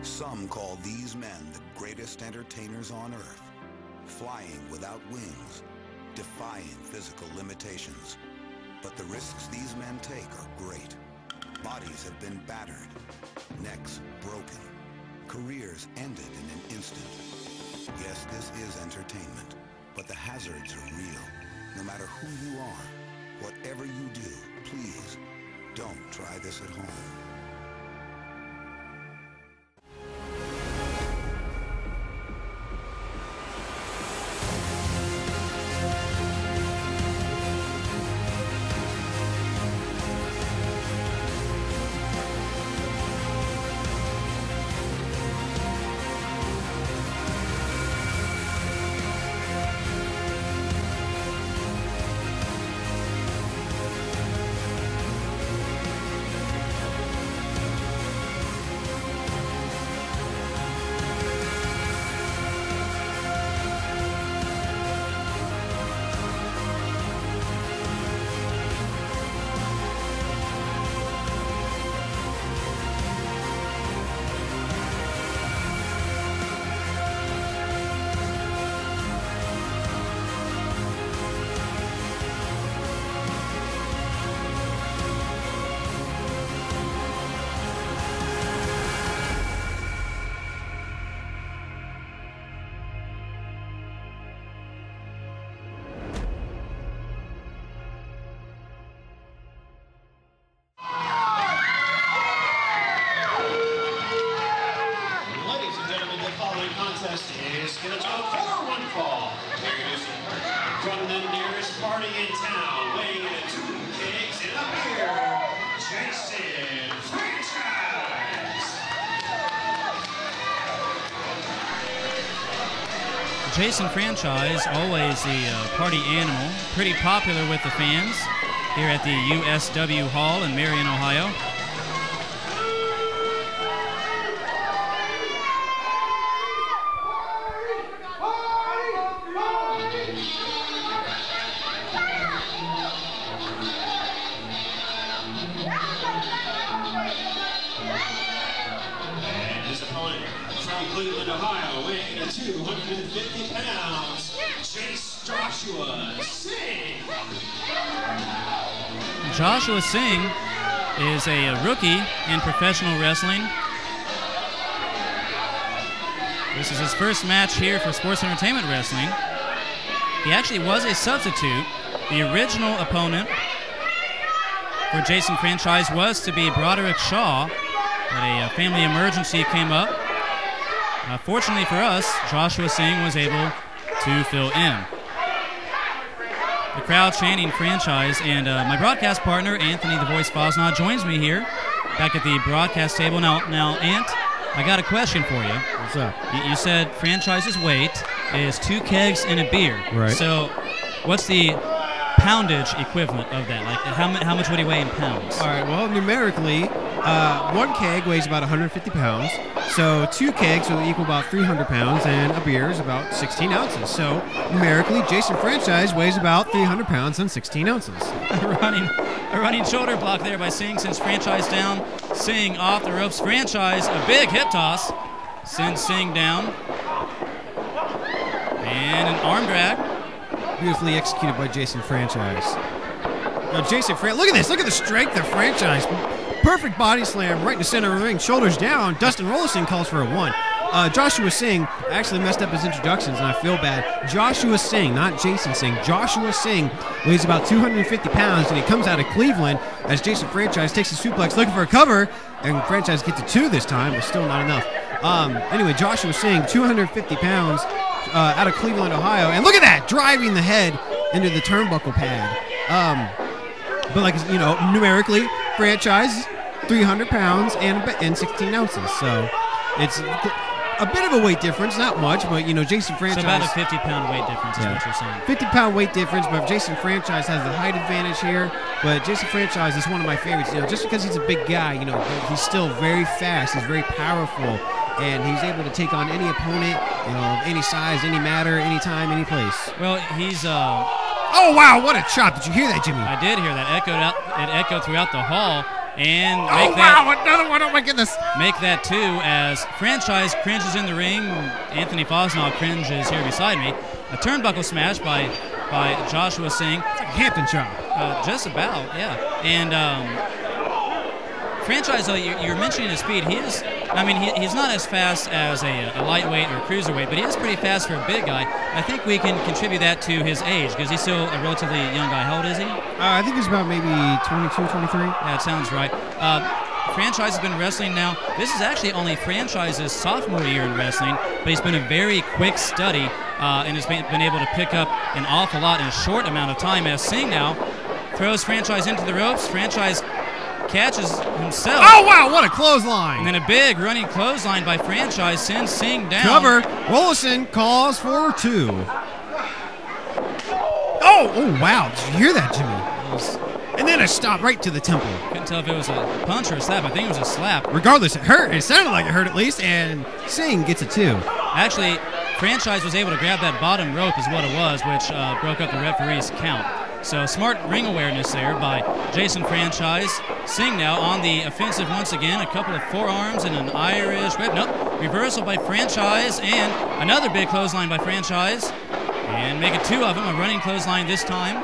Some call these men the greatest entertainers on earth, flying without wings, defying physical limitations. But the risks these men take are great. Bodies have been battered, necks broken, careers ended in an instant. Yes, this is entertainment, but the hazards are real. No matter who you are, whatever you do, please don't try this at home. Jason Franchise, always the party animal, pretty popular with the fans here at the USW Hall in Marion, Ohio. Joshua Singh is a rookie in professional wrestling. This is his first match here for Sports Entertainment Wrestling. He actually was a substitute. The original opponent for Jason Franchise was to be Broderick Shaw, but a family emergency came up. Fortunately for us, Joshua Singh was able to fill in. The crowd chanting Franchise, and my broadcast partner, Anthony the Voice Fosnaugh, joins me here back at the broadcast table. Now, Ant, I got a question for you. What's up? You said Franchise's weight is 2 kegs and a beer. Right. So what's the poundage equivalent of that? Like, how much would he weigh in pounds? All right, well, numerically, 1 keg weighs about 150 pounds. So 2 kegs will equal about 300 pounds, and a beer is about 16 ounces. So numerically, Jason Franchise weighs about 300 pounds and 16 ounces. A running shoulder block there by Singh, sends Franchise down. Singh off the ropes. Franchise, a big hip toss, sends Singh down. And an arm drag. Beautifully executed by Jason Franchise. Now, look at this. Look at the strength of Franchise. Perfect body slam right in the center of the ring. Shoulders down. Dustin Rollerson calls for a 1. Joshua Singh actually messed up his introductions, and I feel bad. Joshua Singh, not Jason Singh. Joshua Singh weighs about 250 pounds, and he comes out of Cleveland as Jason Franchise takes a suplex looking for a cover, and Franchise gets to 2 this time, but still not enough. Anyway, Joshua Singh, 250 pounds, out of Cleveland, Ohio, and look at that, driving the head into the turnbuckle pad. But like, you know, numerically, Franchise, 300 pounds and 16 ounces. So it's a bit of a weight difference, not much, but, you know, Jason Franchise... So about a 50-pound weight difference is what you're saying. 50-pound weight difference, but Jason Franchise has the height advantage here. But Jason Franchise is one of my favorites. You know, just because he's a big guy, you know, he's still very fast. He's very powerful, and he's able to take on any opponent, you know, any size, any matter, any time, any place. Well, he's... Oh, wow, what a chop. Did you hear that, Jimmy? I did hear that. It echoed throughout the hall. And another one. Oh, my goodness. Make that 2 as Franchise cringes in the ring. Anthony Fosnaugh cringes here beside me. A turnbuckle smash by Joshua Singh. It's like a Hampton chop. Just about, yeah. And Franchise, you're mentioning his speed. He's not as fast as a lightweight or cruiserweight, but he is pretty fast for a big guy. I think we can contribute that to his age, because he's still a relatively young guy. How old is he? I think he's about maybe 22, 23. Yeah, that sounds right. Franchise has been wrestling now. This is actually only Franchise's sophomore year in wrestling, but he's been a very quick study and has been able to pick up an awful lot in a short amount of time. As Singh now throws Franchise into the ropes. Franchise catches himself. Oh, wow, what a clothesline. And then a big running clothesline by Franchise sends Singh down. Cover. Rollison calls for 2. Oh, wow. Did you hear that, Jimmy? And then a stop right to the temple. Couldn't tell if it was a punch or a slap. I think it was a slap. Regardless, it hurt. It sounded like it hurt at least, and Singh gets a 2. Actually, Franchise was able to grab that bottom rope is what it was, which broke up the referee's count. So smart ring awareness there by Jason Franchise. Singh now on the offensive once again. A couple of forearms and an Irish whip. Nope. Reversal by Franchise and another big clothesline by Franchise. And make it 2 of them. A running clothesline this time.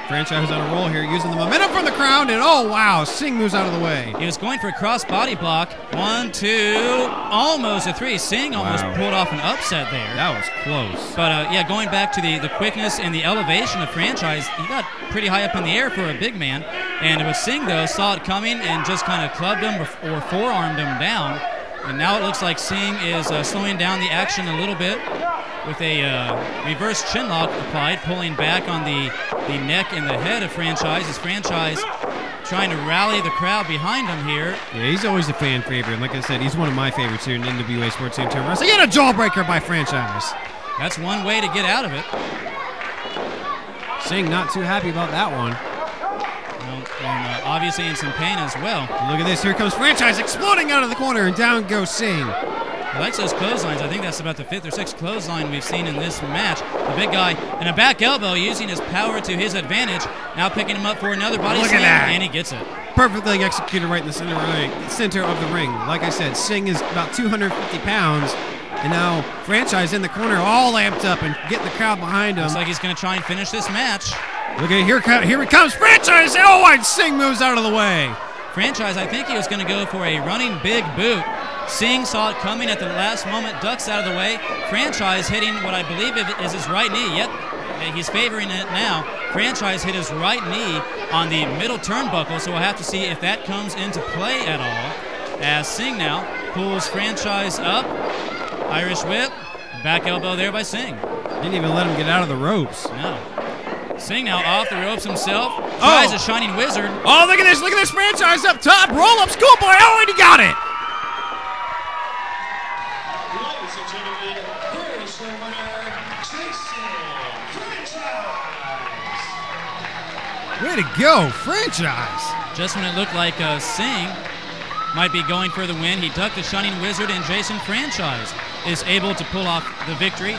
Franchise on a roll here, using the momentum from the crowd, and oh wow, Singh moves out of the way. He was going for a cross body block. 1, 2, almost a 3. Singh almost pulled off an upset there. That was close. But yeah, going back to the quickness and the elevation of Franchise, he got pretty high up in the air for a big man. And with Singh though, saw it coming and just kind of clubbed him or forearmed him down. And now it looks like Singh is slowing down the action a little bit with a reverse chinlock applied, pulling back on the neck and the head of Franchise. As Franchise trying to rally the crowd behind him here. Yeah, he's always a fan favorite. Like I said, he's one of my favorites here in NWA-Sports Entertainment Wrestling. Get a jawbreaker by Franchise. That's one way to get out of it. Singh not too happy about that one. Well, and obviously in some pain as well. Look at this. Here comes Franchise exploding out of the corner, and down goes Singh. He likes those clotheslines. I think that's about the 5th or 6th clothesline we've seen in this match. The big guy and a back elbow using his power to his advantage. Now picking him up for another body slam, and he gets it. Perfectly executed right in the center of the ring. Like I said, Singh is about 250 pounds. And now Franchise in the corner, all amped up and getting the crowd behind him. Looks like he's going to try and finish this match. Look at here he comes, Franchise! Oh, and Singh moves out of the way. Franchise, I think he was going to go for a running big boot. Singh saw it coming at the last moment, ducks out of the way. Franchise hitting what I believe is his right knee. Yep, he's favoring it now. Franchise hit his right knee on the middle turnbuckle, so we'll have to see if that comes into play at all. As Singh now pulls Franchise up. Irish whip, back elbow there by Singh. Didn't even let him get out of the ropes. No. Singh now off the ropes himself. Tries a Shining Wizard. Oh, look at this Franchise up top. Roll up, schoolboy. Oh, and he got it. Ladies and gentlemen, here is the winner, Jason Franchise. Way to go, Franchise. Just when it looked like Singh might be going for the win, he ducked the Shining Wizard, and Jason Franchise is able to pull off the victory.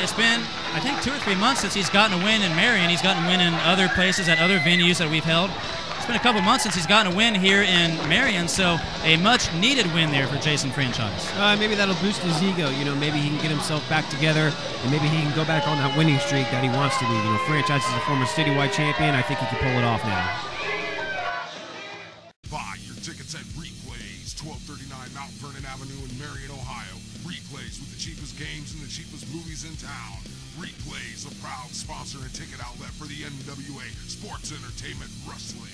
It's been, I think, 2 or 3 months since he's gotten a win in Marion. He's gotten a win in other places at other venues that we've held. It's been a couple months since he's gotten a win here in Marion, so a much-needed win there for Jason Franchise. Maybe that'll boost his ego. You know, maybe he can get himself back together, and maybe he can go back on that winning streak that he wants to be. You know, Franchise is a former citywide champion. I think he can pull it off now. Buy your tickets at Replays, 1239 Mount Vernon Avenue in Marion, Ohio. Replays with the cheapest games and the cheapest movies in town. Replays, a proud sponsor and ticket outlet for the NWA-Sports Entertainment Wrestling.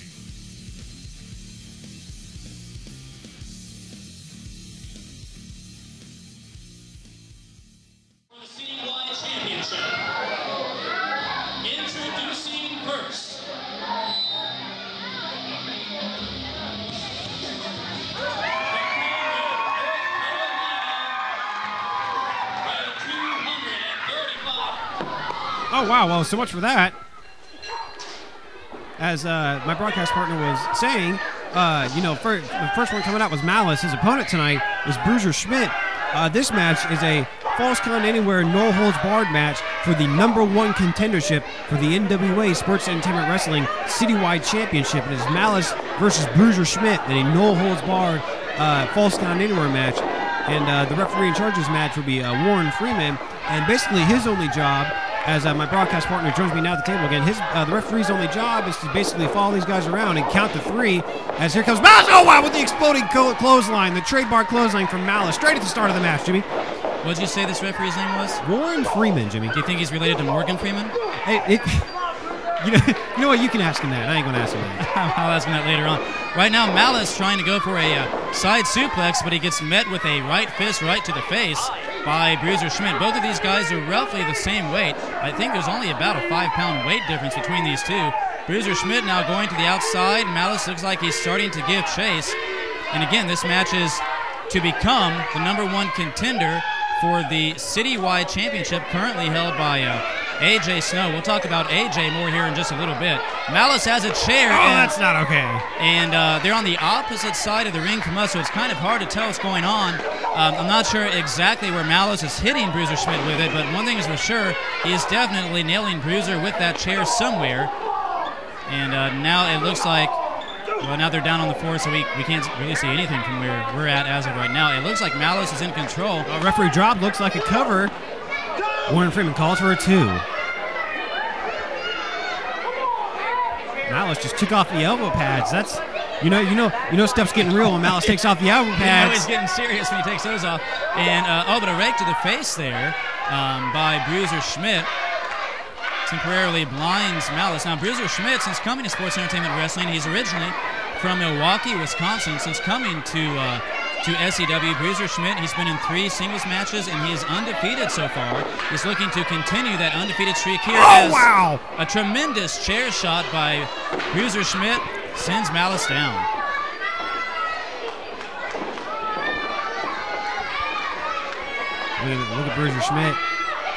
For the citywide championship, introducing first. Oh, wow. Well, so much for that. As my broadcast partner was saying, the first one coming out was Malice. His opponent tonight is Bruiser Schmidt. This match is a Falls Count Anywhere no holds barred match for the #1 contendership for the NWA Sports Entertainment Wrestling Citywide Championship. It is Malice versus Bruiser Schmidt in a no holds barred Falls Count Anywhere match. And the referee in charge of this match will be Warren Freeman. And basically his only job, as my broadcast partner joins me now at the table again, the referee's only job is to basically follow these guys around and count to 3 as here comes Malice. Oh, wow, with the exploding clothesline, the trademark clothesline from Malice, straight at the start of the match, Jimmy. What did you say this referee's name was? Warren Freeman, Jimmy. Do you think he's related to Morgan Freeman? Hey, you know what? You can ask him that. I ain't going to ask him that. I'll ask him that later on. Right now, Malice trying to go for a side suplex, but he gets met with a right fist right to the face by Bruiser Schmidt. Both of these guys are roughly the same weight. I think there's only about a 5-pound weight difference between these two. Bruiser Schmidt now going to the outside. Malice looks like he's starting to give chase. And again, this match is to become the #1 contender for the Citywide Championship, currently held by AJ Snow. We'll talk about AJ more here in just a little bit. Malice has a chair. Oh, that's not okay. And they're on the opposite side of the ring from us, so it's kind of hard to tell what's going on. I'm not sure exactly where Malice is hitting Bruiser Schmidt with it, but one thing is for sure, he is definitely nailing Bruiser with that chair somewhere. And now it looks like, well, now they're down on the floor, so we can't really see anything from where we're at as of right now. It looks like Malice is in control. Referee drop, looks like a cover. Warren Freeman calls for a 2. Malice just took off the elbow pads. That's, you know, stuff's getting real when Malice takes off the elbow pads. He's getting serious when he takes those off. And but a rake to the face there by Bruiser Schmidt temporarily blinds Malice. Now, Bruiser Schmidt, since coming to Sports Entertainment Wrestling, he's originally from Milwaukee, Wisconsin. Since coming to SEW, Bruiser Schmidt, he's been in 3 singles matches, and he is undefeated so far. He's looking to continue that undefeated streak here. Oh, wow! A tremendous chair shot by Bruiser Schmidt sends Malice down. Look at Bruiser Schmidt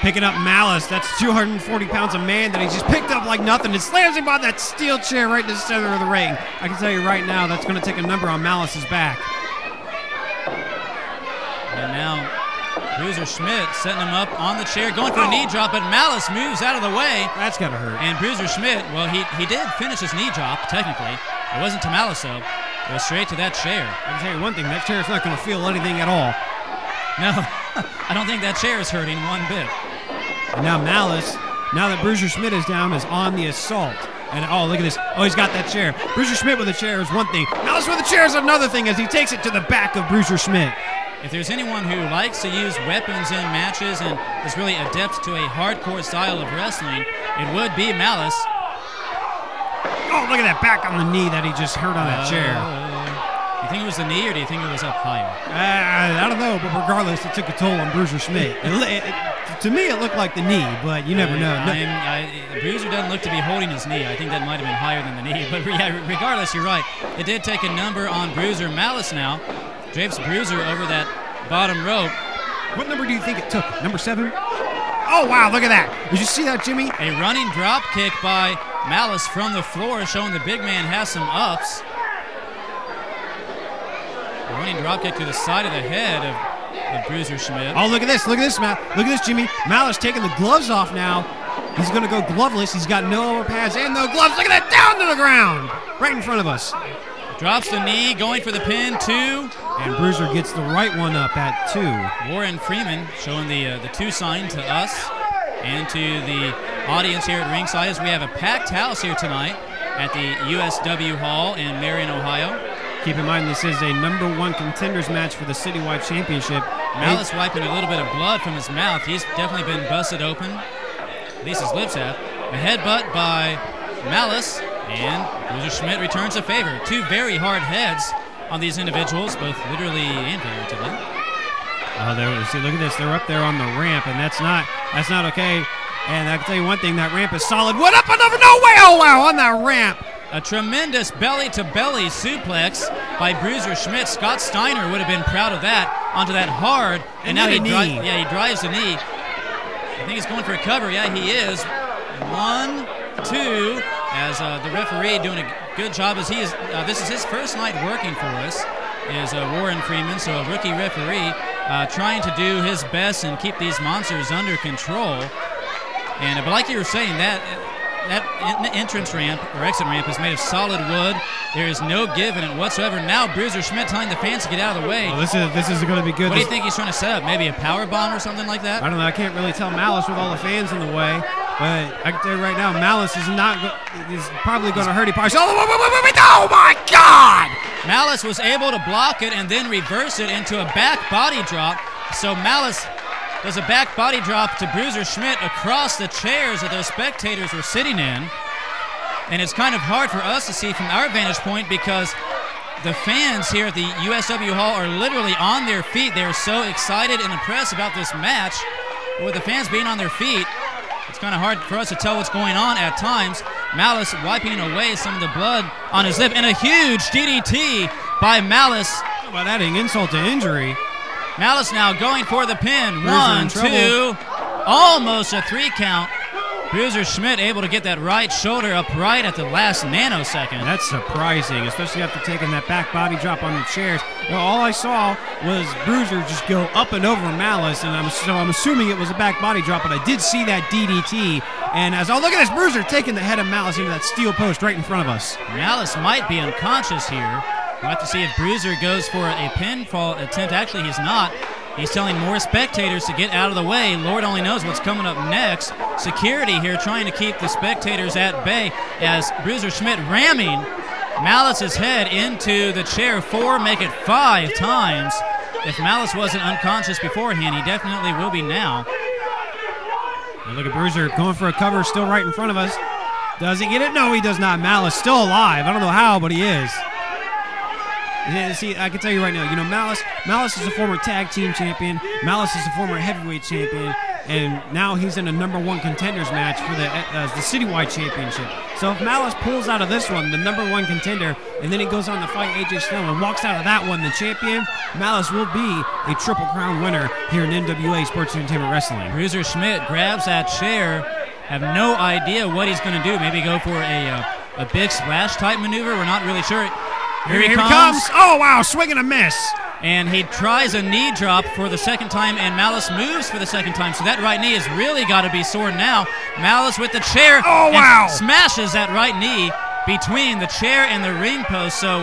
picking up Malice. That's 240 pounds of man that he just picked up like nothing and slams him by that steel chair right in the center of the ring. I can tell you right now, that's going to take a number on Malice's back. And now Bruiser Schmidt setting him up on the chair, going for a knee drop, but Malice moves out of the way. That's got to hurt. And Bruiser Schmidt, well, he did finish his knee drop, technically. It wasn't to Malice, though. It was straight to that chair. I can tell you one thing, that chair is not going to feel anything at all. No, I don't think that chair is hurting one bit. And now Malice, now that Bruiser Schmidt is down, is on the assault. And oh, look at this. Oh, he's got that chair. Bruiser Schmidt with a chair is one thing. Malice with a chair is another thing as he takes it to the back of Bruiser Schmidt. If there's anyone who likes to use weapons in matches and is really adept to a hardcore style of wrestling, it would be Malice. Oh, look at that back on the knee that he just hurt on that chair. Do you think it was the knee, or do you think it was up higher? I don't know, but regardless, it took a toll on Bruiser Schmidt. To me, it looked like the knee, but you never know. Bruiser doesn't look to be holding his knee. I think that might have been higher than the knee. But regardless, you're right. It did take a number on Bruiser. Malice now drapes Bruiser over that bottom rope. What number do you think it took? Number 7? Oh, wow, look at that. Did you see that, Jimmy? A running drop kick by Malice from the floor, showing the big man has some ups. A running drop kick to the side of the head of Bruiser Schmidt. Oh, look at this. Look at this, Matt. Look at this, Jimmy. Malice taking the gloves off now. He's going to go gloveless. He's got no elbow pads and no gloves. Look at that, down to the ground. Right in front of us. Drops the knee, going for the pin, 2. And Bruiser gets the right one up at 2. Warren Freeman showing the 2 sign to us and to the audience here at ringside as we have a packed house here tonight at the USW Hall in Marion, Ohio. Keep in mind, this is a #1 contenders match for the Citywide Championship. Malice wiping a little bit of blood from his mouth. He's definitely been busted open. At least his lips have. A headbutt by Malice, and Bruiser Schmidt returns a favor. 2 very hard heads on these individuals, both literally and figuratively. Oh, see, look at this. They're up there on the ramp, and that's not okay. And I can tell you one thing, that ramp is solid. What up and over? No way! Oh, wow, on that ramp. A tremendous belly-to-belly suplex by Bruiser Schmidt. Scott Steiner would have been proud of that, onto that hard. And now he drives the knee. I think he's going for a cover. Yeah, he is. 1, 2, as the referee doing a good job as he is. This is his first night working for us. is Warren Freeman, so a rookie referee trying to do his best and keep these monsters under control. And but like you were saying, that entrance ramp or exit ramp is made of solid wood. There is no give in it whatsoever. Now Bruiser Schmidt telling the fans to get out of the way. Oh, this is going to be good. What do you think he's trying to set up? Maybe a power bomb or something like that? I don't know. I can't really tell Malice with all the fans in the way. But I can tell you right now, Malice is probably going to hurt him. Oh, my God! Malice was able to block it and then reverse it into a back body drop. So Malice does a back body drop to Bruiser Schmidt across the chairs that those spectators were sitting in. And it's kind of hard for us to see from our vantage point because the fans here at the USW Hall are literally on their feet. They are so excited and impressed about this match. But with the fans being on their feet, it's kind of hard for us to tell what's going on at times. Malice wiping away some of the blood on his lip, and a huge DDT by Malice. How about adding insult to injury? Malice now going for the pin. Bruiser 1, 2, almost a 3 count. Bruiser Schmidt able to get that right shoulder up right at the last nanosecond. That's surprising, especially after taking that back body drop on the chairs. You know, all I saw was Bruiser just go up and over Malice, and I'm assuming it was a back body drop, but I did see that DDT. And as look at this, Bruiser taking the head of Malice into that steel post right in front of us. Malice might be unconscious here. We'll have to see if Bruiser goes for a pinfall attempt. Actually, he's not. He's telling more spectators to get out of the way. Lord only knows what's coming up next. Security here trying to keep the spectators at bay as Bruiser Schmidt ramming Malice's head into the chair 4, make it 5 times. If Malice wasn't unconscious beforehand, he definitely will be now. And look at Bruiser going for a cover still right in front of us. Does he get it? No, he does not. Malice still alive. I don't know how, but he is. See, I can tell you right now, you know, Malice is a former tag team champion. Malice is a former heavyweight champion. And now he's in a #1 contenders match for the citywide championship. So if Malice pulls out of this one, the #1 contender, and then he goes on to fight AJ Styles and walks out of that one, the champion, Malice will be a Triple Crown winner here in NWA Sports Entertainment Wrestling. Bruiser Schmidt grabs that chair, have no idea what he's going to do. Maybe go for a big splash type maneuver. We're not really sure. Here he comes. Oh, wow, swing and a miss. And he tries a knee drop for the second time, and Malice moves for the second time. So that right knee has really got to be sore now. Malice with the chair. Oh, wow. Smashes that right knee between the chair and the ring post. So,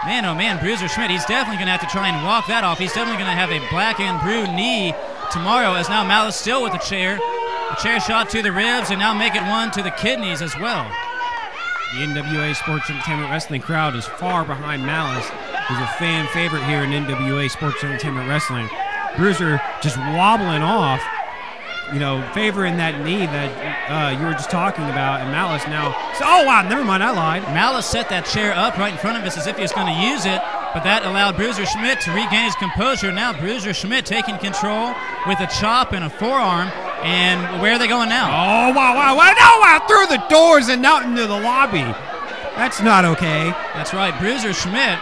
man, oh, man, Bruiser Schmidt, he's definitely going to have to try and walk that off. He's definitely going to have a black and blue knee tomorrow, as now Malice still with the chair. The chair shot to the ribs, and now make it one to the kidneys as well. The NWA Sports Entertainment Wrestling crowd is far behind Malice, who's a fan favorite here in NWA Sports Entertainment Wrestling. Bruiser just wobbling off, you know, favoring that knee that you were just talking about, and Malice now. Oh, wow, never mind, I lied. Malice set that chair up right in front of us as if he was going to use it, but that allowed Bruiser Schmidt to regain his composure. Now Bruiser Schmidt taking control with a chop and a forearm. And where are they going now? Oh, wow, through the doors and out into the lobby. That's not okay. That's right. Bruiser Schmidt,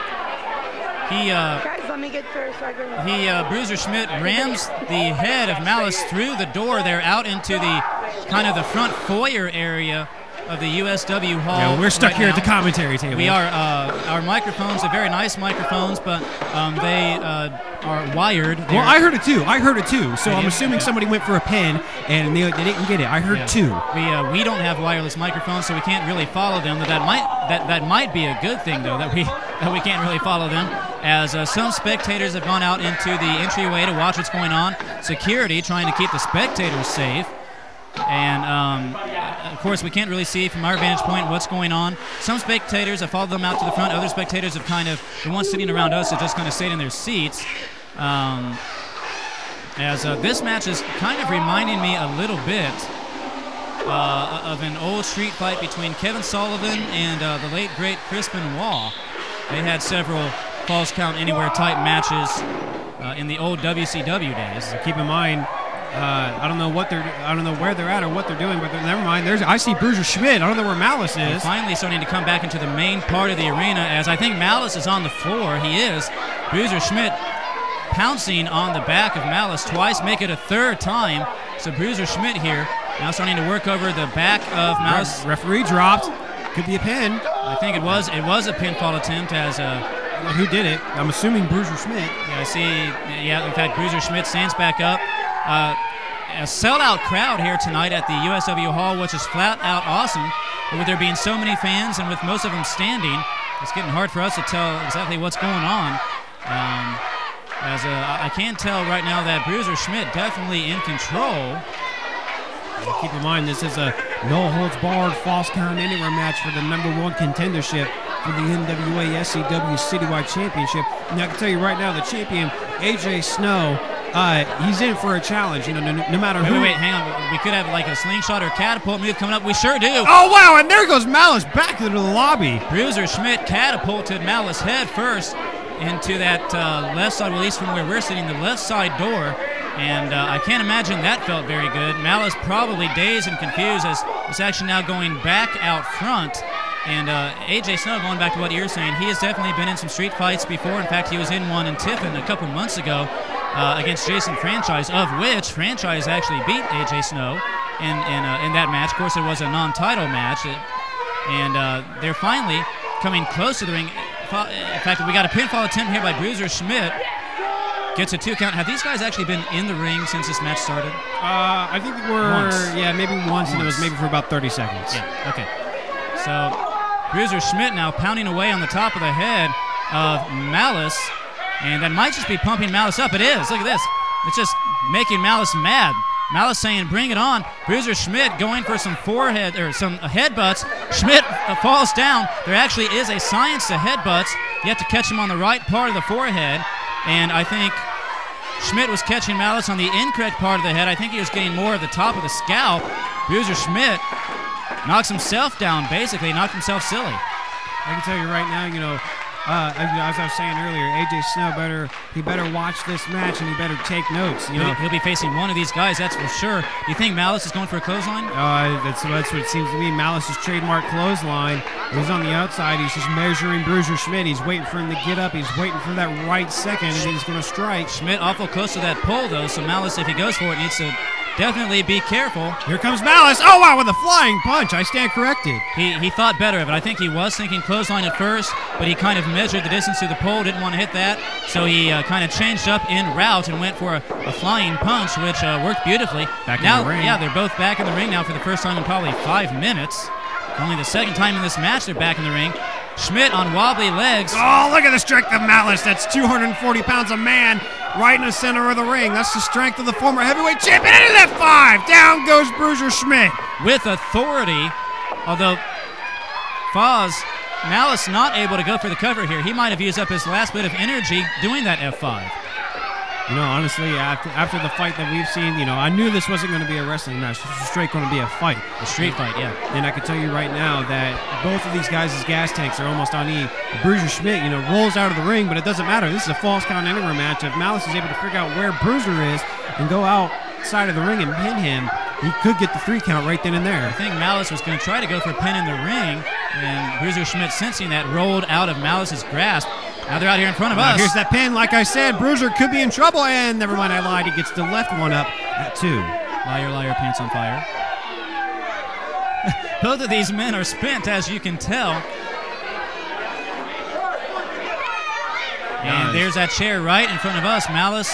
Bruiser Schmidt rams the head of Malice through the door there out into the kind of the front foyer area of the USW Hall. Yeah, we're stuck here at the commentary table. We are. Our microphones are very nice microphones, but they are wired. Well, I heard it too. So I'm assuming somebody went for a pin and they didn't get it. I heard two. We don't have wireless microphones, so we can't really follow them. That might be a good thing though, that we can't really follow them, as some spectators have gone out into the entryway to watch what's going on. Security trying to keep the spectators safe. And, of course, we can't really see from our vantage point what's going on. Some spectators have followed them out to the front. Other spectators have kind of, the ones sitting around us have just kind of stayed in their seats. This match is kind of reminding me a little bit of an old street fight between Kevin Sullivan and the late, great Chris Benoit. They had several Falls Count Anywhere type matches in the old WCW days. So keep in mind, I don't know where they're at or what they're doing, but never mind. I see Bruiser Schmidt. I don't know where Malice is. They're finally starting to come back into the main part of the arena, as I think Malice is on the floor. He is. Bruiser Schmidt pouncing on the back of Malice twice, make it a third time. So Bruiser Schmidt here now starting to work over the back of Malice. Referee dropped. Could be a pin. I think it was a pinfall attempt, as Who did it? I'm assuming Bruiser Schmidt. Yeah, I see. Yeah, in fact, Bruiser Schmidt stands back up. A sellout crowd here tonight at the USW Hall, which is flat out awesome. But with there being so many fans and with most of them standing, it's getting hard for us to tell exactly what's going on. I can tell right now that Bruiser Schmidt definitely in control. Keep in mind, this is a no-holds-barred false count anywhere match for the #1 contendership for the NWA-SCW Citywide Championship. And I can tell you right now, the champion, AJ Snow, he's in for a challenge. You know, no matter who. Wait, hang on. We could have like a slingshot or catapult move coming up. We sure do. Oh, wow, and there goes Malice back into the lobby. Bruiser Schmidt catapulted Malice head first into that left side, at least from where we're sitting, the left side door. And I can't imagine that felt very good. Malice probably dazed and confused as it's actually now going back out front. And AJ Snow, going back to what you're saying, he has definitely been in some street fights before. In fact, he was in one in Tiffin a couple months ago against Jason Franchise, of which Franchise actually beat AJ Snow in that match. Of course, it was a non-title match. And they're finally coming close to the ring. In fact, we got a pinfall attempt here by Bruiser Schmidt. Gets a 2 count. Have these guys actually been in the ring since this match started? I think we're once. Yeah, maybe once, and it was maybe for about 30 seconds. Yeah, okay. So Bruiser Schmidt now pounding away on the top of the head of Malice, and that might just be pumping Malice up. It is. Look at this. It's just making Malice mad. Malice saying, bring it on. Bruiser Schmidt going for some forehead or some headbutts. Schmidt falls down. There actually is a science to headbutts. You have to catch him on the right part of the forehead. And I think Schmidt was catching Malice on the incorrect part of the head. I think he was getting more of the top of the scalp. Bruiser Schmidt knocks himself down, basically, knocked himself silly. I can tell you right now, you know, as I was saying earlier, AJ Snow better watch this match and he better take notes. You know, he'll be facing one of these guys, that's for sure. You think Malice is going for a clothesline? That's what it seems to me. Malice's trademark clothesline. He's on the outside. He's just measuring Bruiser Schmidt. He's waiting for him to get up. He's waiting for that right second, and he's going to strike. Schmidt awful close to that pole, though, so Malice, if he goes for it, needs to definitely be careful. Here comes Malice. Oh, wow, with a flying punch. I stand corrected. He thought better of it. I think he was thinking clothesline at first, but he kind of measured the distance to the pole, didn't want to hit that, so he kind of changed up en route and went for a flying punch, which worked beautifully. Back now, in the ring. Yeah, they're both back in the ring now for the first time in probably 5 minutes. Only the second time in this match they're back in the ring. Schmidt on wobbly legs. Oh, look at the strength of Malice. That's 240 pounds of man right in the center of the ring. That's the strength of the former heavyweight champion. Into that 5. Down goes Bruiser Schmidt. With authority, although Malice not able to go for the cover here. He might have used up his last bit of energy doing that F5. You know, honestly, after the fight that we've seen, you know, I knew this wasn't going to be a wrestling match. This was straight going to be a fight. A street fight, yeah. And I can tell you right now that both of these guys' gas tanks are almost on E. Bruiser Schmidt, you know, rolls out of the ring, but it doesn't matter. This is a false count anywhere match. If Malice is able to figure out where Bruiser is and go outside of the ring and pin him, he could get the 3 count right then and there. I think Malice was going to try to go for a pin in the ring, and Bruiser Schmidt, sensing that, rolled out of Malice's grasp. Now they're out here in front of us. Here's that pin. Like I said, Bruiser could be in trouble, and never mind, I lied. He gets the left one up at 2. Liar, liar, pants on fire. Both of these men are spent, as you can tell. And there's that chair right in front of us. Malice,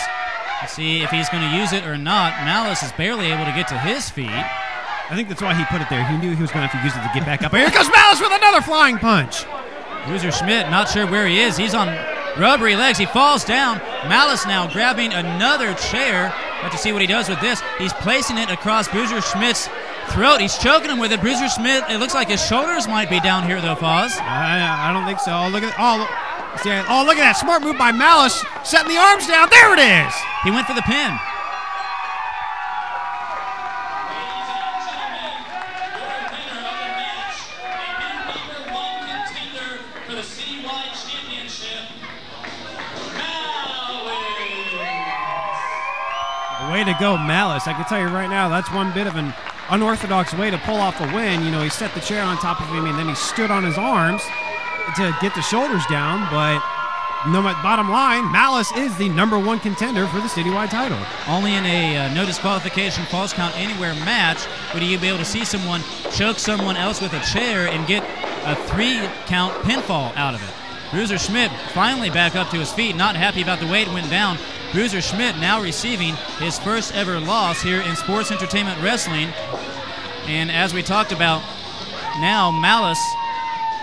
let's see if he's going to use it or not. Malice is barely able to get to his feet. I think that's why he put it there. He knew he was going to have to use it to get back up. Here comes Malice with another flying punch. Bruiser Schmidt, not sure where he is. He's on rubbery legs. He falls down. Malice now grabbing another chair. Have to see what he does with this. He's placing it across Bruiser Schmidt's throat. He's choking him with it. Bruiser Schmidt, it looks like his shoulders might be down here, though, Foz. I don't think so. Oh, look at look at that smart move by Malice, setting the arms down. There it is. He went for the pin. Way to go, Malice. I can tell you right now, that's one bit of an unorthodox way to pull off a win. You know, he set the chair on top of him, and then he stood on his arms to get the shoulders down. But bottom line, Malice is the #1 contender for the citywide title. Only in a no disqualification false count anywhere match would you be able to see someone choke someone else with a chair and get a 3 count pinfall out of it. Bruiser Schmidt finally back up to his feet, not happy about the way it went down. Bruiser Schmidt now receiving his first ever loss here in Sports Entertainment Wrestling. And as we talked about, now Malice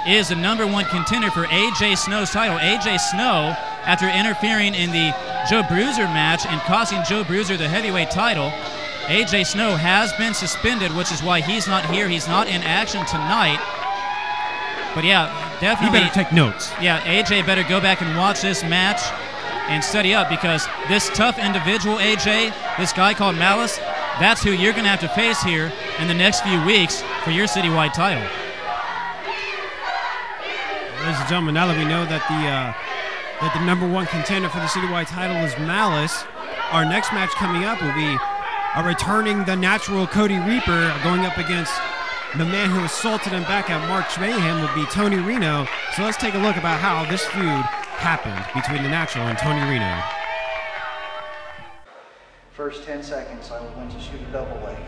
is the #1 contender for AJ Snow's title. AJ Snow, after interfering in the Joe Bruiser match and costing Joe Bruiser the heavyweight title, AJ Snow has been suspended, which is why he's not here. He's not in action tonight. But yeah, definitely. You better take notes. Yeah, AJ better go back and watch this match and study up, because this tough individual, AJ, this guy called Malice, that's who you're going to have to face here in the next few weeks for your citywide title. Ladies and gentlemen, now that we know that the #1 contender for the citywide title is Malice, our next match coming up will be returning the natural Cody Reaper going up against the man who assaulted him back at March Mayhem, would be Tony Reno. So let's take a look about how this feud happened between the natural and Tony Reno. First 10 seconds, I went to shoot a double leg.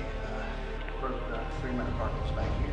Broke the 3 metacarpals back here.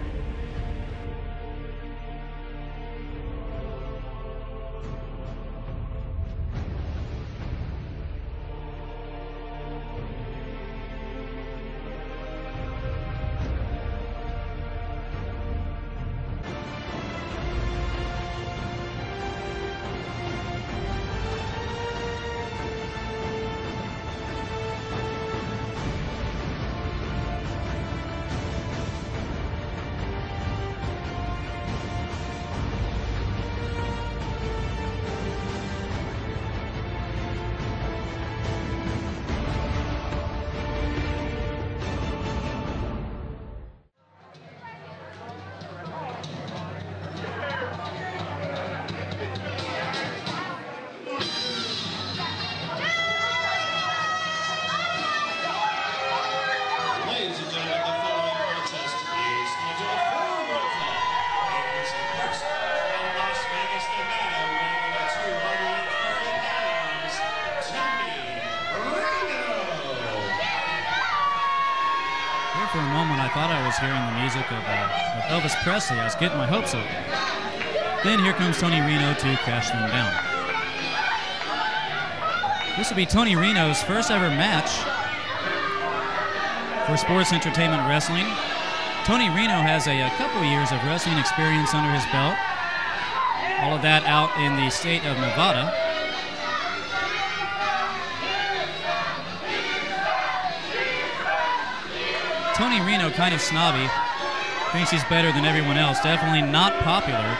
For a moment, I thought I was hearing the music of Elvis Presley. I was getting my hopes up. Then here comes Tony Reno to crash them down. This will be Tony Reno's first ever match for Sports Entertainment Wrestling. Tony Reno has a couple years of wrestling experience under his belt. All of that out in the state of Nevada. Tony Reno, kind of snobby, thinks he's better than everyone else. Definitely not popular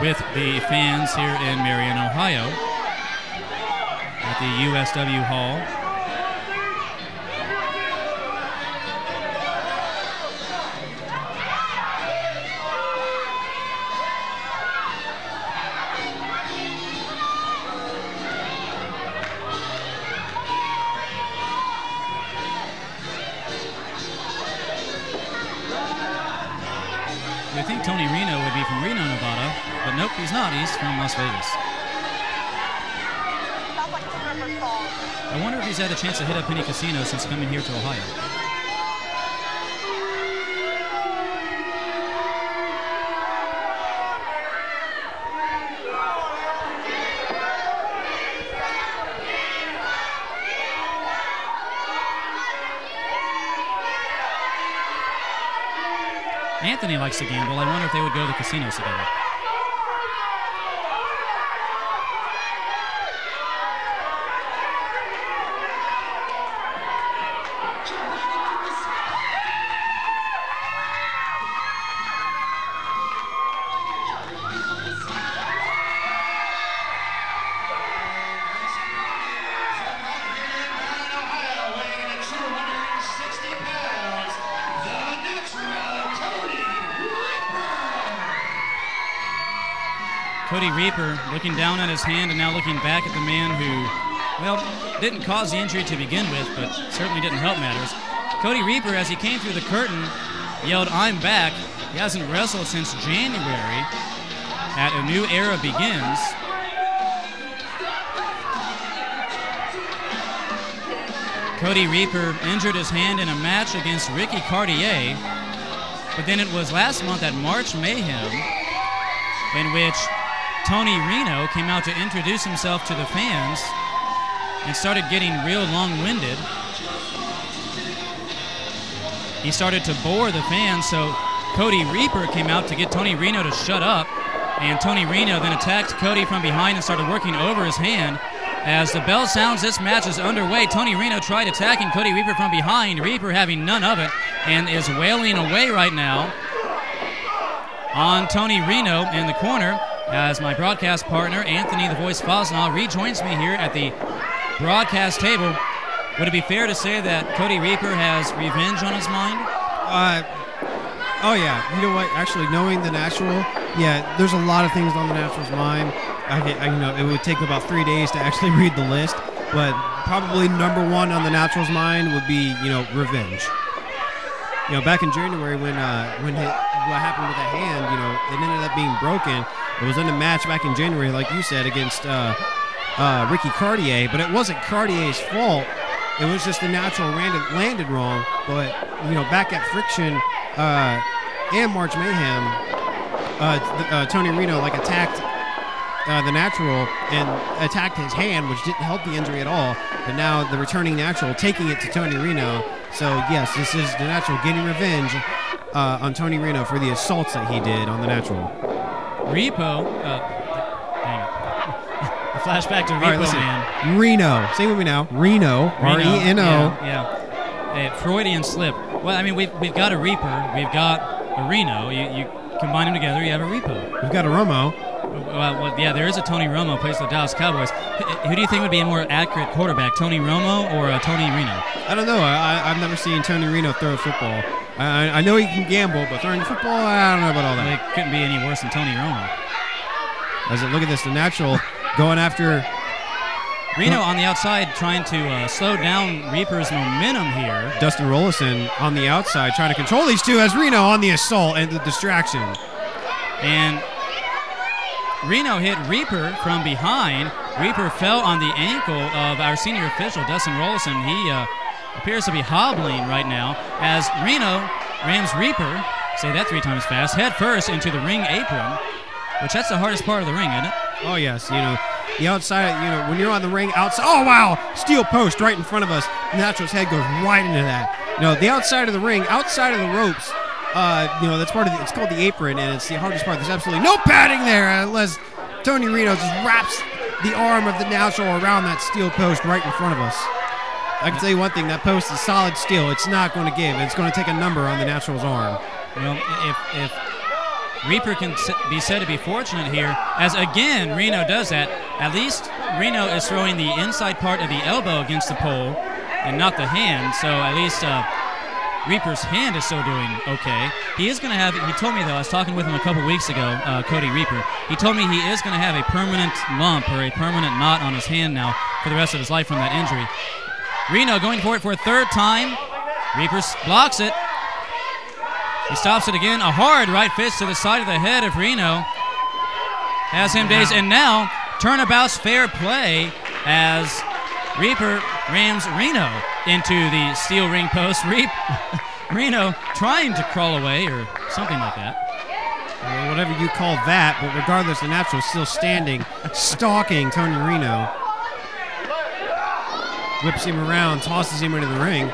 with the fans here in Marion, Ohio, at the USW Hall. I think Tony Reno would be from Reno, Nevada, but nope, he's not. He's from Las Vegas. I wonder if he's had a chance to hit up any casinos since coming here to Ohio. Anthony likes to gamble. I wonder if they would go to the casinos together. Cody Reaper looking down at his hand and now looking back at the man who, well, didn't cause the injury to begin with, but certainly didn't help matters. Cody Reaper, as he came through the curtain, yelled, "I'm back." He hasn't wrestled since January at A New Era Begins. Cody Reaper injured his hand in a match against Ricky Cartier, but then it was last month at March Mayhem in which Tony Reno came out to introduce himself to the fans and started getting real long-winded. He started to bore the fans, so Cody Reaper came out to get Tony Reno to shut up, and Tony Reno then attacked Cody from behind and started working over his hand. As the bell sounds, this match is underway. Tony Reno tried attacking Cody Reaper from behind, Reaper having none of it, and is wailing away right now on Tony Reno in the corner, as my broadcast partner, Anthony the Voice Fosnaugh, rejoins me here at the broadcast table. Would it be fair to say that Cody Reaper has revenge on his mind? Oh, yeah. You know what? Actually, knowing the Natural, yeah, there's a lot of things on the Natural's mind. It would take about 3 days to actually read the list, but probably number one on the Natural's mind would be, revenge. Back in January when what happened with that hand, it ended up being broken. It was in a match back in January, like you said, against Ricky Cartier, but it wasn't Cartier's fault. It was just the Natural landed wrong. But back at Friction and March Mayhem, Tony Reno attacked the Natural and attacked his hand, which didn't help the injury at all. But now the returning Natural taking it to Tony Reno. So yes, this is the Natural getting revenge on Tony Reno for the assaults that he did on the Natural. Flashback to Repo, right, listen. man. Reno. Say with me now. Reno. R-E-N-O. Yeah. Freudian slip. Well, I mean, we've got a Reaper. We've got a Reno. You combine them together, you have a Repo. We've got a Romo. Well, yeah, there is a Tony Romo, plays for the Dallas Cowboys. Who do you think would be a more accurate quarterback, Tony Romo or Tony Reno? I don't know. I've never seen Tony Reno throw a football. I know he can gamble, but throwing the football, I don't know about all that. Well, it couldn't be any worse than Tony Romo. Look at this, the Natural going after Reno on the outside trying to slow down Reaper's momentum here. Dustin Rollison on the outside trying to control these two as Reno on the assault and the distraction. And Reno hit Reaper from behind. Reaper fell on the ankle of our senior official, Dustin Rollison. He appears to be hobbling right now as Reno rams Reaper, say that 3 times fast, head first into the ring apron, which that's the hardest part of the ring, isn't it? Oh, yes. The outside, when you're on the ring outside, oh, wow, steel post right in front of us. Natural's head goes right into that. The outside of the ring, outside of the ropes, that's part of it's called the apron, and it's the hardest part. There's absolutely no padding there unless Tony Reno just wraps the arm of the Natural around that steel post right in front of us. I can tell you one thing, that post is solid steel. It's not going to give. It's going to take a number on the Natural's arm. Well, if Reaper can be said to be fortunate here, as again Reno does that. At least Reno is throwing the inside part of the elbow against the pole and not the hand, so at least Reaper's hand is still doing okay. He is going to have, he told me though, I was talking with him a couple weeks ago, Cody Reaper, he told me he is going to have a permanent lump or a permanent knot on his hand now for the rest of his life from that injury. Reno going for it for a 3rd time. Reaper blocks it. He stops it again. A hard right fist to the side of the head of Reno. Has him dazed. And now, turnabout's fair play as Reaper rams Reno into the steel ring post. Reno trying to crawl away or something like that. Well, whatever you call that, but regardless, the Natural is still standing, stalking Tony Reno. Whips him around, tosses him into the ring.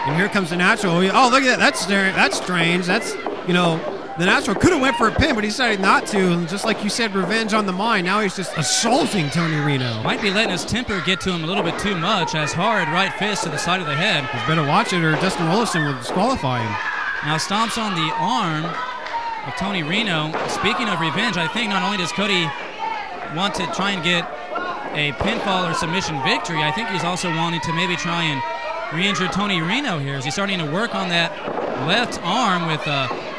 And here comes the Natural. Oh, look at that. That's strange. That's, the Natural could have went for a pin, but he decided not to. And just like you said, revenge on the mind. Now he's just assaulting Tony Reno. Might be letting his temper get to him a little bit too much as hard right fist to the side of the head. He's better watch it or Dustin Rollison will disqualify him. Now stomps on the arm of Tony Reno. Speaking of revenge, I think not only does Cody want to try and get a pinfall or submission victory, I think he's also wanting to maybe try and re-injure Tony Reno here. Is he starting to work on that left arm with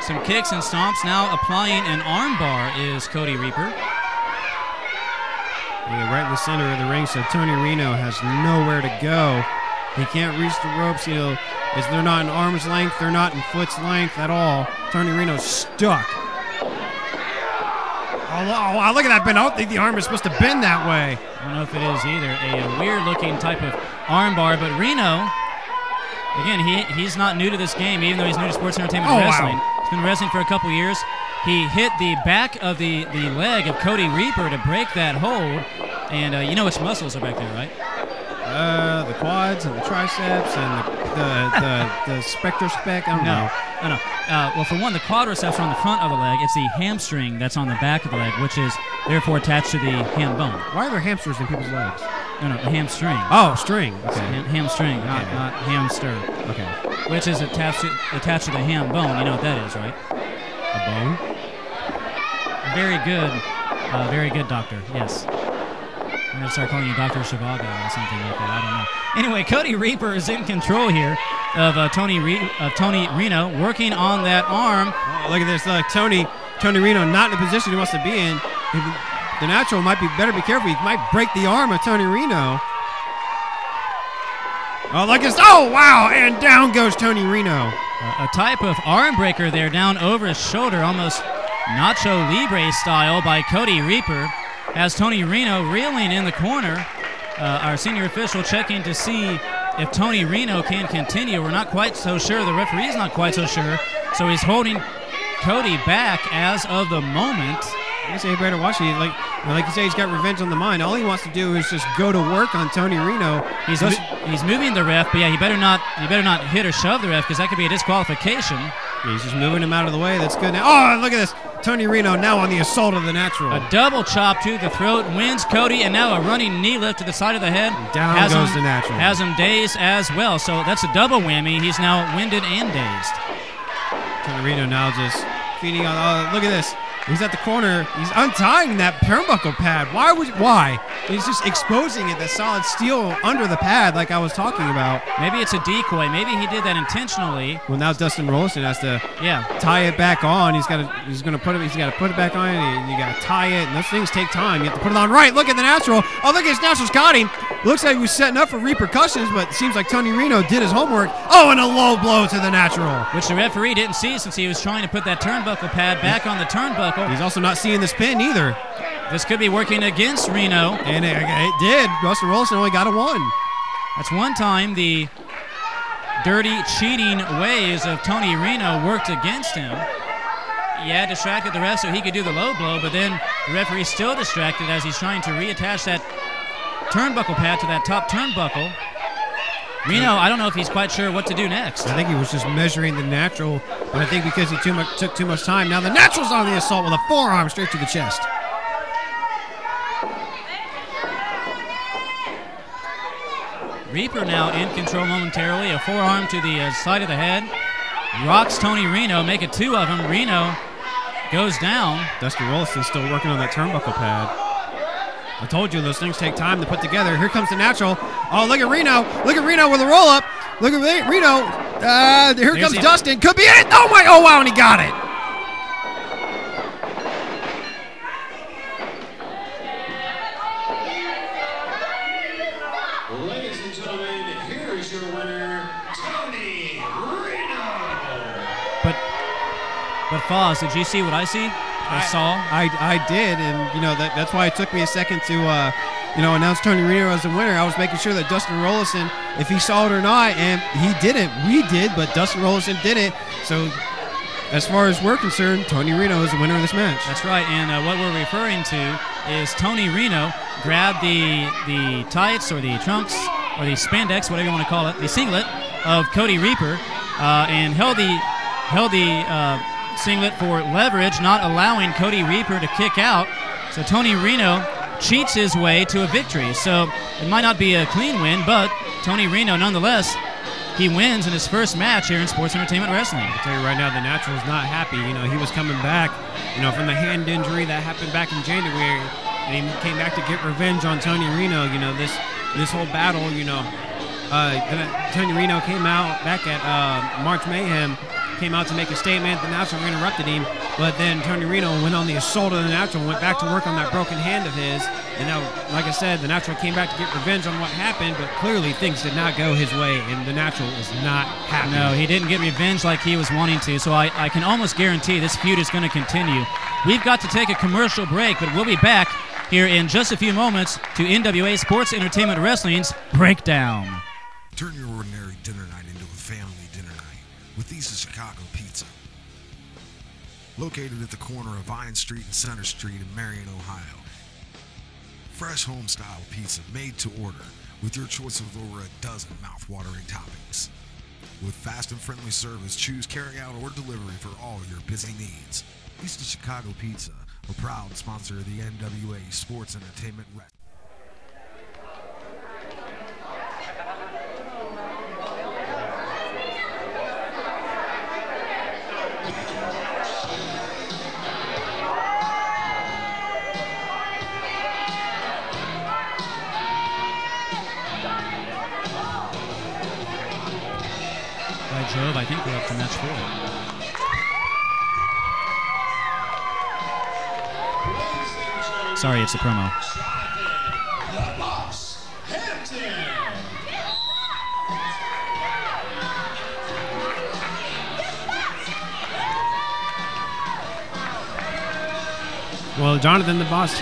some kicks and stomps? Now applying an arm bar is Cody Reaper. Yeah, right in the center of the ring, so Tony Reno has nowhere to go. He can't reach the ropes, they're not in arm's length, they're not in foot's length at all. Tony Reno's stuck. Oh, look at that bend. I don't think the arm is supposed to bend that way. I don't know if it is either. A weird-looking type of arm bar, but Reno, again, he's not new to this game, even though he's new to sports entertainment wrestling. Wow. He's been wrestling for a couple years. he hit the back of the leg of Cody Reaper to break that hold. And you know which muscles are back there, right? The quads and the triceps and the spectrospec. I don't know. No. Well, for one, the quadriceps are on the front of the leg. It's the hamstring that's on the back of the leg, which is therefore attached to the ham bone. Why are there hamsters in people's legs? No, the hamstring. Oh, string. Okay. Hamstring, not hamster. Okay. Which is attached to the ham bone. You know what that is, right? A bone? Very good, doctor. Yes. I'm going to start calling you Dr. Shivago or something like that. I don't know. Anyway, Cody Reaper is in control here of Tony Reno, working on that arm. Oh, look at this. Look, Tony Reno not in the position he wants to be in. The natural better be careful. He might break the arm of Tony Reno. Oh, look at this. Oh, wow. And down goes Tony Reno. A type of arm breaker there down over his shoulder, almost Nacho Libre style by Cody Reaper. Has Tony Reno reeling in the corner. Our senior official checking to see if Tony Reno can continue. We're not quite so sure. The referee's not quite so sure. So he's holding Cody back as of the moment. I say you better watch it. Like you say, he's got revenge on the mind. All he wants to do is just go to work on Tony Reno. He's moving the ref, but yeah, he better not hit or shove the ref because that could be a disqualification. Yeah, he's just moving him out of the way. That's good now. Oh, look at this. Tony Reno now on the assault of the natural. A double chop to the throat wins Cody, and now a running knee lift to the side of the head. Down goes the natural. Has him dazed as well. So that's a double whammy. He's now winded and dazed. Tony Reno now just feeding on. Oh, look at this. He's at the corner. He's untying that turnbuckle pad. Why? He's just exposing it, the solid steel under the pad like I was talking about. Maybe it's a decoy. Maybe he did that intentionally. Well, now Dustin Rollison has to tie it back on. He's got to put it back on, and you got to tie it, and those things take time. You have to put it on right. Look at the natural. Oh, look at his natural's caught him. Looks like he was setting up for repercussions, but it seems like Tony Reno did his homework. Oh, and a low blow to the natural. Which the referee didn't see since he was trying to put that turnbuckle pad back on the turnbuckle. He's also not seeing this pin either. This could be working against Reno. And it did. Dustin Rollison only got a 1. That's one time the dirty, cheating ways of Tony Reno worked against him. He had distracted the ref so he could do the low blow, but then the referee's still distracted as he's trying to reattach that turnbuckle pad to that top turnbuckle. Reno, I don't know if he's quite sure what to do next. I think he was just measuring the natural, but I think because he took too much time, now the natural's on the assault with a forearm straight to the chest. Reaper now in control momentarily. A forearm to the side of the head. Rocks Tony Reno, make it 2 of them. Reno goes down. Dustin Rollison's still working on that turnbuckle pad. I told you those things take time to put together. Here comes the natural. Oh, look at Reno. Look at Reno with a roll-up. Look at Reno. Here comes Dustin. Could be it. Oh, wow, and he got it. Ladies and gentlemen, here is your winner, Tony Reno. But Foz, did you see what I see? I did, and that's why it took me a second to announce Tony Reno as the winner. I was making sure that Dustin Rollison, if he saw it or not, and he didn't. We did, but Dustin Rollison didn't. So as far as we're concerned, Tony Reno is the winner of this match. That's right, and what we're referring to is Tony Reno grabbed the tights or the trunks or the spandex, whatever you want to call it, the singlet of Cody Reaper, and held the singlet for leverage, not allowing Cody Reaper to kick out. So Tony Reno cheats his way to a victory. So it might not be a clean win, but Tony Reno, nonetheless, he wins in his first match here in Sports Entertainment Wrestling. I'll tell you right now, the Natural's not happy. He was coming back, from the hand injury that happened back in January, and he came back to get revenge on Tony Reno. This whole battle, Tony Reno came out back at March Mayhem, came out to make a statement. The Natural interrupted him, but then Tony Reno went on the assault of the Natural, went back to work on that broken hand of his, and now, like I said, the Natural came back to get revenge on what happened, but clearly things did not go his way, and the Natural is not happy. No, he didn't get revenge like he was wanting to, so I can almost guarantee this feud is going to continue. We've got to take a commercial break, but we'll be back here in just a few moments to NWA Sports Entertainment Wrestling's Breakdown. Turn your ordinary dinner night into a family dinner night with East of Chicago Pizza. located at the corner of Vine Street and Center Street in Marion, Ohio. Fresh home-style pizza made to order with your choice of over a dozen mouth-watering toppings. With fast and friendly service, choose carry-out or delivery for all your busy needs. East of Chicago Pizza, a proud sponsor of the NWA-Sports Entertainment Wrestling. I think we're up to match 4. Sorry, it's a promo. Well, Jonathan the Boss.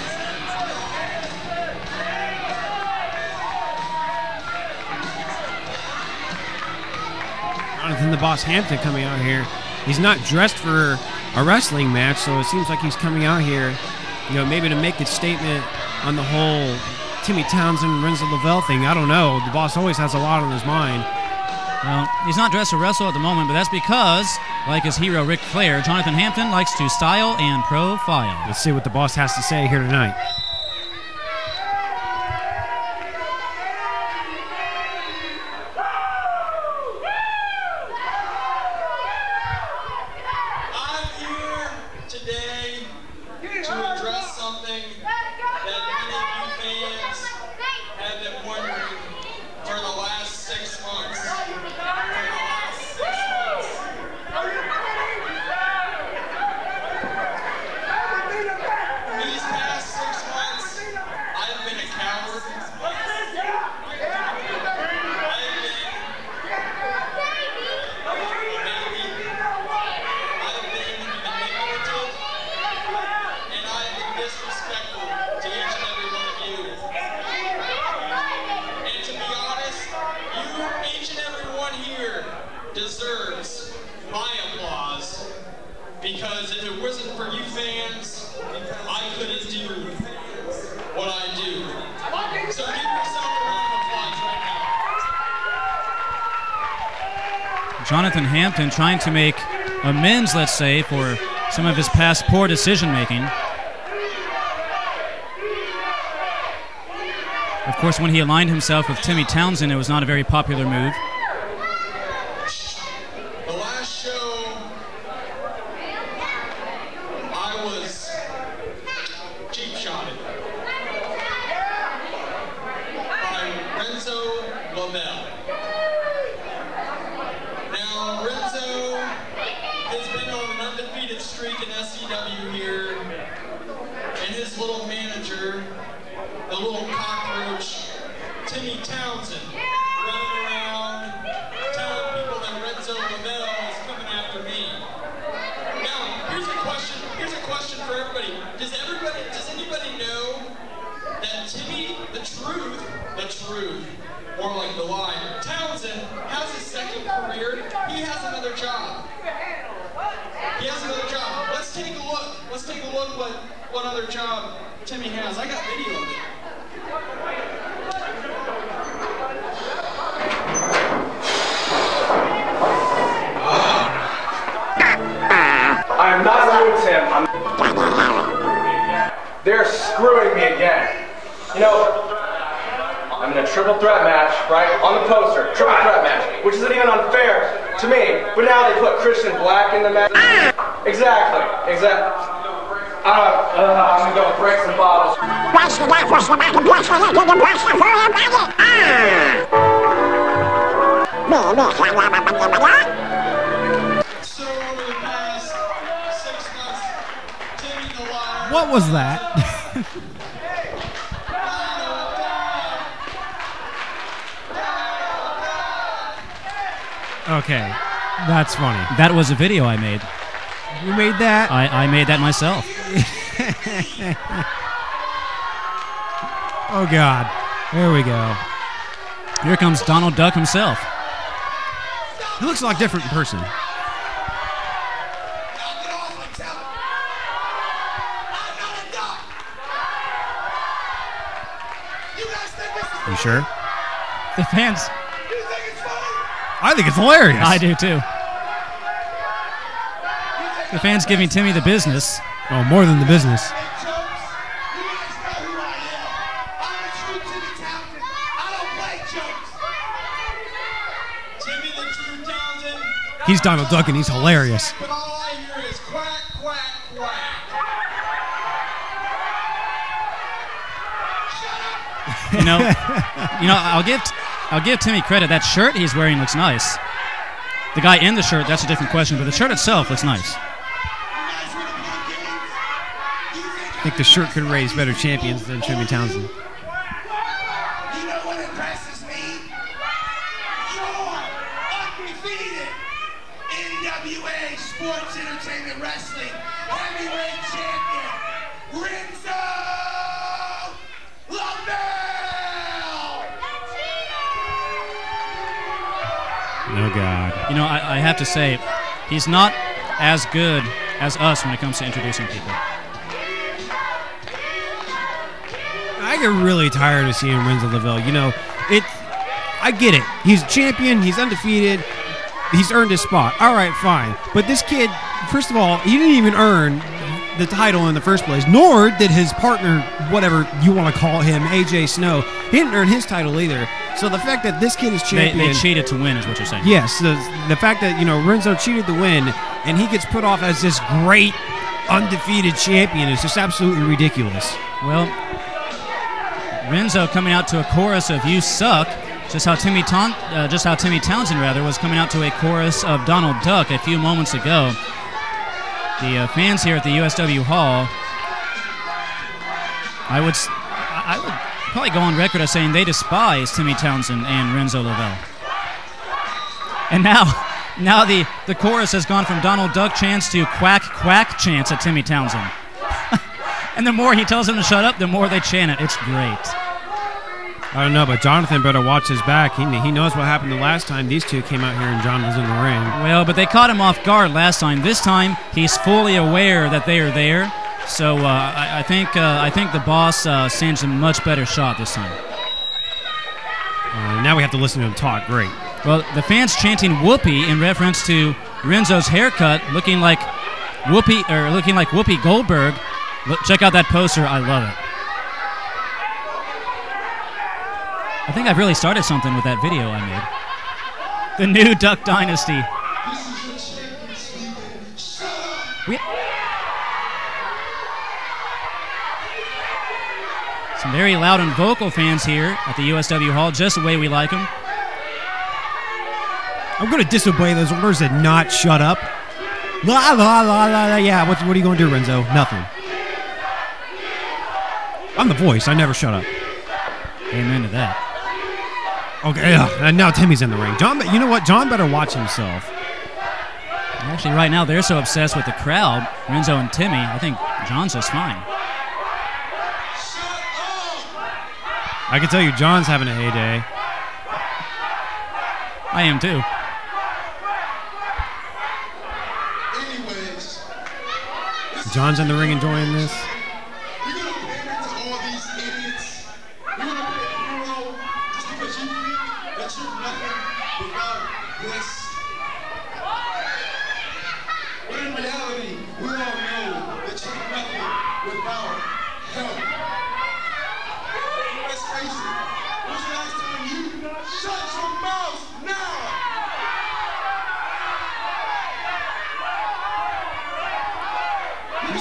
Jonathan the Boss Hampton coming out here. He's not dressed for a wrestling match, so it seems like he's coming out here, maybe to make a statement on the whole Timmy Townsend, Renzo Lavell thing. I don't know. The Boss always has a lot on his mind. Well, he's not dressed to wrestle at the moment, but that's because, like his hero Ric Flair, Jonathan Hampton likes to style and profile. Let's see what the Boss has to say here tonight. Jonathan Hampton trying to make amends, let's say, for some of his past poor decision-making. Of course, when he aligned himself with Timmy Townsend, it was not a very popular move. The last show, I was cheap-shotted by Renzo Lavell. Now, Renzo has been on an undefeated streak in SCW here, and his little manager, the little cockroach, Timmy Townsend, running around telling people that Renzo Lavell is coming after me. Now, here's a question for everybody. Does anybody know that Timmy, the truth, more like the lie, Townsend has his second career. He has another job. Let's take a look what other job Timmy has. I got video of it. I am not rude, Tim. They're screwing me again. You know, I'm in a triple threat match, right? On the poster, triple threat match, which isn't even unfair to me. But now they put Christian Black in the match. Exactly. I'm gonna go break some bottles. What was that? Okay, that's funny. That was a video I made. You made that? I made that myself. Oh, God. There we go. Here comes Donald Duck himself. He looks like a different person. You sure? The fans. I think it's hilarious. I do too. The fans giving Timmy the business. Oh, more than the business. He's Donald Duck and he's hilarious. But all I hear is quack, quack, quack. You know, I'll give Timmy credit. That shirt he's wearing looks nice. The guy in the shirt, that's a different question, but the shirt itself looks nice. I think the shirt could raise better champions than Timmy Townsend. You know what impresses me? You're undefeated NWA-Sports Entertainment Wrestling Heavyweight Champion, Renzo Lavell! Oh, God. You know, I have to say, he's not as good as us when it comes to introducing people. I get really tired of seeing Renzo Lavell. You know, I get it. He's a champion. He's undefeated. He's earned his spot. All right, fine. But this kid, first of all, he didn't even earn the title in the first place, nor did his partner, whatever you want to call him, AJ Snow. He didn't earn his title either. So the fact that this kid is champion... They cheated to win is what you're saying. Yes. The fact that, you know, Renzo cheated to win, and he gets put off as this great undefeated champion is just absolutely ridiculous. Well, Renzo coming out to a chorus of "You Suck," just how Timmy Townsend was coming out to a chorus of Donald Duck a few moments ago. The fans here at the USW Hall, I would probably go on record as saying they despise Timmy Townsend and Renzo Lavell. And now the chorus has gone from Donald Duck chants to quack quack chants at Timmy Townsend. And the more he tells them to shut up, the more they chant it. It's great. I don't know, but Jonathan better watch his back. He knows what happened the last time these two came out here and John was in the ring. Well, but they caught him off guard last time. This time, he's fully aware that they are there. So I think the boss sends a much better shot this time. Now we have to listen to him talk. Great. Well, the fans chanting "Whoopi" in reference to Renzo's haircut, looking like Whoopi Goldberg. Look, check out that poster. I love it. I think I've really started something with that video I made. The new Duck Dynasty. Some very loud and vocal fans here at the USW Hall, just the way we like them. I'm going to disobey those orders and not shut up. La la la la la. Yeah, what are you going to do, Renzo? Nothing. I'm the voice. I never shut up. Amen to that. Okay, and now Timmy's in the ring. John, you know what? John better watch himself. Actually, right now they're so obsessed with the crowd, Renzo and Timmy. I think John's just fine. I can tell you, John's having a heyday. I am too. John's in the ring enjoying this.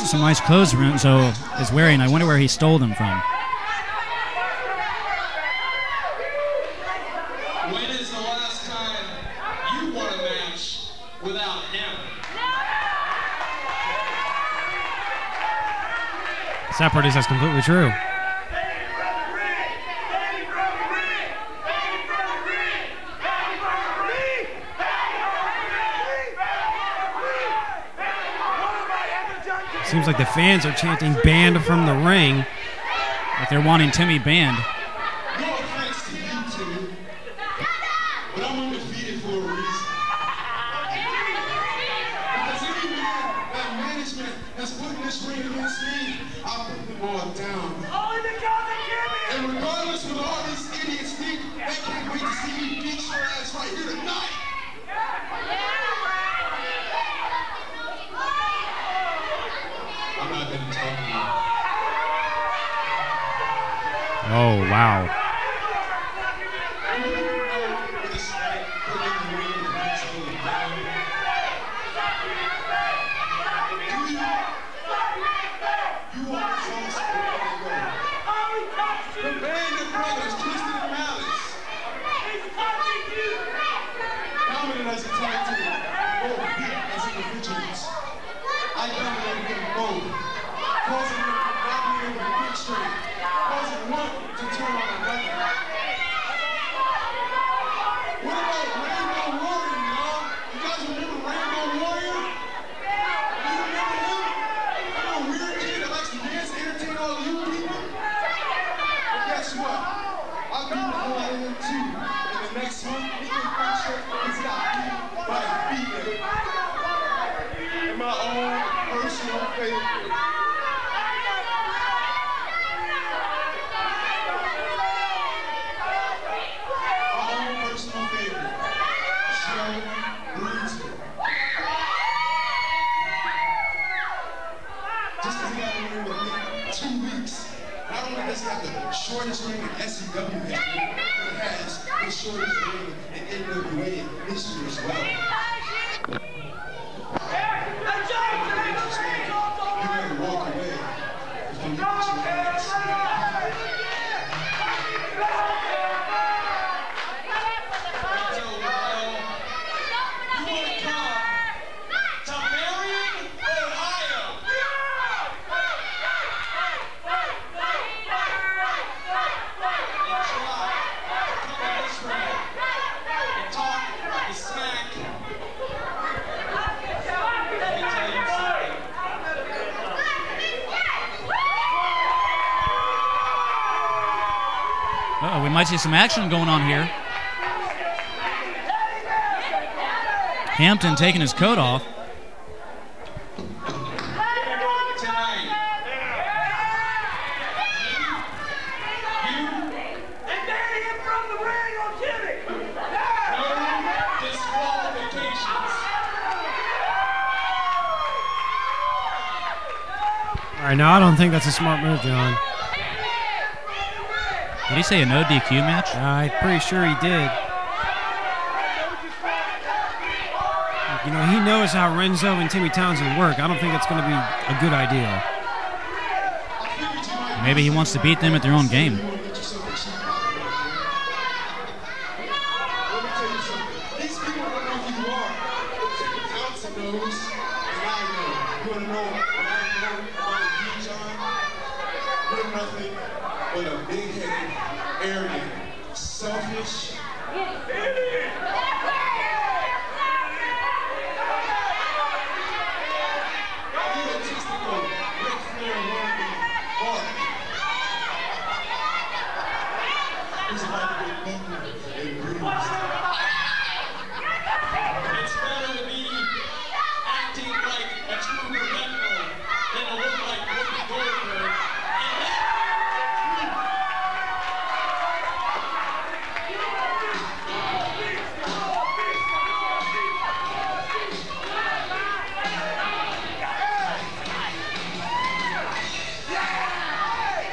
Some nice clothes Renzo is wearing. I wonder where he stole them from. When is the last time you won a match without him? That part is, that's completely true. Seems like the fans are chanting "banned from the ring." Like they're wanting Timmy banned. No offense to you, Timmy, but I'm undefeated for a reason. Because any man that management has put in this ring against me, I'll put them all down. And regardless of all these idiots can't wait to see you beat your ass right here tonight. I'm not gonna talk to you. Oh, wow. This night, put in the ring with Renzo and Bryen. You are the sauce wherever they go. The band of brothers, Twisted and Malice. Dominant as a tag team, both weak as individuals. I dominated them both, causing them to dominate over the big straight, causing one to turn on another. What about Rainbow Warrior, y'all? You guys remember Rainbow Warrior? You remember him? I'm a weird kid that likes to dance and entertain all you people. But guess what? I beat the hell out of him too. And the next one, he can make sure he's got beat by a female. And my own personal favorite. My own personal favorite. Shayla, Bruiser. Just because he got in the ring with me 2 weeks, not only does he have the shortest ring in SCW history, he has the shortest ring in NWA history as well. You better walk away before you get your ass. Renzo, you want to come to Marion, Ohio? And try to come on this ring and talk the smack. Let me tell you something. Uh-oh, we might see some action going on here. Hampton taking his coat off. Tonight, no disqualifications. All right, now I don't think that's a smart move, John. Did he say a no DQ match? I'm pretty sure he did. You know, he knows how Renzo and Timmy Townsend work. I don't think that's going to be a good idea. Maybe he wants to beat them at their own game. Let me tell you something. These people don't know who you are. Townsend knows, and I know. You want to know what I know about you, John? You're nothing but a big-headed, arrogant, selfish. Egotistical, Ric Flair wannabe bark. He's about to get beaten and bruised. It's better to be acting like a true professional than to look like Whoopi Goldberg.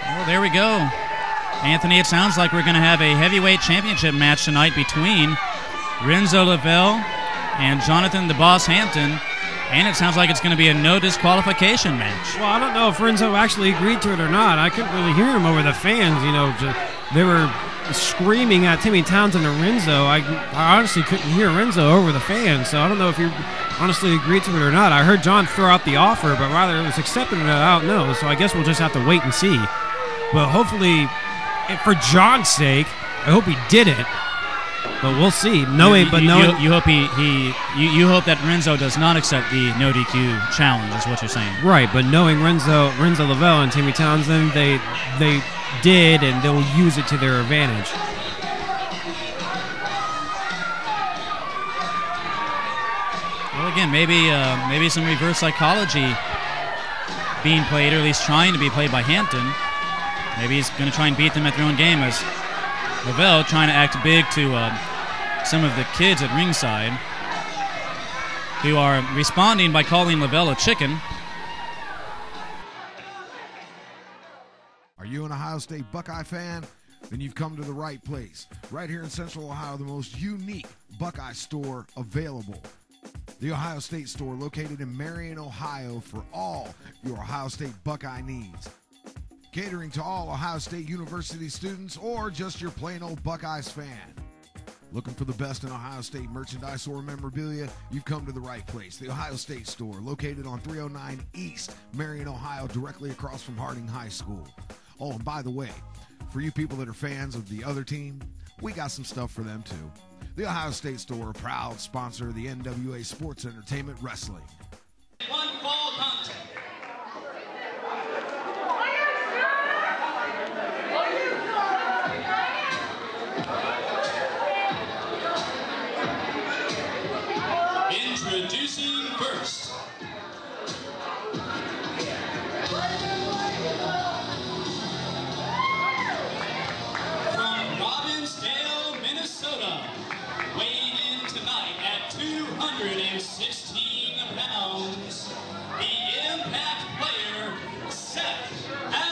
Well, there we go. Anthony, it sounds like we're going to have a heavyweight championship match tonight between Renzo Lavell and Jonathan the Boss Hampton. And it sounds like it's going to be a no disqualification match. Well, I don't know if Renzo actually agreed to it or not. I couldn't really hear him over the fans. You know, they were screaming at Timmy Townsend and Renzo. I honestly couldn't hear Renzo over the fans, so I don't know if he honestly agreed to it or not. I heard John throw out the offer, but rather it was accepted or not, I don't know. So I guess we'll just have to wait and see. But hopefully, for John's sake, I hope he did it. But we'll see. You hope you hope that Renzo does not accept the no DQ challenge, is what you're saying. Right, but knowing Renzo Lavell and Timmy Townsend, they did, and they'll use it to their advantage. Well, again, maybe some reverse psychology being played, or at least trying to be played by Hampton. Maybe he's going to try and beat them at their own game, as Lavell trying to act big to some of the kids at ringside, who are responding by calling Lavell a chicken. Are you an Ohio State Buckeye fan? Then you've come to the right place. Right here in Central Ohio, the most unique Buckeye store available. The Ohio State store, located in Marion, Ohio, for all your Ohio State Buckeye needs. Catering to all Ohio State University students or just your plain old Buckeyes fan. Looking for the best in Ohio State merchandise or memorabilia? You've come to the right place. The Ohio State store, located on 309 East Marion, Ohio, directly across from Harding High School. Oh, and by the way, for you people that are fans of the other team, we got some stuff for them too. The Ohio State store, a proud sponsor of the NWA-Sports Entertainment Wrestling. One fall contest. Introducing first. From Robbinsdale, Minnesota, weighing in tonight at 216 pounds, the Impact player, Seth Allen.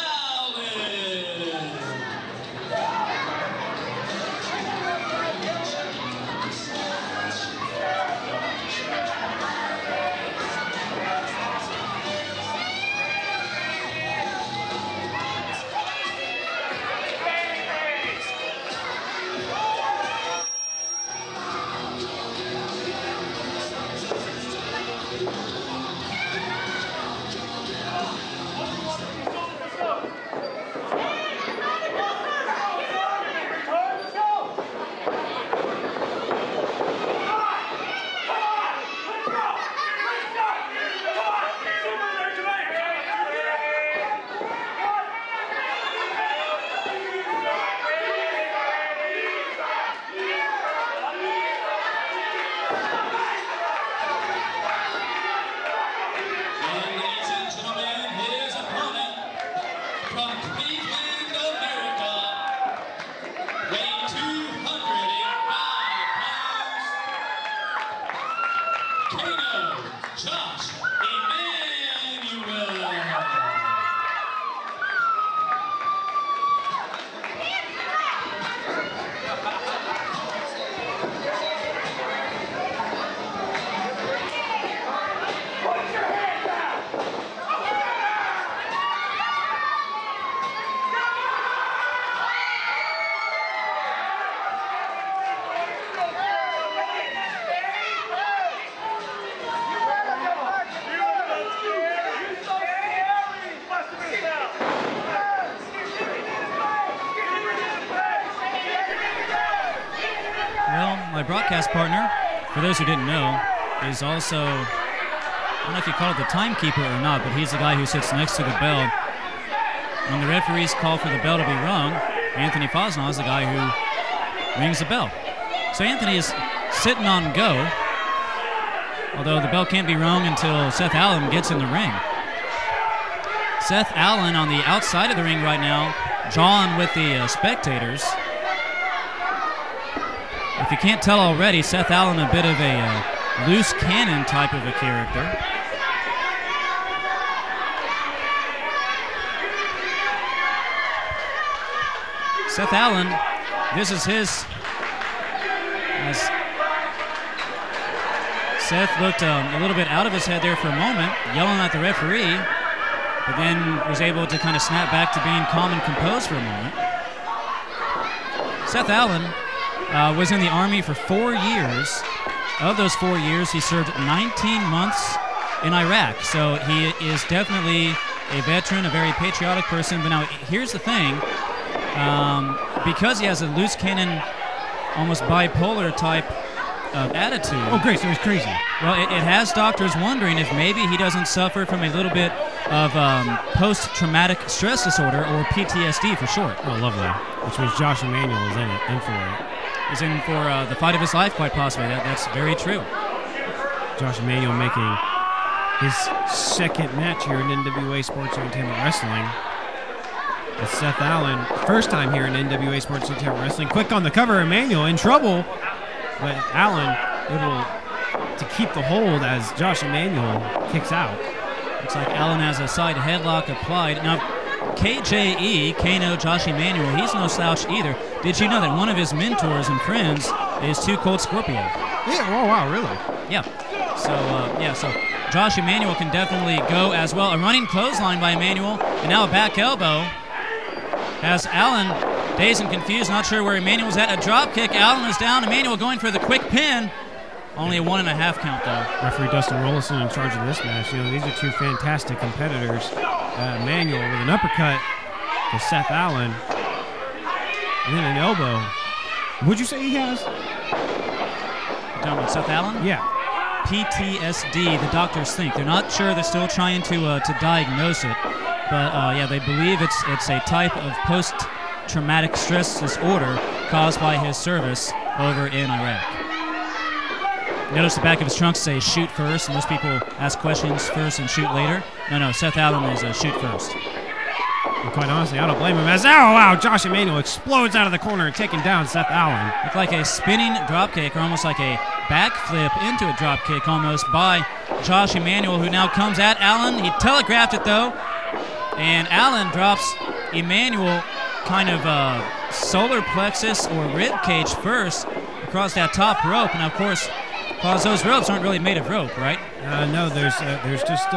My broadcast partner, for those who didn't know, is also, I don't know if you call it the timekeeper or not, but he's the guy who sits next to the bell. When the referees call for the bell to be rung, Anthony Fosnaugh is the guy who rings the bell. So Anthony is sitting on go, although the bell can't be rung until Seth Allen gets in the ring. Seth Allen on the outside of the ring right now, jawing with the spectators. If you can't tell already, Seth Allen a bit of a loose cannon type of a character. Seth Allen, this is his, as Seth looked a little bit out of his head there for a moment, yelling at the referee, but then was able to kind of snap back to being calm and composed for a moment. Seth Allen was in the Army for 4 years. Of those 4 years, he served 19 months in Iraq. So he is definitely a veteran, a very patriotic person. But now, here's the thing. Because he has a loose cannon, almost bipolar type of attitude. Oh, great, so he's crazy. Well, it has doctors wondering if maybe he doesn't suffer from a little bit of post-traumatic stress disorder, or PTSD for short. Oh, lovely. Which means Josh Emanuel is in for it. Is in for the fight of his life, quite possibly. That's very true. Josh Emanuel making his second match here in NWA Sports Entertainment Wrestling. It's Seth Allen, first time here in NWA Sports Entertainment Wrestling. Quick on the cover, Emanuel in trouble, but Allen able to keep the hold as Josh Emanuel kicks out. Looks like Allen has a side headlock applied. Now, KJE, Kano, Josh Emanuel, he's no slouch either. Did you know that one of his mentors and friends is Too Cold Scorpio? Yeah, oh wow, really? Yeah. So Josh Emanuel can definitely go as well. A running clothesline by Emanuel, and now a back elbow. Has Allen dazed and confused, not sure where Emanuel's at. A drop kick, Allen is down. Emanuel going for the quick pin. Only a 1.5 count, though. Referee Dustin Rollison in charge of this match. You know, these are two fantastic competitors. Emanuel with an uppercut to Seth Allen. And then an elbow. What'd you say he has? You're talking about Seth Allen? Yeah. PTSD, the doctors think. They're not sure. They're still trying to diagnose it. But, yeah, they believe it's a type of post-traumatic stress disorder caused by his service over in Iraq. Notice the back of his trunks say shoot first. Most people ask questions first and shoot later. No, Seth Allen is a shoot first. And quite honestly, I don't blame him as, wow, Josh Emanuel explodes out of the corner and taking down Seth Allen. Looked like a spinning dropkick, or almost like a backflip into a dropkick almost by Josh Emanuel, who now comes at Allen. He telegraphed it, though. And Allen drops Emanuel kind of solar plexus or rib cage first across that top rope. And, of course, because those ropes aren't really made of rope, right? No, there's just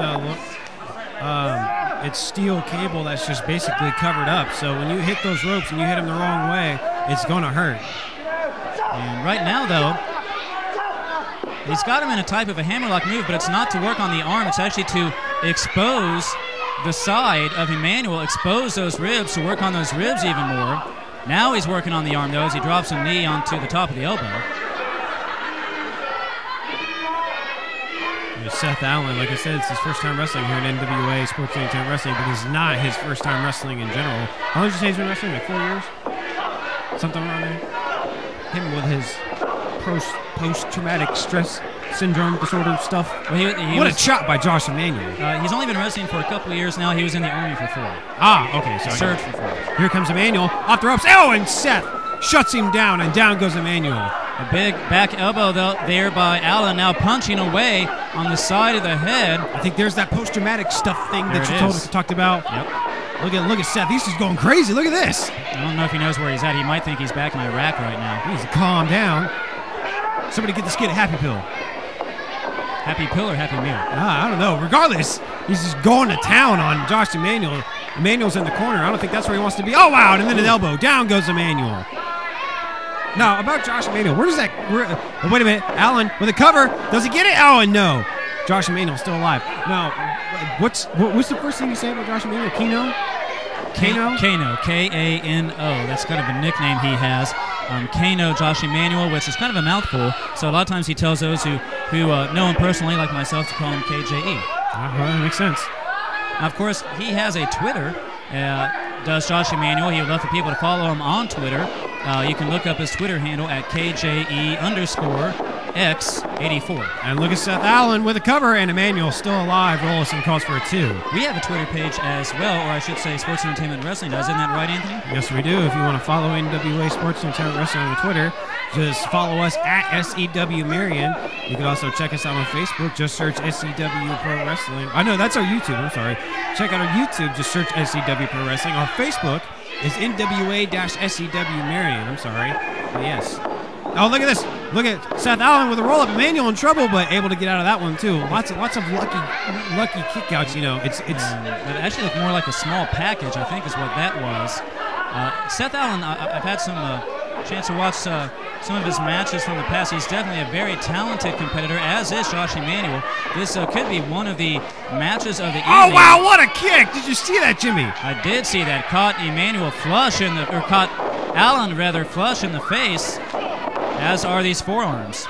it's steel cable that's just basically covered up. So when you hit those ropes and you hit them the wrong way, it's going to hurt. And right now, though, he's got him in a type of a hammerlock move, but it's not to work on the arm. It's actually to expose the side of Emanuel, expose those ribs, to work on those ribs even more. Now he's working on the arm, though, as he drops a knee onto the top of the elbow. Seth Allen, like I said, it's his first time wrestling here in NWA Sports Entertainment Wrestling, but it's not his first time wrestling in general. How long did you say he's been wrestling? Like 4 years? Something around there? Him with his post-traumatic stress syndrome disorder stuff. Well, what a chop by Josh Emanuel. He's only been wrestling for a couple of years now. He was in the Army for 4. Okay. So served for 4. Here comes Emanuel off the ropes. Oh, and Seth shuts him down, and down goes Emanuel. A big back elbow there by Allen, now punching away on the side of the head. I think there's that post-traumatic stuff thing that you talked about. Yep. Look at Seth. He's just going crazy. Look at this. I don't know if he knows where he's at. He might think he's back in Iraq right now. He needs to calm down. Somebody get this kid a Happy Pill. Happy Pill or Happy Meal? I don't know. Regardless, he's just going to town on Josh Emanuel. Emanuel's in the corner. I don't think that's where he wants to be. Oh, wow. And then an elbow. Down goes Emanuel. Now, about Josh Emanuel, wait a minute. Allen with a cover. Does he get it? Oh, and no. Josh Emanuel's still alive. Now, what's the first thing you say about Josh Emanuel? Kano? Kano, K-A-N-O. That's kind of a nickname he has. Kano, Josh Emanuel, which is kind of a mouthful. So a lot of times he tells those who know him personally, like myself, to call him KJE. That makes sense. Now, of course, he has a Twitter. Does Josh Emanuel. He would love for people to follow him on Twitter. You can look up his Twitter handle at KJE_X84. And look at Seth Allen with a cover, and Emanuel still alive. Rollison calls for a 2. We have a Twitter page as well, or I should say Sports Entertainment Wrestling does. Isn't that right, Anthony? Yes, we do. If you want to follow NWA Sports Entertainment Wrestling on Twitter, just follow us at SEW Marion. You can also check us out on Facebook. Just search SEW Pro Wrestling. No, that's our YouTube. I'm sorry. Check out our YouTube. Just search SEW Pro Wrestling. Our Facebook is NWA-SEW Marion. I'm sorry. But yes. Oh, look at this. Look at Seth Allen with a roll-up. Emanuel in trouble, but able to get out of that one, too. Lots of lucky kickouts, you know. It actually looked more like a small package, I think is what that was. Seth Allen, I've had some chance to watch some of his matches from the past. He's definitely a very talented competitor, as is Josh Emanuel. This could be one of the matches of the evening. Oh, wow, what a kick. Did you see that, Jimmy? I did see that. Caught Allen flush in the face, as are these forearms.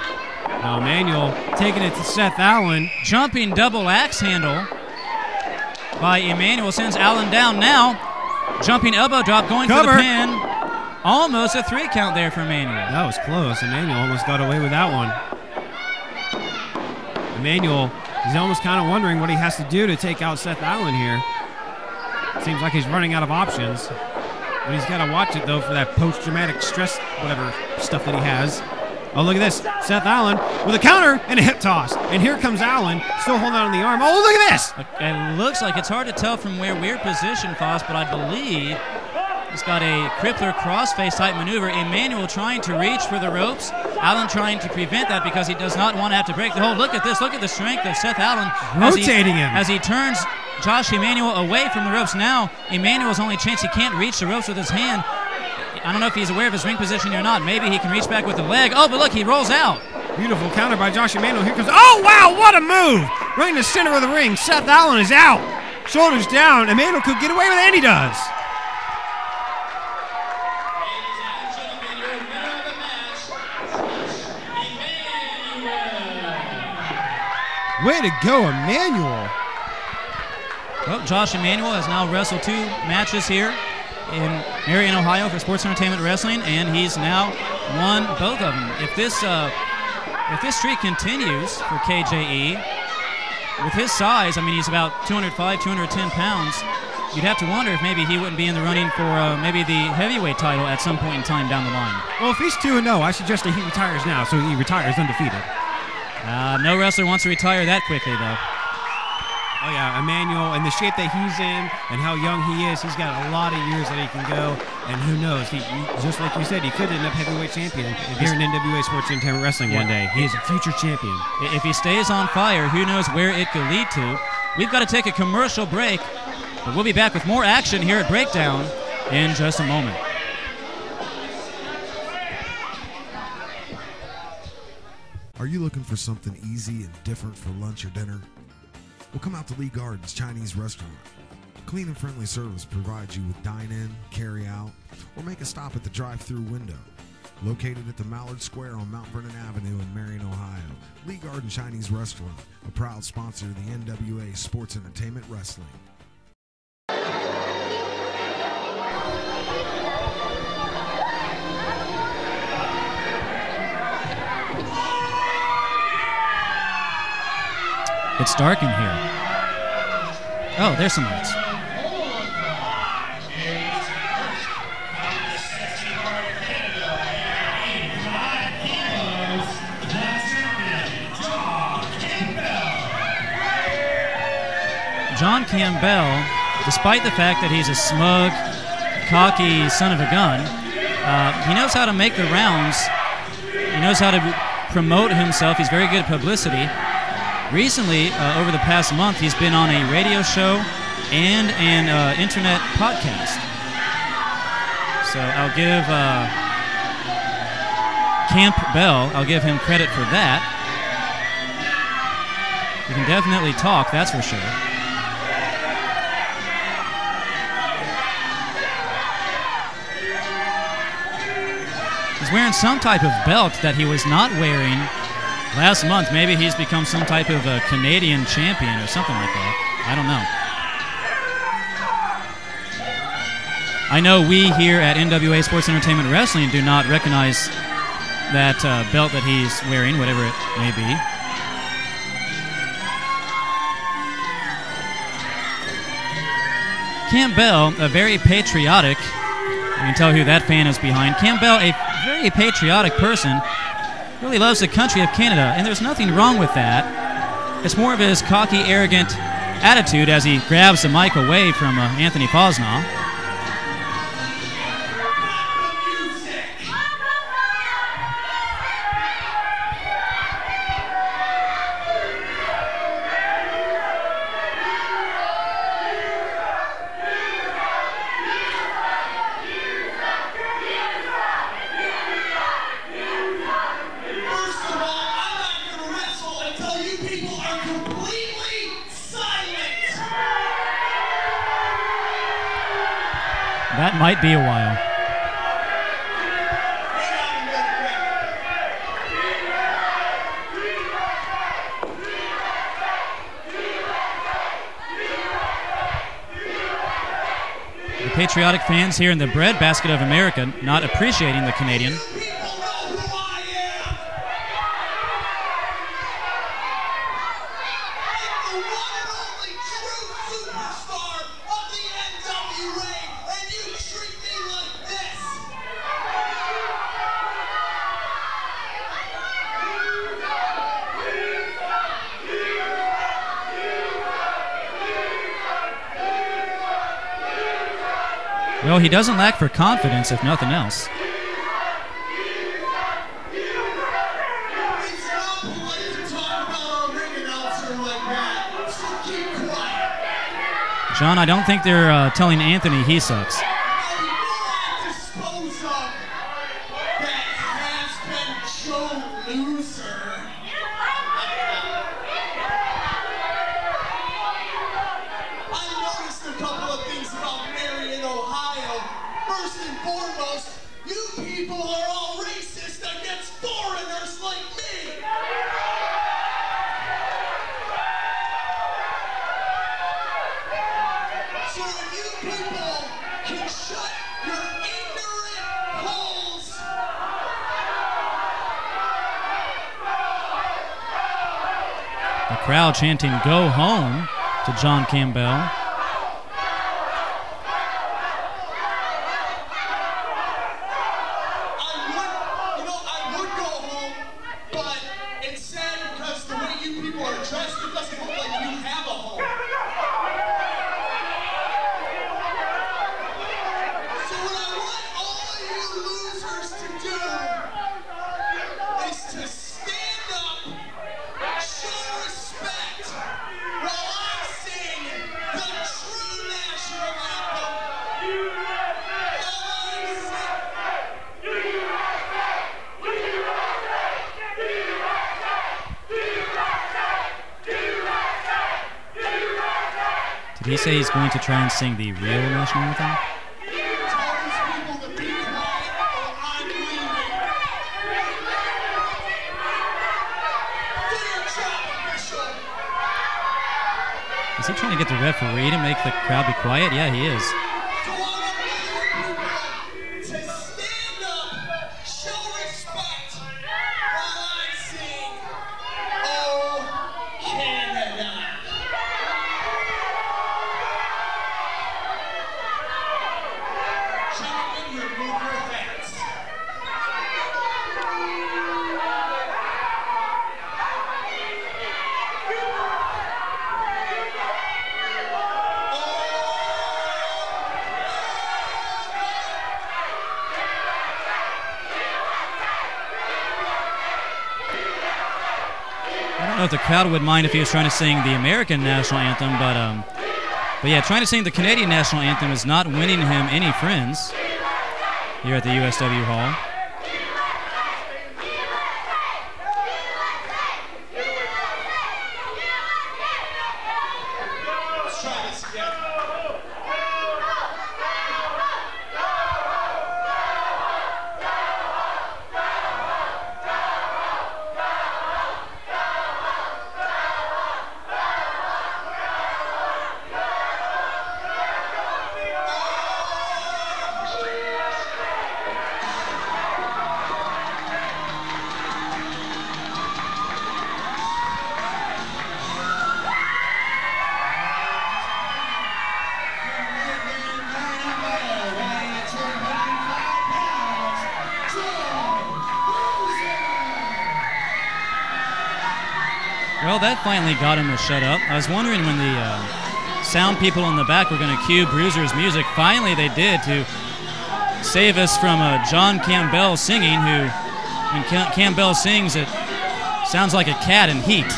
Now Emanuel taking it to Seth Allen. Jumping double axe handle by Emanuel sends Allen down now. Jumping elbow drop going for the pin. Almost a 3 count there for Emanuel. That was close. Emanuel almost got away with that one. Emanuel, he's almost kind of wondering what he has to do to take out Seth Allen here. Seems like he's running out of options. But he's got to watch it, though, for that post-traumatic stress, whatever stuff that he has. Oh, look at this. Seth Allen with a counter and a hip toss. And here comes Allen, still holding on the arm. Oh, look at this. It looks like it's hard to tell from where we're positioned, Foss, but I believe he's got a crippler crossface type maneuver. Emanuel trying to reach for the ropes. Allen trying to prevent that because he does not want to have to break the hold. Look at this. Look at the strength of Seth Allen. Rotating him. As he turns Josh Emanuel away from the ropes. Now, Emanuel's only chance, he can't reach the ropes with his hand. I don't know if he's aware of his ring position or not. Maybe he can reach back with the leg. Oh, but look, he rolls out. Beautiful counter by Josh Emanuel. Here comes, oh, wow, what a move. Right in the center of the ring. Seth Allen is out. Shoulders down. Emanuel could get away with it, and he does. Way to go, Emanuel. Well, Josh Emanuel has now wrestled 2 matches here in Marion, Ohio for Sports Entertainment Wrestling, and he's now won both of them. If this streak continues for KJE, with his size, I mean, he's about 205, 210 pounds, you'd have to wonder if maybe he wouldn't be in the running for maybe the heavyweight title at some point in time down the line. Well, if he's 2-0, I suggest that he retires now, so he retires undefeated. No wrestler wants to retire that quickly, though. Oh, yeah, Emanuel, and the shape that he's in and how young he is, he's got a lot of years that he can go, and who knows, he just like you said, he could end up heavyweight champion here in NWA-Sports Entertainment Wrestling one day. He is a future champion. If he stays on fire, who knows where it could lead to. We've got to take a commercial break, but we'll be back with more action here at Breakdown in just a moment. Are you looking for something easy and different for lunch or dinner? Well, come out to Lee Gardens Chinese Restaurant. Clean and friendly service provides you with dine-in, carry-out, or make a stop at the drive-thru window. Located at the Mallard Square on Mount Vernon Avenue in Marion, Ohio, Lee Garden Chinese Restaurant, a proud sponsor of the NWA Sports Entertainment Wrestling. It's dark in here. Oh, there's some lights. John Campbell, despite the fact that he's a smug, cocky son of a gun, he knows how to make the rounds. He knows how to promote himself. He's very good at publicity. Recently, over the past month, he's been on a radio show and an internet podcast. So I'll give Campbell, I'll give him credit for that. He can definitely talk, that's for sure. He's wearing some type of belt that he was not wearing last month. Maybe he's become some type of a Canadian champion or something like that. I don't know. I know we here at NWA Sports Entertainment Wrestling do not recognize that belt that he's wearing, whatever it may be. Campbell, a very patriotic, you can tell who that fan is behind. Campbell, a very patriotic person, really loves the country of Canada, and there's nothing wrong with that. It's more of his cocky, arrogant attitude as he grabs the mic away from Anthony Fosnaugh. That might be a while. The patriotic fans here in the breadbasket of America not appreciating the Canadian. The one and only true superstar of the NWA. Well, he doesn't lack for confidence, if nothing else. It's not polite to talk about our ring announcer like that, so keep quiet. John, I don't think they're telling Anthony he sucks. Now, before I dispose of that has-been Joe loser, I noticed a couple of things about Marion, Ohio. First and foremost, you people are all racist against foreigners like me. So if you people can shut your ignorant holes, The crowd chanting, "Go home," to John Campbell. I would go home, but it's sad because the way you people are dressed, it doesn't look like you have a home. So what I want all of you losers to do is to stand up, show respect, while I sing the true national anthem. Did he say he's going to try and sing the real national anthem? Tell these people to be quiet or I'm leaving. Do your job, official. Is he trying to get the referee to make the crowd be quiet? Yeah, he is. So I want all you people to stand up, show respect, while I sing, "Oh, Canada." Gentlemen, remove your hats. I don't know if the crowd would mind if he was trying to sing the American national anthem, but yeah, trying to sing the Canadian national anthem is not winning him any friends here at the USW Hall. Let's try this again. Well, that finally got him to shut up. I was wondering when the sound people in the back were going to cue Bruiser's music. Finally, they did, to save us from John Campbell singing, who, when Campbell sings, it sounds like a cat in heat.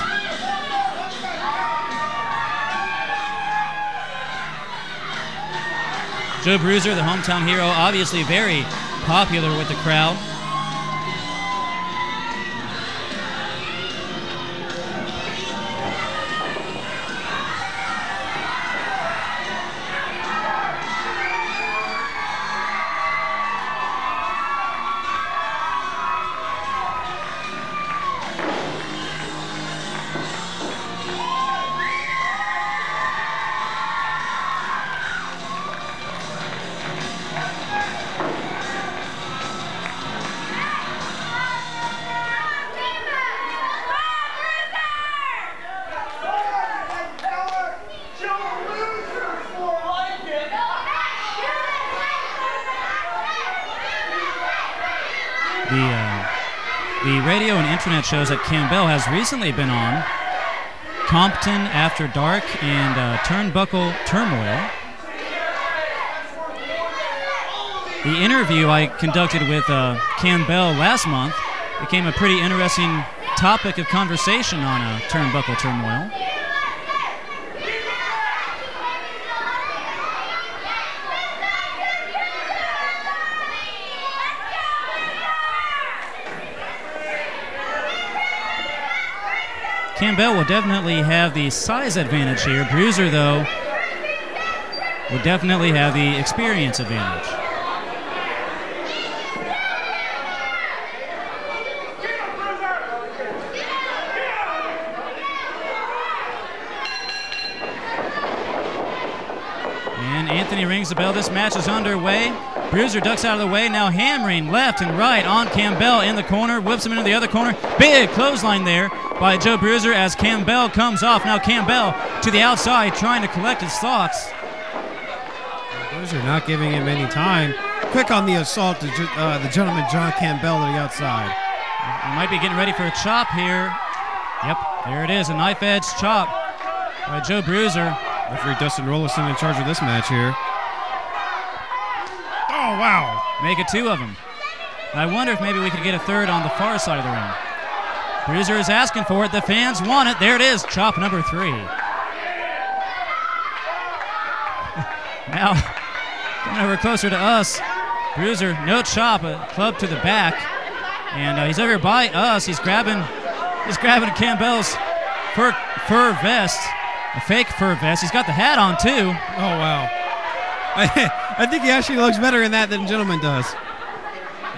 Joe Bruiser, the hometown hero, obviously very popular with the crowd. The radio and internet shows that Campbell has recently been on, Compton After Dark and Turnbuckle Turmoil. the interview I conducted with Campbell last month became a pretty interesting topic of conversation on turnbuckle turmoil. Campbell will definitely have the size advantage here. Bruiser, though, will definitely have the experience advantage. And Anthony rings the bell. This match is underway. Bruiser ducks out of the way. Now hammering left and right on Campbell in the corner. Whips him into the other corner. Big clothesline there by Joe Bruiser as Campbell comes off. Now Campbell to the outside trying to collect his thoughts. Bruiser not giving him any time. Quick on the assault to the gentleman John Campbell to the outside. He might be getting ready for a chop here. Yep, there it is, a knife edge chop by Joe Bruiser. Referee Dustin Rollison in charge of this match here. Oh, wow. Make it 2 of them. I wonder if maybe we could get a third on the far side of the ring. Bruiser is asking for it. The fans want it. There it is. Chop number 3. Now, coming over closer to us. Bruiser, no chop, a club to the back. And he's over by us. He's grabbing Campbell's fur vest. A fake fur vest. He's got the hat on, too. Oh, wow. I think he actually looks better in that than the gentleman does.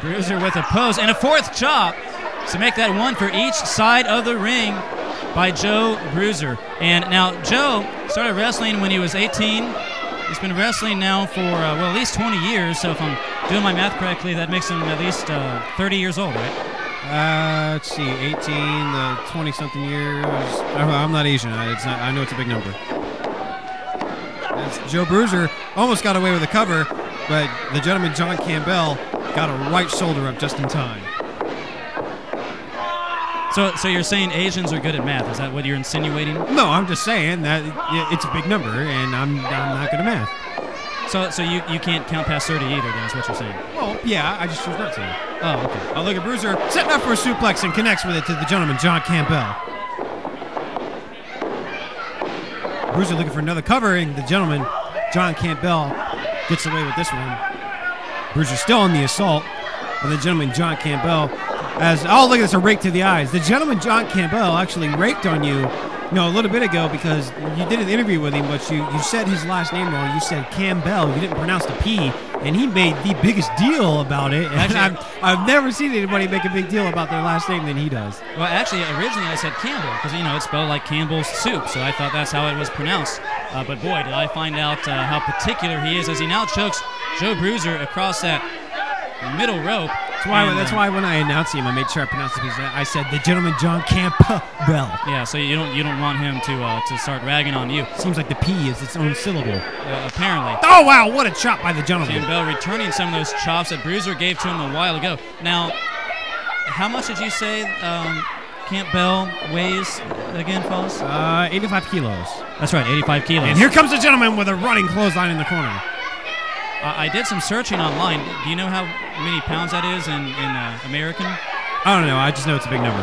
Bruiser with a pose and a 4th chop to make that 1 for each side of the ring by Joe Bruiser. And now Joe started wrestling when he was 18. He's been wrestling now for, at least 20 years. So if I'm doing my math correctly, that makes him at least 30 years old, right? Let's see, 18, 20-something years. I'm not Asian. I know it's a big number. Joe Bruiser almost got away with a cover, but the gentleman John Campbell got a right shoulder up just in time. So you're saying Asians are good at math? Is that what you're insinuating? No, I'm just saying that it's a big number, and I'm not good at math. So you can't count past 30 either, then, is what you're saying? Well, yeah, I just choose not to. Oh, okay. Oh, look at Bruiser setting up for a suplex and connects with it to the gentleman John Campbell. Bruiser looking for another cover, and the gentleman John Campbell gets away with this one. Bruiser still on the assault, but the gentleman John Campbell look at this, a rake to the eyes. The gentleman John Campbell actually raked on you, a little bit ago because you did an interview with him, but you said his last name wrong. You said Campbell. You didn't pronounce the P, and he made the biggest deal about it. And I've never seen anybody make a big deal about their last name than he does. Well, actually, originally I said Campbell because, it's spelled like Campbell's soup, so I thought that's how it was pronounced. But boy, did I find out how particular he is as he now chokes Joe Bruiser across that middle rope. That's why when I announced him, I made sure I pronounced it. I said the gentleman John Campbell. Yeah, so you don't want him to start ragging on you. Seems like the P is its own syllable. Apparently. Oh wow, what a chop by the gentleman. Campbell returning some of those chops that Bruiser gave to him a while ago. Now, how much did you say Campbell weighs again, fellas? 85 kilos. That's right, 85 kilos. And here comes the gentleman with a running clothesline in the corner. I did some searching online. Do you know how many pounds that is in American? I don't know. I just know it's a big number.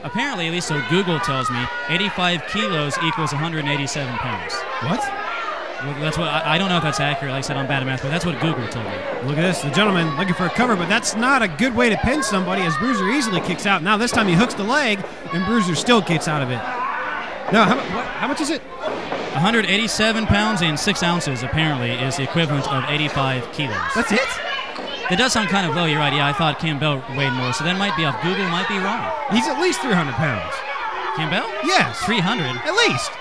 Apparently, at least so Google tells me, 85 kilos equals 187 pounds. What? Well, that's what I don't know if that's accurate. Like I said, I'm bad at math, but that's what Google told me. Look at this. The gentleman looking for a cover, but that's not a good way to pin somebody as Bruiser easily kicks out. Now this time he hooks the leg, and Bruiser still gets out of it. Now, how much is it? 187 pounds and 6 ounces, apparently, is the equivalent of 85 kilos. That's it? That does sound kind of low. You're right. Yeah, I thought Campbell weighed more, so that might be off. Google might be wrong. He's at least 300 pounds. Campbell? Yes. 300? At least.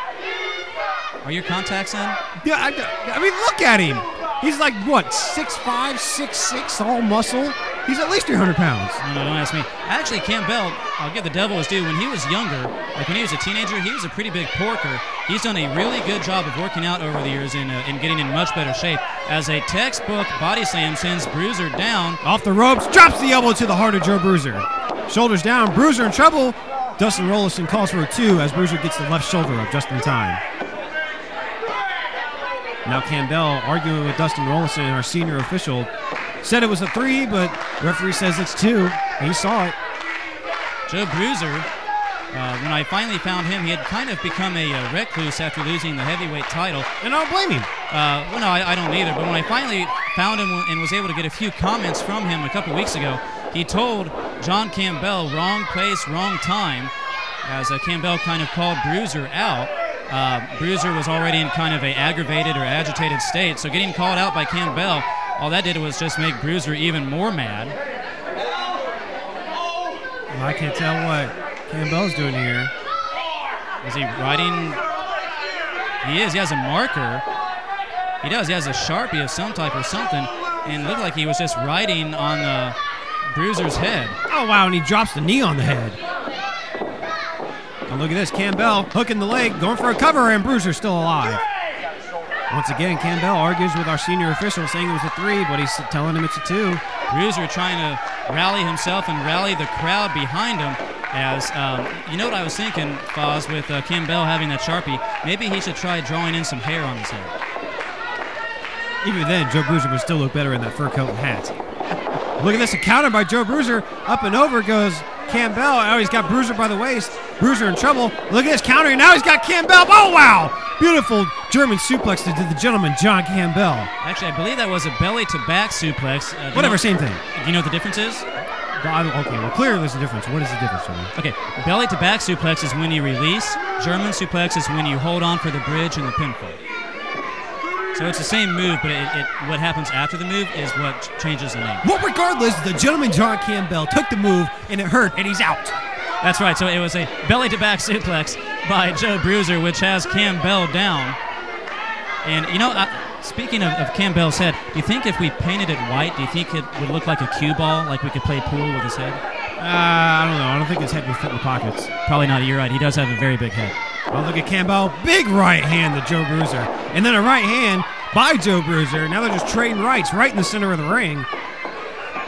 Are your contacts in? Yeah, I mean, look at him. He's like, what, 6'5", 6'6", all muscle? He's at least 300 pounds. No, don't ask me. Actually, Campbell, I'll give the devil his due. When he was younger, like when he was a teenager, he was a pretty big porker. He's done a really good job of working out over the years and getting in much better shape. As a textbook body slam sends Bruiser down. Off the ropes, drops the elbow to the heart of Joe Bruiser. Shoulders down, Bruiser in trouble. Dustin Rollison calls for a 2 as Bruiser gets the left shoulder up just in time. Now Campbell arguing with Dustin Rollison, our senior official, said it was a 3, but referee says it's 2. He saw it. Joe Bruizer, when I finally found him, he had kind of become a recluse after losing the heavyweight title. And I don't blame him. Well, no, I don't either. But when I finally found him and was able to get a few comments from him a couple weeks ago, he told John Campbell, wrong place, wrong time, as Campbell kind of called Bruizer out. Bruizer was already in kind of a aggravated or agitated state, so getting called out by Campbell, all that did was just make Bruizer even more mad. Well, I can't tell what Campbell's doing here. Is he riding? He is. He has a marker. He does. He has a Sharpie of some type or something, and it looked like he was just riding on Bruiser's head. Oh, wow, and he drops the knee on the head. And look at this, Campbell hooking the leg, going for a cover, and Bruiser's still alive. Once again, Campbell argues with our senior official, saying it was a 3, but he's telling him it's a 2. Bruiser trying to rally himself and rally the crowd behind him. As you know what I was thinking, Foz, with Campbell having that Sharpie, maybe he should try drawing in some hair on his head. Even then, Joe Bruiser would still look better in that fur coat and hat. Look at this, a counter by Joe Bruiser. Up and over goes Campbell. Oh, he's got Bruiser by the waist. Bruiser in trouble. Look at this counter, and now he's got Campbell. Oh, wow! Beautiful German suplex to the gentleman, John Campbell. Actually, I believe that was a belly-to-back suplex. Whatever, same thing. Do you know what the difference is? Okay, well, clearly there's a difference. What is the difference, Tony? Okay, belly-to-back suplex is when you release. German suplex is when you hold on for the bridge and the pinfall. So it's the same move, but what happens after the move is what changes the name. Well, regardless, the gentleman John Campbell took the move, and it hurt, and he's out. That's right. So it was a belly-to-back suplex by Joe Bruiser, which has Campbell down. And, you know, speaking of Campbell's head, do you think if we painted it white, do you think it would look like a cue ball, like we could play pool with his head? I don't know. I don't think his head would fit in the pockets. Probably not. You're right. He does have a very big head. Oh, look at Campbell. Big right hand to Joe Bruiser. And then a right hand by Joe Bruiser. Now they're just trading rights right in the center of the ring.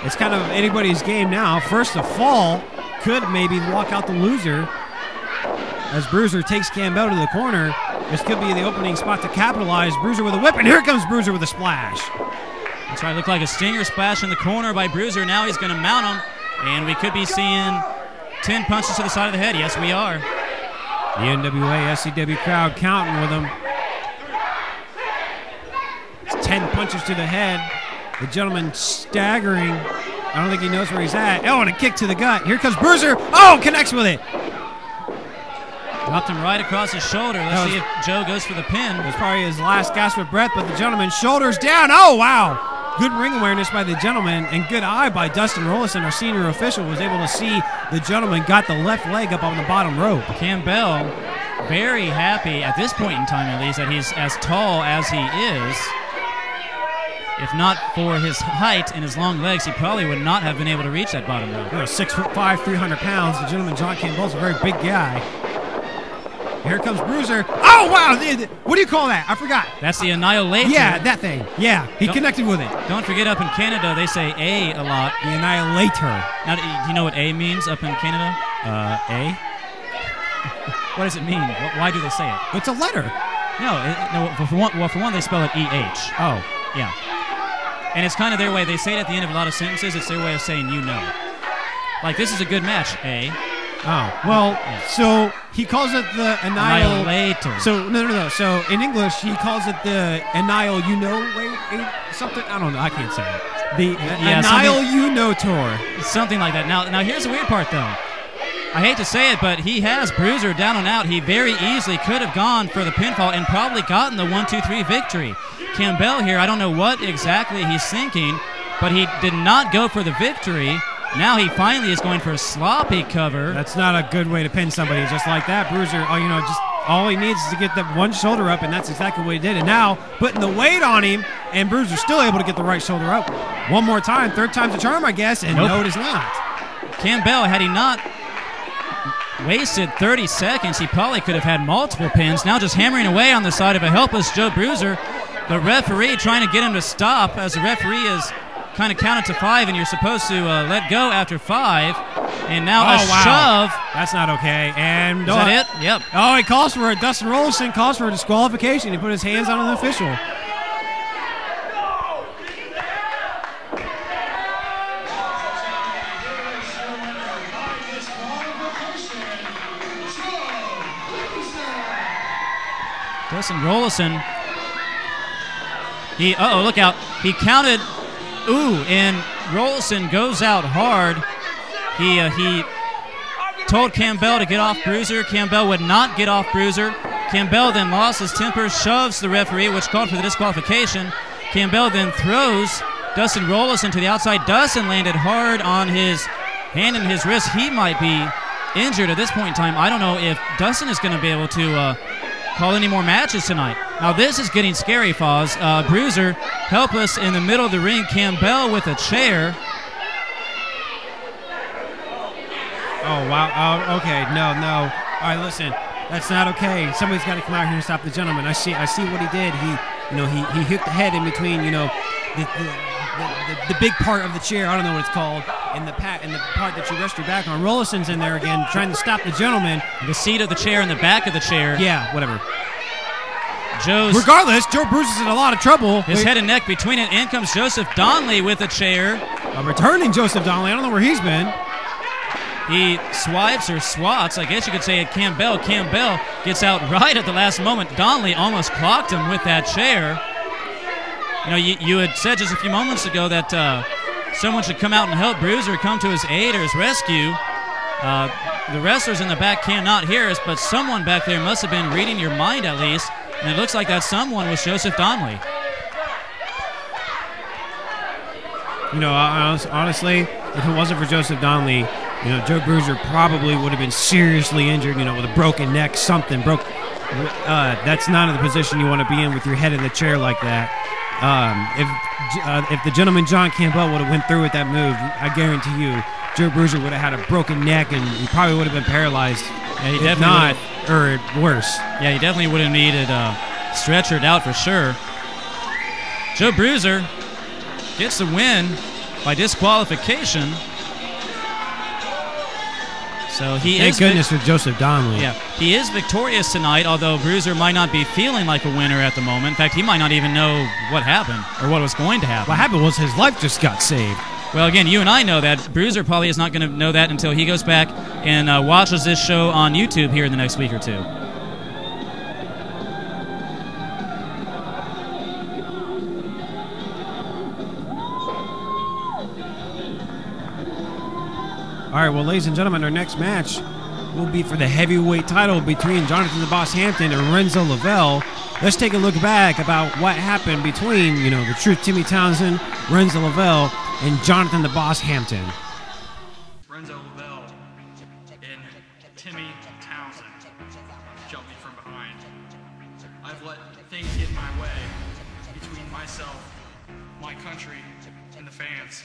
It's kind of anybody's game now. First to fall could maybe walk out the loser as Bruiser takes Campbell to the corner. This could be the opening spot to capitalize. Bruiser with a whip, and here comes Bruiser with a splash. That's right. Looked like a stinger splash in the corner by Bruiser. Now he's going to mount him, and we could be seeing 10 punches to the side of the head. Yes, we are. The NWA SCW crowd counting with him. It's 10 punches to the head. The gentleman staggering. I don't think he knows where he's at. Oh, and a kick to the gut. Here comes Bruiser. Oh, connects with it. Dropped him right across his shoulder. Let's see if Joe goes for the pin. It was probably his last gasp of breath, but the gentleman's shoulders down. Oh, wow. Good ring awareness by the gentleman, and good eye by Dustin Rollison, our senior official, was able to see the gentleman got the left leg up on the bottom rope. Campbell, very happy at this point in time, at least, that he's as tall as he is. If not for his height and his long legs, he probably would not have been able to reach that bottom rope. 6'5", 300 pounds. The gentleman, John Campbell's a very big guy. Here comes Bruiser. Oh, wow. What do you call that? I forgot. That's the Annihilator. Yeah, that thing. Yeah, he connected with it. Don't forget, up in Canada, they say A a lot. The Annihilator. Now, do you know what A means up in Canada? A? What does it mean? Why do they say it? It's a letter. No, for one, they spell it E-H. Oh. Yeah. And it's kind of their way. They say it at the end of a lot of sentences. It's their way of saying you know. Like, this is a good match, A. Oh, well, yeah. So he calls it the Annihilator. So, no. So in English, he calls it the something. I don't know. I can't say it. The Annihilator. Something like that. Now, here's the weird part, though. I hate to say it, but he has Bruiser down and out. He very easily could have gone for the pinfall and probably gotten the 1-2-3 victory. Campbell here, I don't know what exactly he's thinking, but he did not go for the victory. Now he finally is going for a sloppy cover. That's not a good way to pin somebody just like that. Bruiser, just all he needs is to get that one shoulder up, and that's exactly what he did. And now putting the weight on him, and Bruiser's still able to get the right shoulder up. One more time, third time's a charm, I guess, and nope. No, it is not. Campbell, had he not wasted 30 seconds, he probably could have had multiple pins. Now just hammering away on the side of a helpless Joe Bruiser. The referee trying to get him to stop, as the referee is kind of counted to 5, and you're supposed to let go after 5. And now a shove. That's not okay. And is that it? Yep. Oh, he calls for it. Dustin Rollison calls for a disqualification. He put his hands on an official. Dustin Rollison. Uh-oh, look out. He counted, and Rollison goes out hard. He told Campbell to get off Bruiser. Campbell would not get off Bruiser. Campbell then lost his temper, shoves the referee, which called for the disqualification. Campbell then throws Dustin Rollison to the outside. Dustin landed hard on his hand and his wrist. He might be injured at this point in time. I don't know if Dustin is going to be able to call any more matches tonight. Now this is getting scary, Foz. Bruiser helpless in the middle of the ring. Campbell with a chair. Oh, wow. Oh, okay. No. All right, listen. That's not okay. Somebody's got to come out here and stop the gentleman. I see what he did. He hit the head in between, the big part of the chair. I don't know what it's called. And the part that you rest your back on. Rollison's in there again, trying to stop the gentleman. The seat of the chair and the back of the chair. Yeah, whatever. Regardless, Joe Bruiser's in a lot of trouble. His head and neck between it. In comes Joseph Donnelly with a chair. Returning Joseph Donnelly. I don't know where he's been. He swipes or swats, I guess you could say, at Campbell. Campbell gets out right at the last moment. Donnelly almost clocked him with that chair. You had said just a few moments ago that someone should come out and help Bruiser, come to his aid or his rescue. The wrestlers in the back cannot hear us, but someone back there must have been reading your mind at least, and it looks like that someone was Joseph Donnelly. Honestly, if it wasn't for Joseph Donnelly, Joe Bruiser probably would have been seriously injured, with a broken neck, something broke. That's not in the position you want to be in with your head in the chair like that. If the gentleman John Campbell would have went through with that move, I guarantee you, Joe Bruiser would have had a broken neck and he probably would have been paralyzed. Yeah, he definitely or worse. Yeah, he definitely would have needed stretchered out for sure. Joe Bruiser gets the win by disqualification. So Thank goodness for Joseph Donnelly. Yeah, he is victorious tonight, although Bruiser might not be feeling like a winner at the moment. In fact, he might not even know what happened or what was going to happen. What happened was his life just got saved. Well, again, you and I know that. Bruiser probably is not going to know that until he goes back and watches this show on YouTube here in the next week or two. All right, well, ladies and gentlemen, our next match will be for the heavyweight title between Jonathan the Boss Hampton and Renzo Lavell. Let's take a look back about what happened between, the Truth Timmy Townsend, Renzo Lavell, and Jonathan the Boss Hampton. Renzo Lavell and Timmy Townsend jumped me from behind. I've let things get in my way between myself, my country, and the fans.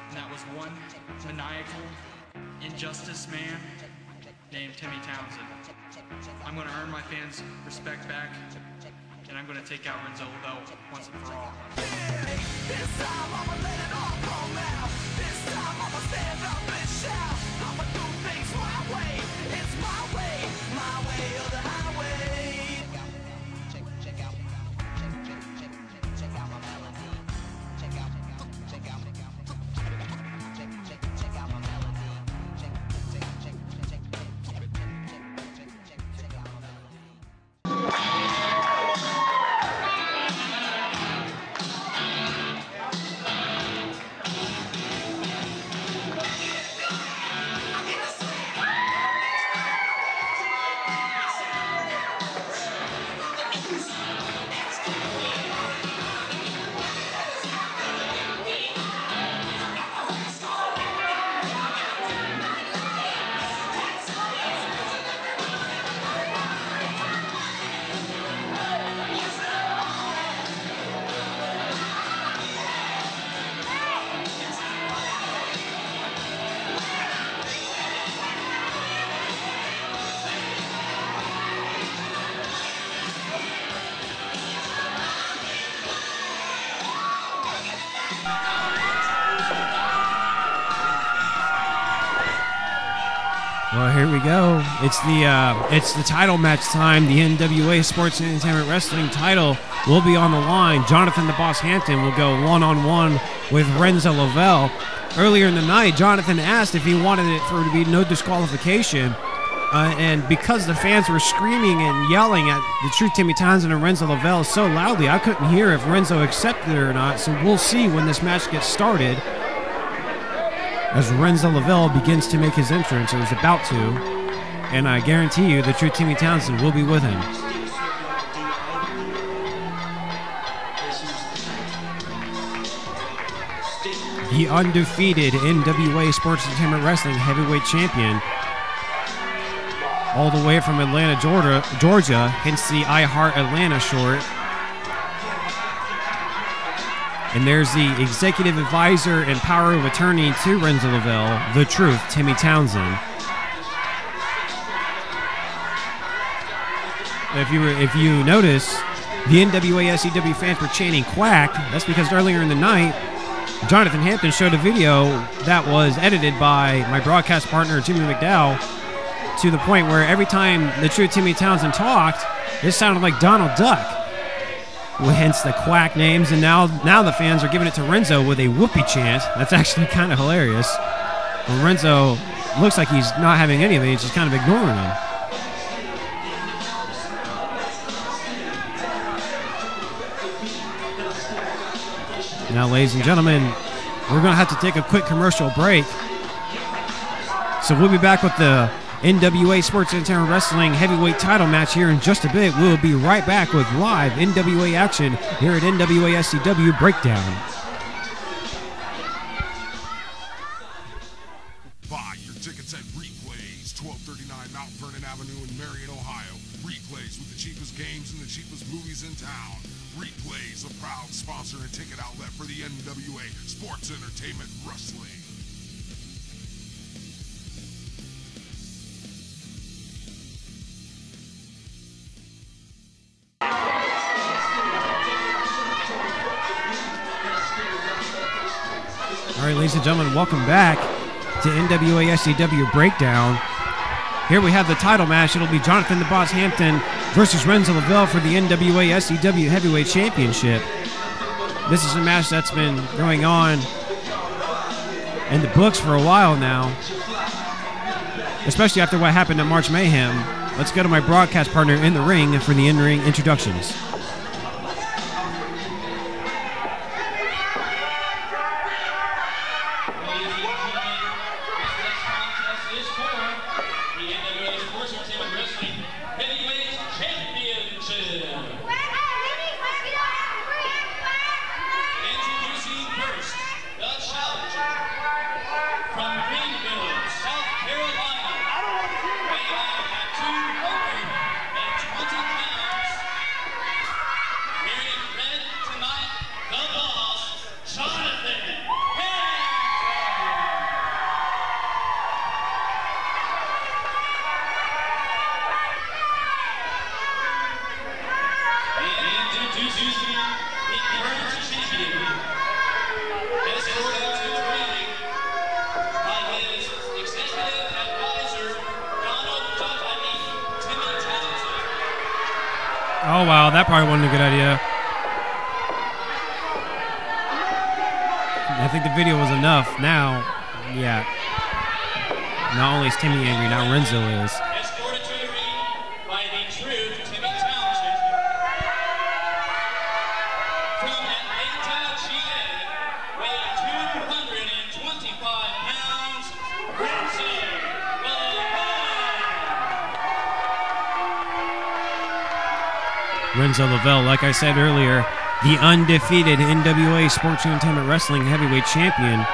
And that was one maniacal injustice man named Timmy Townsend. I'm going to earn my fans' respect back, and I'm going to take out Renzo Lavell once and for all. This time I'ma let it all go now. This time I'ma stand up and shout. I'ma do things my way. It's my way or the highway. Check out my melody. Check out my melody. Check out my Well, here we go. It's the title match time. The NWA-Sports and Entertainment Wrestling title will be on the line. Jonathan the Boss Hampton will go one-on-one with Renzo Lavell. Earlier in the night, Jonathan asked if he wanted it for to be no disqualification. And because the fans were screaming and yelling at the true Timmy Townsend and Renzo Lavell so loudly, I couldn't hear if Renzo accepted it or not. So we'll see when this match gets started. As Renzo Lavell begins to make his entrance, or is about to, and I guarantee you the true Timmy Townsend will be with him. The undefeated NWA Sports Entertainment Wrestling Heavyweight Champion, all the way from Atlanta, Georgia, hence the I Heart Atlanta short. And there's the executive advisor and power of attorney to Renzo Lavell, the truth, Timmy Townsend. If you notice, the NWA SCW fans were chanting "quack." That's because earlier in the night, Jonathan Hampton showed a video that was edited by my broadcast partner Jimmy McDowell, to the point where every time the true Timmy Townsend talked, it sounded like Donald Duck. Hence the quack names, and now the fans are giving it to Renzo with a whoopee chant. That's actually kind of hilarious. Well, Renzo looks like he's not having any of it, he's just kind of ignoring them. Now, ladies and gentlemen, we're going to have to take a quick commercial break. So we'll be back with the NWA Sports Entertainment Wrestling Heavyweight title match here in just a bit. We'll be right back with live NWA action here at NWA SCW Breakdown. Buy your tickets at Replays, 1239 Mount Vernon Avenue in Marion, Ohio. Replays with the cheapest games and the cheapest movies in town. Replays, a proud sponsor and ticket outlet for the NWA Sports Entertainment Wrestling. All right, ladies and gentlemen, welcome back to NWA SCW Breakdown. Here we have the title match. It'll be Jonathan the Boss Hampton versus Renzo Lavell for the NWA SCW Heavyweight Championship. This is a match that's been going on in the books for a while now, especially after what happened at March Mayhem. Let's go to my broadcast partner in the ring for the in-ring introductions. Oh, wow, that probably wasn't a good idea. I think the video was enough. Now, yeah. Not only is Timmy angry, now Renzo is. Escorted to the ring by the true Timmy Townsend. From Atlanta, GA, weighing 225 pounds, Renzo Renzo Lavell, like I said earlier, the undefeated NWA Sports Entertainment Wrestling Heavyweight Champion.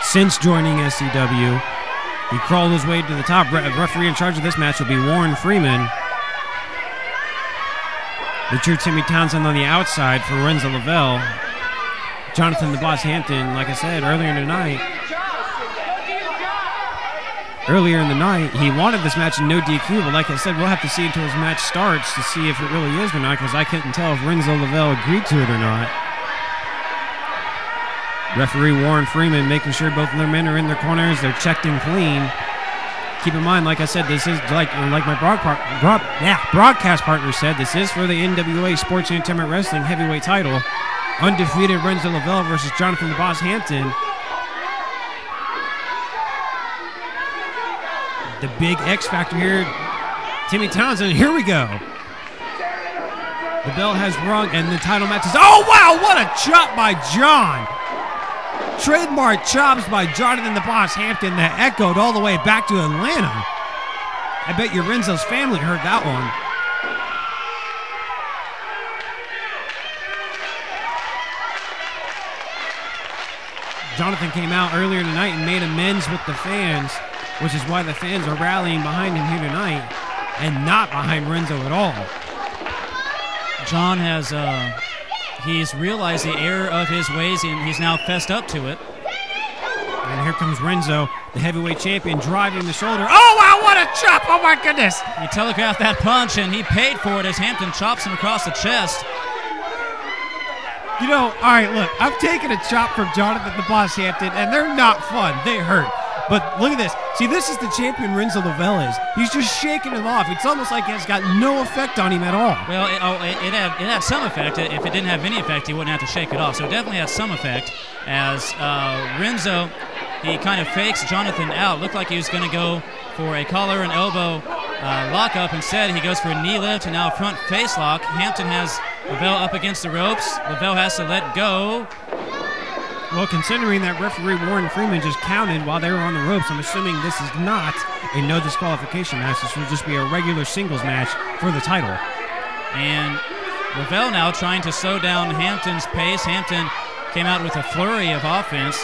Since joining SCW, he crawled his way to the top. Referee in charge of this match will be Warren Freeman. The true Timmy Townsend on the outside for Renzo Lavell. Jonathan the Boss Hampton, like I said earlier in the night. Earlier in the night, he wanted this match in no DQ, but like I said, we'll have to see until his match starts to see if it really is or not, because I couldn't tell if Renzo Lavell agreed to it or not. Referee Warren Freeman making sure both of their men are in their corners, they're checked and clean. Keep in mind, like I said, this is like my broadcast partner said, this is for the NWA Sports Entertainment Wrestling Heavyweight title. Undefeated Renzo Lavell versus Jonathan the Boss Hampton. the big X factor here, Timmy Townsend. Here we go. The bell has rung, and the title match is. Oh wow! What a chop by John! Trademark chops by Jonathan the Boss Hampton that echoed all the way back to Atlanta. I bet your Renzo's family heard that one. Jonathan came out earlier tonight and made amends with the fans, which is why the fans are rallying behind him here tonight and not behind Renzo at all. John has, he's realized the error of his ways, and he's now fessed up to it. And here comes Renzo, the heavyweight champion, driving the shoulder. Oh, wow, what a chop! Oh, my goodness! He telegraphed that punch, and he paid for it as Hampton chops him across the chest. You know, all right, look, I've taken a chop from Jonathan the Boss Hampton, and they're not fun. They hurt. But look at this. See, this is the champion Renzo Lavell is. He's just shaking him off. It's almost like it's got no effect on him at all. Well, it had some effect. If it didn't have any effect, he wouldn't have to shake it off. So it definitely had some effect as Renzo, he kind of fakes Jonathan out. Looked like he was going to go for a collar and elbow lockup. Instead, he goes for a knee lift and now a front face lock. Hampton has Lavell up against the ropes. Lavell has to let go. Well, considering that referee Warren Freeman just counted while they were on the ropes, I'm assuming this is not a no disqualification match. This will just be a regular singles match for the title. And Lavell now trying to slow down Hampton's pace. Hampton came out with a flurry of offense.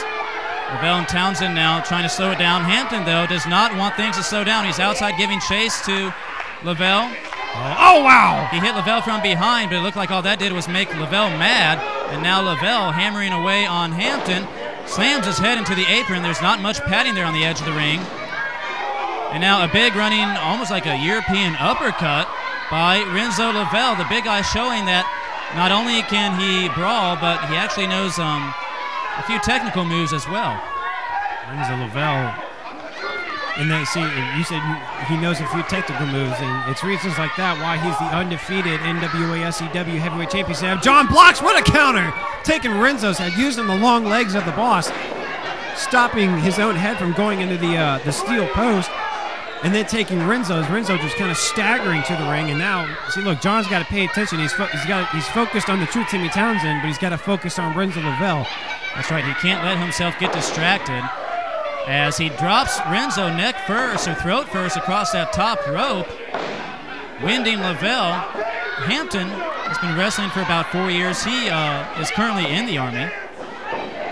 Lavell and Townsend now trying to slow it down. Hampton, though, does not want things to slow down. He's outside giving chase to Lavell. Oh, wow! He hit Lavell from behind, but it looked like all that did was make Lavell mad. And now Lavell hammering away on Hampton, slams his head into the apron. There's not much padding there on the edge of the ring. And now a big running, almost like a European uppercut by Renzo Lavell. The big guy showing that not only can he brawl, but he actually knows a few technical moves as well. Renzo Lavell. And then, see, you said he knows a few technical moves, and it's reasons like that why he's the undefeated NWA-SCW heavyweight champion. John blocks, what a counter! Taking Renzo's head, using the long legs of the boss, stopping his own head from going into the steel post, and then taking Renzo's. Renzo just kind of staggering to the ring, and now, see, look, John's got to pay attention. He's focused on the true Timmy Townsend, but he's got to focus on Renzo Lavell. That's right, he can't let himself get distracted. As he drops Renzo neck first or throat first across that top rope, winding Lavell. Hampton has been wrestling for about 4 years. He is currently in the Army.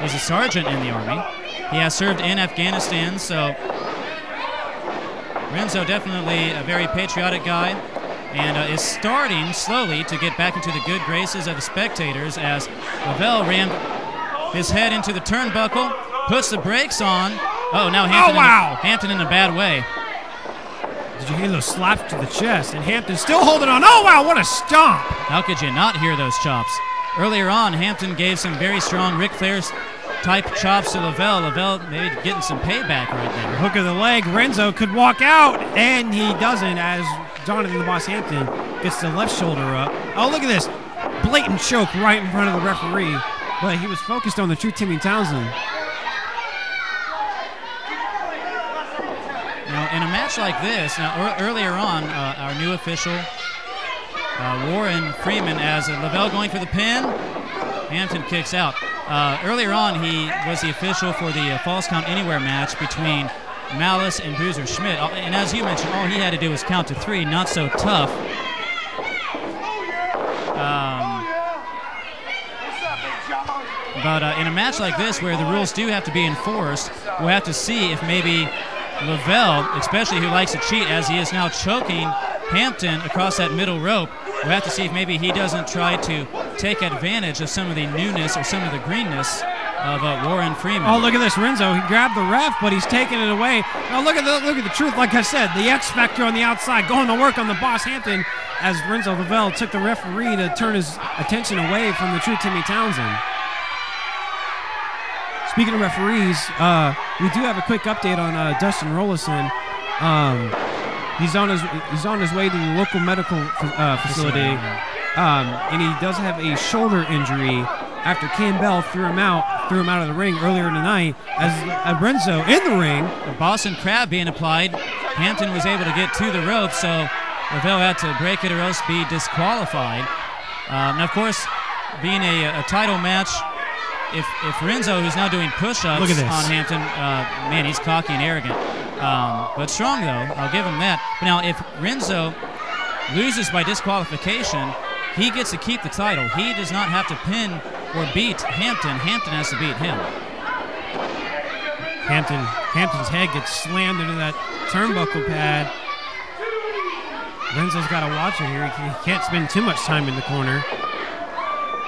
He's a sergeant in the Army. He has served in Afghanistan, so Renzo definitely a very patriotic guy and is starting slowly to get back into the good graces of the spectators as Lavell rammed his head into the turnbuckle, puts the brakes on. Oh, now Hampton, Hampton in a bad way. Did you hear those slaps to the chest? And Hampton still holding on. Oh, wow, what a stomp. How could you not hear those chops? Earlier on, Hampton gave some very strong Ric Flair type chops to Lavell. Lavell maybe getting some payback right there. Hook of the leg. Renzo could walk out, and he doesn't as Jonathan the Boss Hampton gets the left shoulder up. Oh, look at this. Blatant choke right in front of the referee. But he was focused on the true Timmy Townsend. Now, in a match like this, now earlier on, our new official, Warren Freeman, as Lavell going for the pin, Hampton kicks out. Earlier on, he was the official for the Falls Count Anywhere match between Malice and Bruiser Schmidt. And as you mentioned, all he had to do was count to 3, not so tough. But in a match like this, where the rules do have to be enforced, we'll have to see if maybe Lavell, especially who likes to cheat, as he is now choking Hampton across that middle rope, we'll have to see if maybe he doesn't try to take advantage of some of the newness or some of the greenness of Warren Freeman. Oh, look at this, Renzo. He grabbed the ref, but he's taking it away. Oh, look at the truth. Like I said, the X factor on the outside, going to work on the Boss Hampton, as Renzo Lavell took the referee to turn his attention away from the true Timmy Townsend. Speaking of referees, we do have a quick update on Dustin Rollison. He's on his way to the local medical facility, and he does have a shoulder injury after Campbell threw him out of the ring earlier tonight. As Renzo in the ring, the Boston Crab being applied Hampton was able to get to the rope, so Lavell had to break it or else be disqualified. Now, of course, being a title match, if Renzo, who's now doing push-ups on Hampton, man, he's cocky and arrogant. But strong, though. I'll give him that. But now, if Renzo loses by disqualification, he gets to keep the title. He does not have to pin or beat Hampton. Hampton has to beat him. Hampton's head gets slammed into that turnbuckle pad. Renzo's got to watch it here. He can't spend too much time in the corner.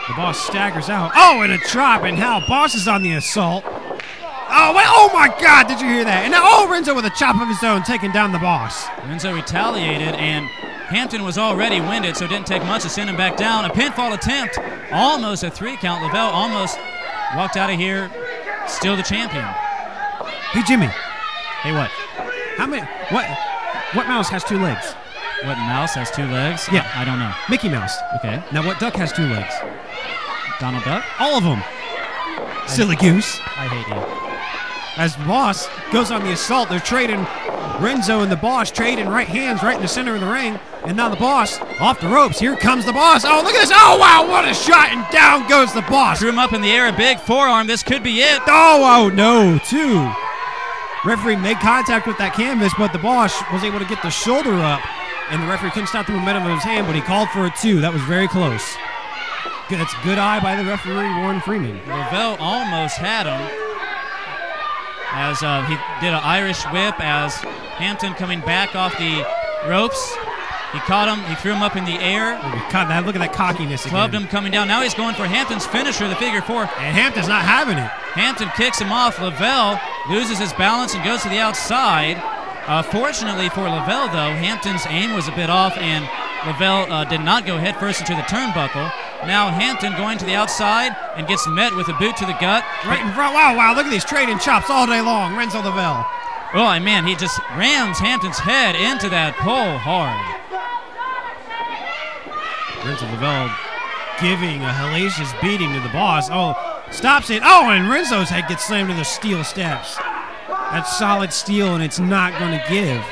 The Boss staggers out. Oh, and a chop, and now Boss is on the assault. Oh, wait, oh my God, did you hear that? And now, Renzo with a chop of his own, taking down the Boss. Renzo retaliated, and Hampton was already winded, so it didn't take much to send him back down. A pinfall attempt, almost a 3 count. Lavell almost walked out of here, still the champion. Hey, Jimmy. Hey, what? What mouse has 2 legs? What mouse has 2 legs? Yeah. I don't know. Mickey Mouse. Okay. Now, what duck has 2 legs? Donald Duck? All of them. Silly goose. I hate you. As Boss goes on the assault, they're trading. Renzo and the Boss trading right hands right in the center of the ring. And now the Boss off the ropes. Here comes the Boss. Oh, look at this. Oh, wow, what a shot. And down goes the Boss. Threw him up in the air, a big forearm. This could be it. Oh, no, 2. Referee made contact with that canvas, but the Boss was able to get the shoulder up. And the referee couldn't stop the momentum of his hand, but he called for a 2. That was very close. That's a good eye by the referee, Warren Freeman. Lavell almost had him as he did an Irish whip as Hampton coming back off the ropes. He caught him. He threw him up in the air. Look at that cockiness again. Clubbed him coming down. Now he's going for Hampton's finisher, the figure 4. And Hampton's not having it. Hampton kicks him off. Lavell loses his balance and goes to the outside. Fortunately for Lavell, though, Hampton's aim was a bit off, and Lavell did not go headfirst into the turnbuckle. Now Hampton going to the outside and gets met with a boot to the gut. Right in front. Wow, look at these trading chops all day long. Renzo Lavell. Oh, man, he just rams Hampton's head into that pole hard. Renzo Lavell giving a hellacious beating to the Boss. Oh, stops it. Oh, and Renzo's head gets slammed to the steel steps. That's solid steel, and it's not going to give.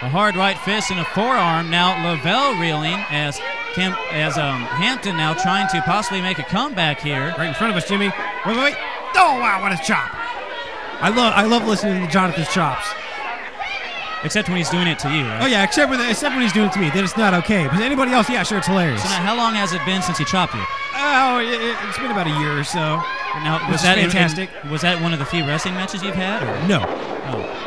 A hard right fist and a forearm. Now Lavell reeling as Hampton now trying to possibly make a comeback here. Right in front of us, Jimmy. Wait. Oh, wow, what a chop. I love listening to Jonathan's chops. Except when he's doing it to you, right? Oh, yeah, except when he's doing it to me. Then it's not okay. But anybody else, yeah, sure, it's hilarious. So now, how long has it been since he chopped you? Oh, it's been about a year or so. Now, was that fantastic? Was that one of the few wrestling matches you've had? Or? No. Oh.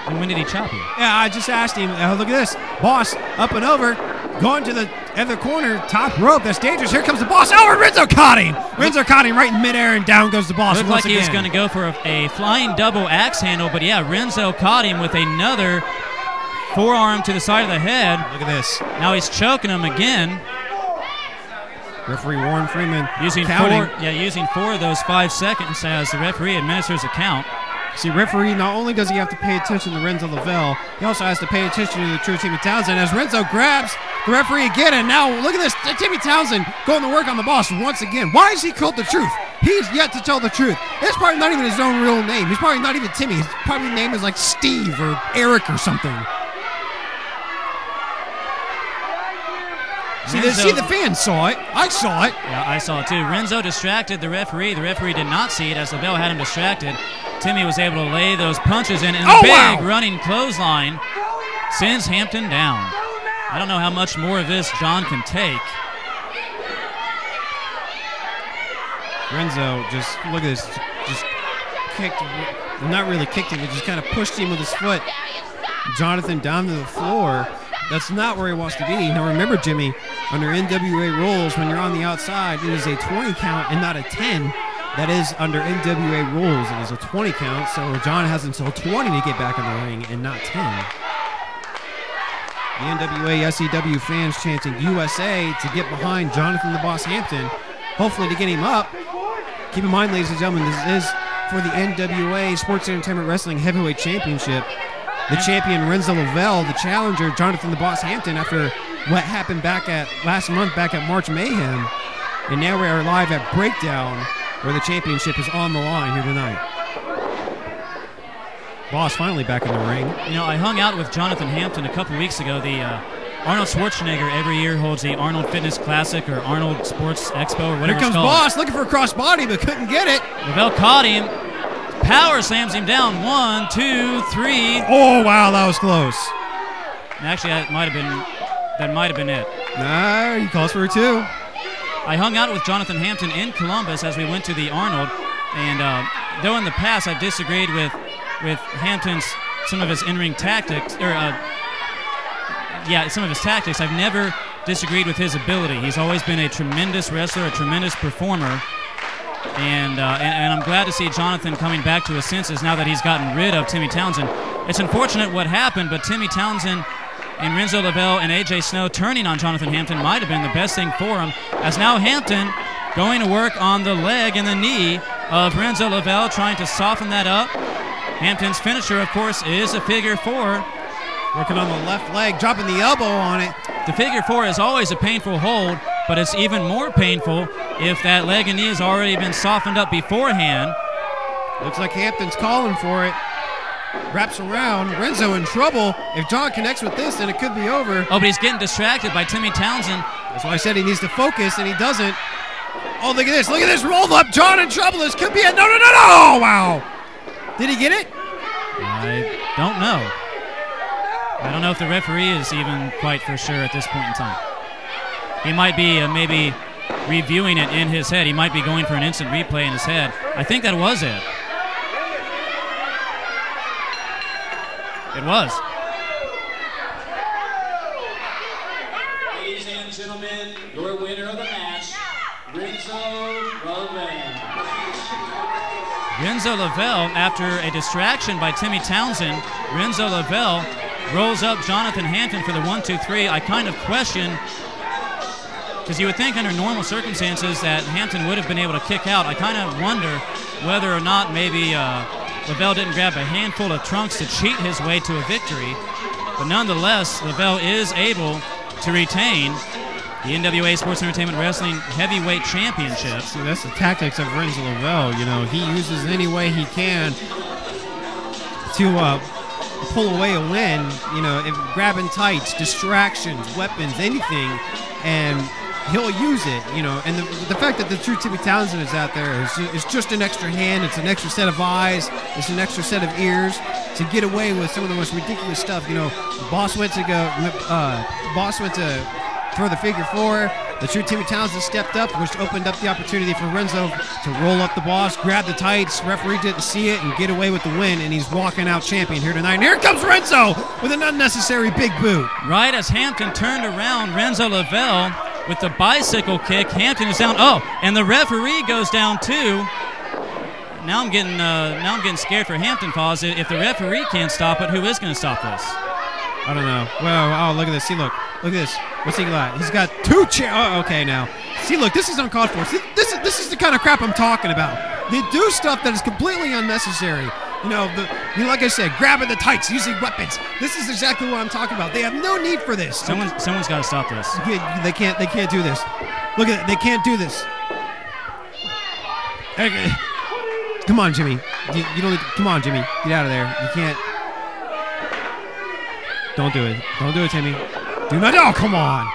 And when did he chop you? Yeah, I just asked him. Look at this. Boss up and over, going to the other corner, top rope. That's dangerous. Here comes the Boss. Oh, and Renzo caught him. Renzo caught him right in midair, and down goes the Boss. Looked like he was going to go for a flying double axe handle, but yeah, Renzo caught him with another forearm to the side of the head. Look at this. Now he's choking him again. Referee Warren Freeman using counting. 4 of those 5 seconds as the referee administers a count. See, referee, not only does he have to pay attention to Renzo Lavell, he also has to pay attention to the true Timmy Townsend as Renzo grabs the referee again, and now look at this, Timmy Townsend going to work on the Boss once again. Why is he called the truth? He's yet to tell the truth. It's probably not even his own real name. He's probably not even Timmy. His probably name is like Steve or Eric or something. See, the fans saw it. I saw it. Yeah, I saw it too. Renzo distracted the referee. The referee did not see it as Lavell had him distracted. Timmy was able to lay those punches in, and a big running clothesline sends Hampton down. I don't know how much more of this John can take. Renzo just, look at this, just kicked, well, not really kicked him, but just kind of pushed him with his foot. Jonathan down to the floor. That's not where he wants to be. Now remember, Jimmy, under NWA rules, when you're on the outside, it is a 20 count and not a 10. That is under NWA rules. It is a 20 count, so John has until 20 to get back in the ring and not 10. The NWA SEW fans chanting USA to get behind Jonathan the Boss Hampton, hopefully to get him up. Keep in mind, ladies and gentlemen, this is for the NWA Sports Entertainment Wrestling Heavyweight Championship. The champion, Renzo Lavell, the challenger, Jonathan the Boss Hampton, after what happened last month back at March Mayhem. And now we are live at Breakdown, where the championship is on the line here tonight. Boss finally back in the ring. You know, I hung out with Jonathan Hampton a couple weeks ago. The Arnold Schwarzenegger every year holds the Arnold Fitness Classic or Arnold Sports Expo or whatever Here comes it's called. Boss looking for a crossbody but couldn't get it. Lavell caught him. Power slams him down. 1, 2, 3. Oh, wow, that was close. Actually, that might have been it. Nah, he calls for a 2. I hung out with Jonathan Hampton in Columbus as we went to the Arnold, and though in the past I've disagreed with Hampton's some of his in-ring tactics, some of his tactics, I've never disagreed with his ability. He's always been a tremendous wrestler, a tremendous performer, and I'm glad to see Jonathan coming back to his senses now that he's gotten rid of Timmy Townsend. It's unfortunate what happened, but Timmy Townsend and Renzo Lavell and AJ Snow turning on Jonathan Hampton might have been the best thing for him, as now Hampton going to work on the leg and the knee of Renzo Lavell, trying to soften that up. Hampton's finisher, of course, is a figure 4. Working on the left leg, dropping the elbow on it. The figure 4 is always a painful hold, but it's even more painful if that leg and knee has already been softened up beforehand. Looks like Hampton's calling for it. Wraps around. Renzo in trouble. If John connects with this, then it could be over. Oh, but he's getting distracted by Timmy Townsend. That's why I said he needs to focus, and he doesn't. Oh, look at this. Look at this. Rolled up. John in trouble. This could be it. No. Oh, wow. Did he get it? I don't know. I don't know if the referee is even quite for sure at this point in time. He might be maybe reviewing it in his head. He might be going for an instant replay in his head. I think that was it. It was. Ladies and gentlemen, your winner of the match, Renzo Lavell. Renzo Lavell, after a distraction by Timmy Townsend, Renzo Lavell rolls up Jonathan Hampton for the 1, 2, 3. I kind of question, because you would think under normal circumstances that Hampton would have been able to kick out. I kind of wonder whether or not maybe Lavell didn't grab a handful of trunks to cheat his way to a victory. But nonetheless, Lavell is able to retain the NWA-Sports Entertainment Wrestling Heavyweight Championship. See, that's the tactics of Renzo Lavell. You know, he uses any way he can to pull away a win. You know, grabbing tights, distractions, weapons, anything, and he'll use it. You know, and the fact that the true Timmy Townsend is out there is just an extra hand. It's an extra set of eyes. It's an extra set of ears to get away with some of the most ridiculous stuff. You know, Boss went to throw the figure 4. The true Timmy Townsend stepped up, which opened up the opportunity for Renzo to roll up the Boss, grab the tights. Referee didn't see it and get away with the win, and he's walking out champion here tonight. And here comes Renzo with an unnecessary big boot. Right as Hampton turned around, Renzo Lavell with the bicycle kick. Hampton is down. Oh, and the referee goes down too. Now I'm getting scared for Hampton, Paws. If the referee can't stop it, who is going to stop this? I don't know. Well, oh, look at this. See, look at this. What's he got? He's got 2 chairs. Oh, okay, now. See, look, this is uncalled for. See, this is the kind of crap I'm talking about. They do stuff that is completely unnecessary. You know, like I said, grabbing the tights, using weapons. This is exactly what I'm talking about. They have no need for this. Someone's got to stop this. They can't do this. Look at it. They can't do this. Come on, Jimmy. You don't. Come on, Jimmy. Get out of there. You can't. Don't do it. Don't do it, Timmy. Do not. Oh, come on.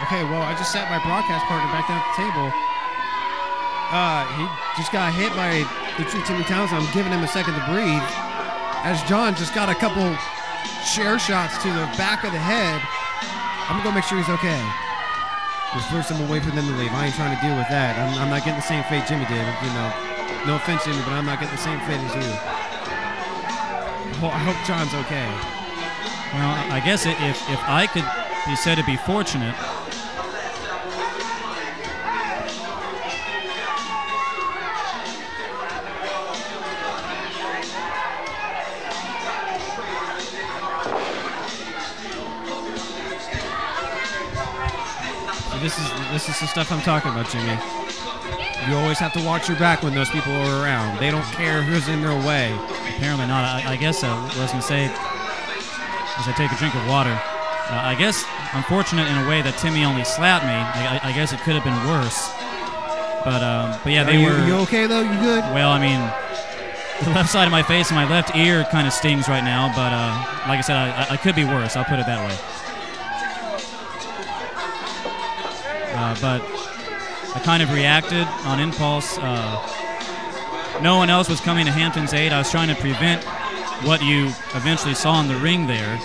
Okay, well, I just sat my broadcast partner back down at the table. He just got hit by the true Timmy Townsend. I'm giving him a second to breathe. As John just got a couple chair shots to the back of the head. I'm going to go make sure he's okay. Just force him away for them to leave. I ain't trying to deal with that. I'm not getting the same fate Jimmy did, you know. No offense, Jimmy, but I'm not getting the same fit as you. I hope John's okay. Well, I guess if I could be said to be fortunate, This is the stuff I'm talking about, Jimmy. You always have to watch your back when those people are around. They don't care who's in their way. Apparently not. I guess what I was going to say as I take a drink of water, I guess I'm fortunate in a way that Timmy only slapped me. I guess it could have been worse. But yeah, they were... You okay, though? You good? Well, I mean, the left side of my face and my left ear kind of stings right now. But like I said, I could be worse. I'll put it that way. But I kind of reacted on impulse. No one else was coming to Hampton's aid. I was trying to prevent what you eventually saw in the ring there.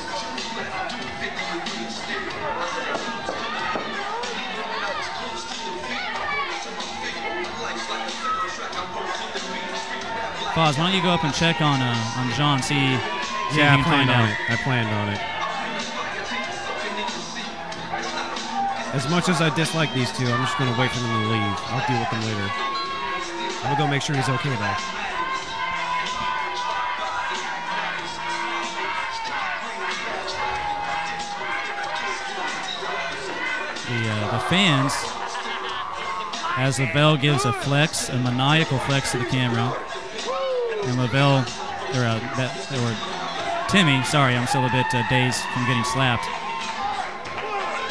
Foz, why don't you go up and check on John, see if you can find out. I planned on it. As much as I dislike these two, I'm just going to wait for them to leave. I'll deal with them later. I'm going to go make sure he's okay, though. The fans, as Lavell gives a flex, a maniacal flex to the camera, and Lavell, or Timmy, sorry, I'm still a bit dazed from getting slapped.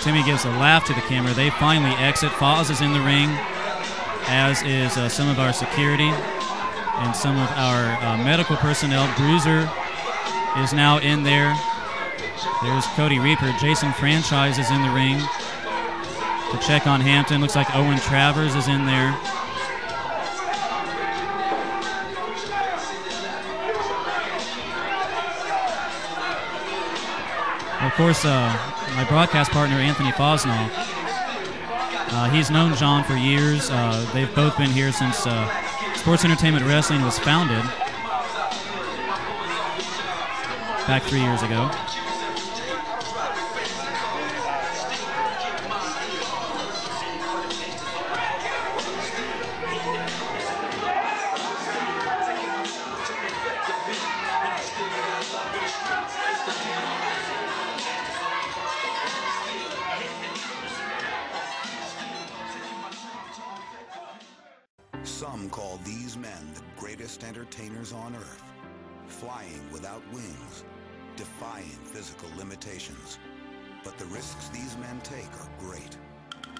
Timmy gives a laugh to the camera. They finally exit. Foz is in the ring, as is some of our security and some of our medical personnel. Bruiser is now in there. There's Cody Reaper. Jason Franchise is in the ring to check on Hampton. Looks like Owen Travers is in there. Of course, my broadcast partner, Anthony Fosnaugh, he's known John for years. They've both been here since Sports Entertainment Wrestling was founded back 3 years ago. Some call these men the greatest entertainers on earth, flying without wings, defying physical limitations. But the risks these men take are great.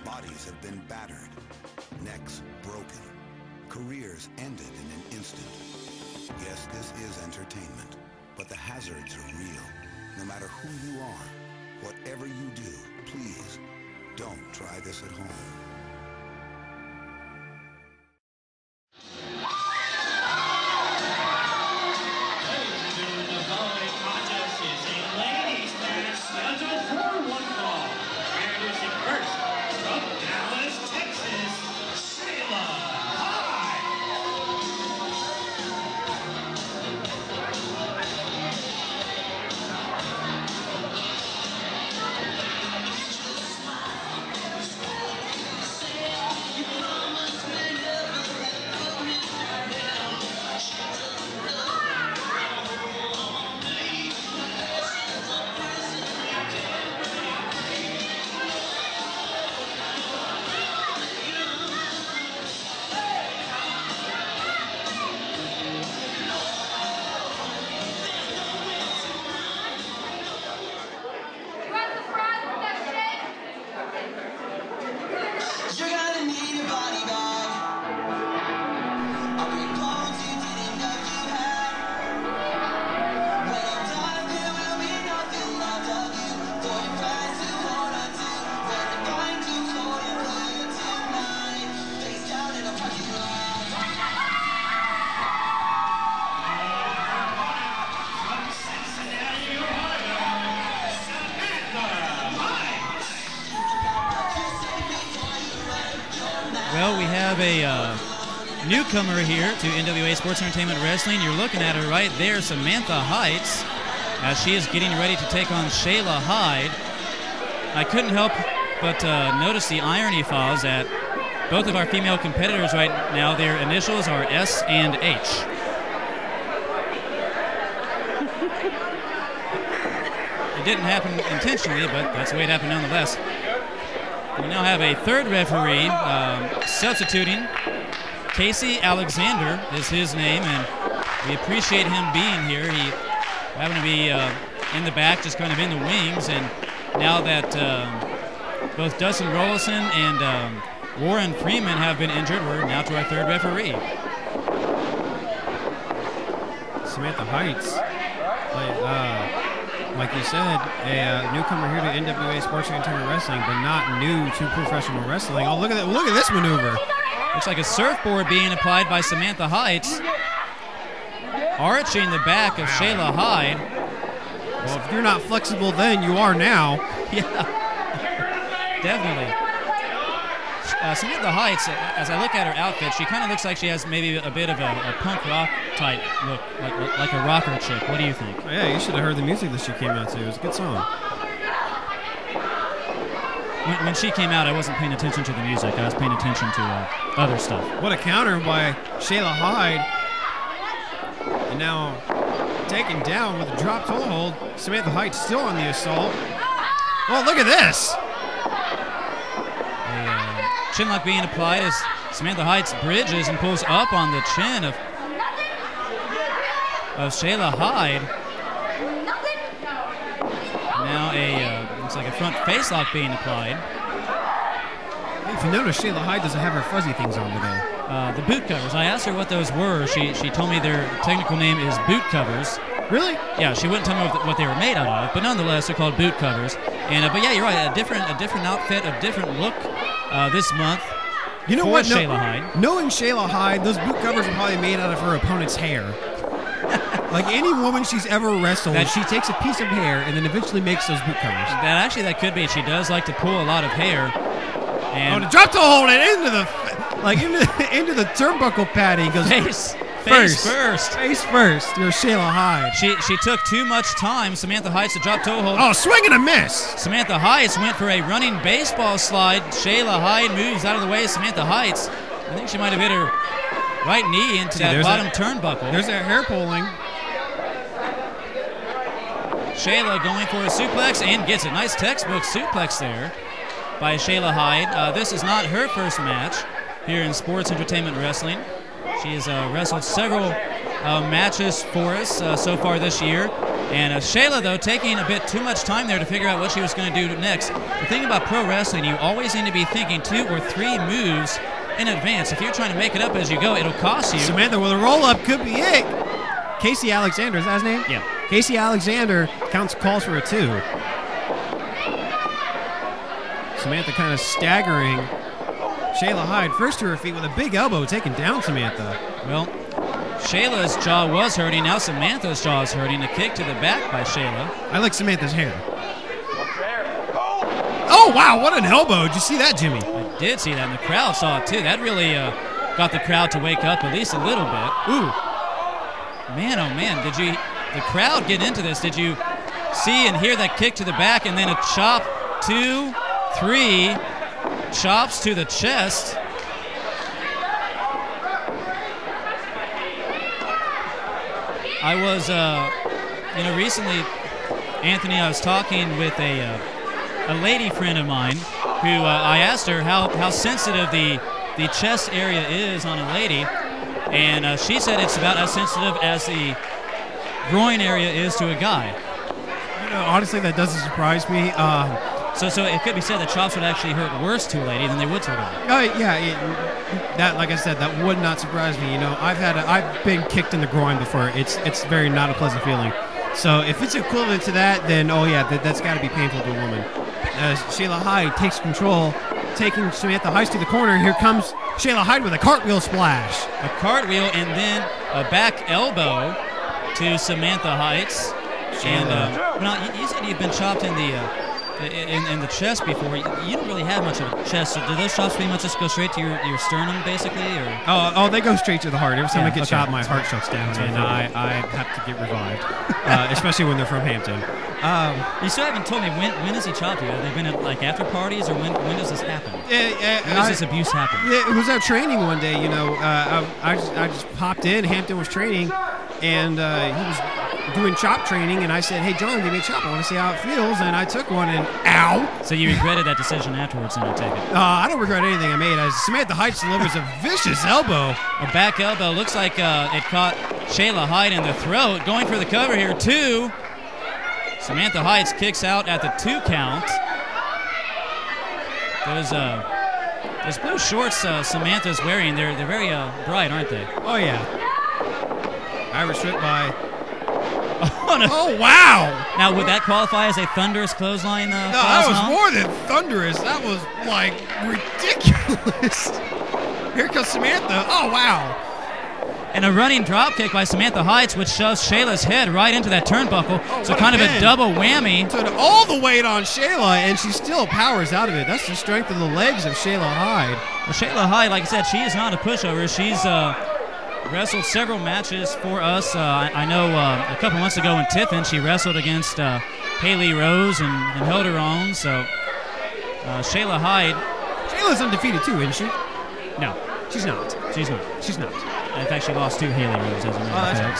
Bodies have been battered, necks broken, careers ended in an instant. Yes, this is entertainment, but the hazards are real. No matter who you are, whatever you do, please don't try this at home. newcomer here to NWA Sports Entertainment Wrestling. You're looking at her right there, Samantha Hyde, as she is getting ready to take on Shayla Hyde. I couldn't help but notice the irony, Foz, that both of our female competitors right now, their initials are S and H. It didn't happen intentionally, but that's the way it happened nonetheless. We now have a third referee substituting. Casey Alexander is his name, and we appreciate him being here. He happened to be in the back, just kind of in the wings, and now that both Dustin Rollison and Warren Freeman have been injured, we're now to our third referee. Samantha Heights, like you said, a newcomer here to NWA Sports Entertainment Wrestling, but not new to professional wrestling. Oh, look at that! Look at this maneuver. Looks like a surfboard being applied by Samantha Heights, arching the back of Shayla Hyde. Well, if you're not flexible then, you are now. Yeah, definitely. Samantha Heights, as I look at her outfit, she kind of looks like she has maybe a bit of a punk rock type look, like a rocker chick. What do you think? Oh, yeah, you should have heard the music that she came out to. It was a good song. When she came out, I wasn't paying attention to the music. I was paying attention to other stuff. What a counter by Shayla Hyde. And now taken down with a drop toe hold. Samantha Hyde still on the assault. Oh, look at this. Chin lock being applied as Samantha Heights bridges and pulls up on the chin of Shayla Hyde. Now looks like a front face lock being applied. If you notice, Shayla Hyde doesn't have her fuzzy things on today. The boot covers. I asked her what those were. She told me their technical name is boot covers. Really? Yeah, she wouldn't tell me what they were made out of, but nonetheless, they're called boot covers. And but yeah, you're right. A different outfit, a different look this month. You know what? Shayla Hyde. Knowing Shayla Hyde, those boot covers are probably made out of her opponent's hair. Like any woman she's ever wrestled, she takes a piece of hair and then eventually makes those boot covers. That could be. She does like to pull a lot of hair. And to drop to hold it into the into the turnbuckle padding. Goes face first. You're Shayla Hyde. She took too much time, Samantha Heights, to drop toe hold. Oh, swing and a miss. Samantha Heights went for a running baseball slide. Shayla Hyde moves out of the way. Samantha Heights, I think she might have hit her right knee into that bottom turnbuckle. There's that hair pulling. Shayla going for a suplex and gets a nice textbook suplex there by Shayla Hyde. This is not her first match here in Sports Entertainment Wrestling. She has wrestled several matches for us so far this year. And Shayla, though, taking a bit too much time there to figure out what she was going to do next. The thing about pro wrestling, you always need to be thinking 2 or 3 moves in advance. If you're trying to make it up as you go, it'll cost you. Samantha with a roll-up could be it. Casey Alexander, is that his name? Yeah. Casey Alexander calls for a 2. Samantha kind of staggering Shayla Hyde first to her feet with a big elbow, taking down Samantha. Well, Shayla's jaw was hurting. Now Samantha's jaw is hurting. A kick to the back by Shayla. I like Samantha's hair. Oh, wow, what an elbow. Did you see that, Jimmy? I did see that, and the crowd saw it, too. That really got the crowd to wake up at least a little bit. Ooh. Man, oh, man, did the crowd get into this? Did you see and hear that kick to the back and then a chop, 2, 3, chops to the chest? I was, recently, Anthony, I was talking with a lady friend of mine who I asked her how sensitive the chest area is on a lady, and she said it's about as sensitive as the groin area is to a guy. Honestly, that doesn't surprise me. So it could be said that chops would actually hurt worse to a lady than they would to a guy. That, like I said, that would not surprise me. I've been kicked in the groin before. It's very not a pleasant feeling. So if it's equivalent to that, then that's got to be painful to a woman. Shayla Hyde takes control, taking Samantha Heights to the corner. Here comes Shayla Hyde with a cartwheel splash. A cartwheel and then a back elbow to Samantha Heights. And you said you've been chopped in in the chest before. You don't really have much of a chest. So do those chops pretty much just go straight to your sternum, basically? Or? Oh, they go straight to the heart. Every time I get shot, my heart shuts down, and I have to get revived, especially when they're from Hampton. You still haven't told me when has he chopped you? Have they been at like after parties, or when does this happen? When does this abuse happen? Yeah, it was at training one day. You know, I just popped in. Hampton was training, and he was doing chop training, and I said, "Hey, John, give me a chop. I want to see how it feels." And I took one, and ow! So you regretted that decision afterwards, then I take it? I don't regret anything I made. Samantha Hyde delivers a vicious elbow. A back elbow. Looks like it caught Shayla Hyde in the throat. Going for the cover here, too. Samantha Hyde kicks out at the 2 count. Those blue shorts Samantha's wearing, they're very bright, aren't they? Oh, yeah. Irish whip by... Oh, no. Oh, wow! Now, would that qualify as a thunderous clothesline? No, that was more than thunderous. That was, like, ridiculous. Here comes Samantha. Oh, wow. And a running drop kick by Samantha Hyde, which shoves Shayla's head right into that turnbuckle. So kind of a double whammy. Put all the weight on Shayla, and she still powers out of it. That's the strength of the legs of Shayla Hyde. Well, Shayla Hyde, like I said, she is not a pushover. She's wrestled several matches for us. I know a couple months ago in Tiffin, she wrestled against Haley Rose and held her own. So Shayla Hyde. Shayla's undefeated too, isn't she? No, she's not. She's not. She's not. In fact, she lost to Haley Rose, as a matter of fact.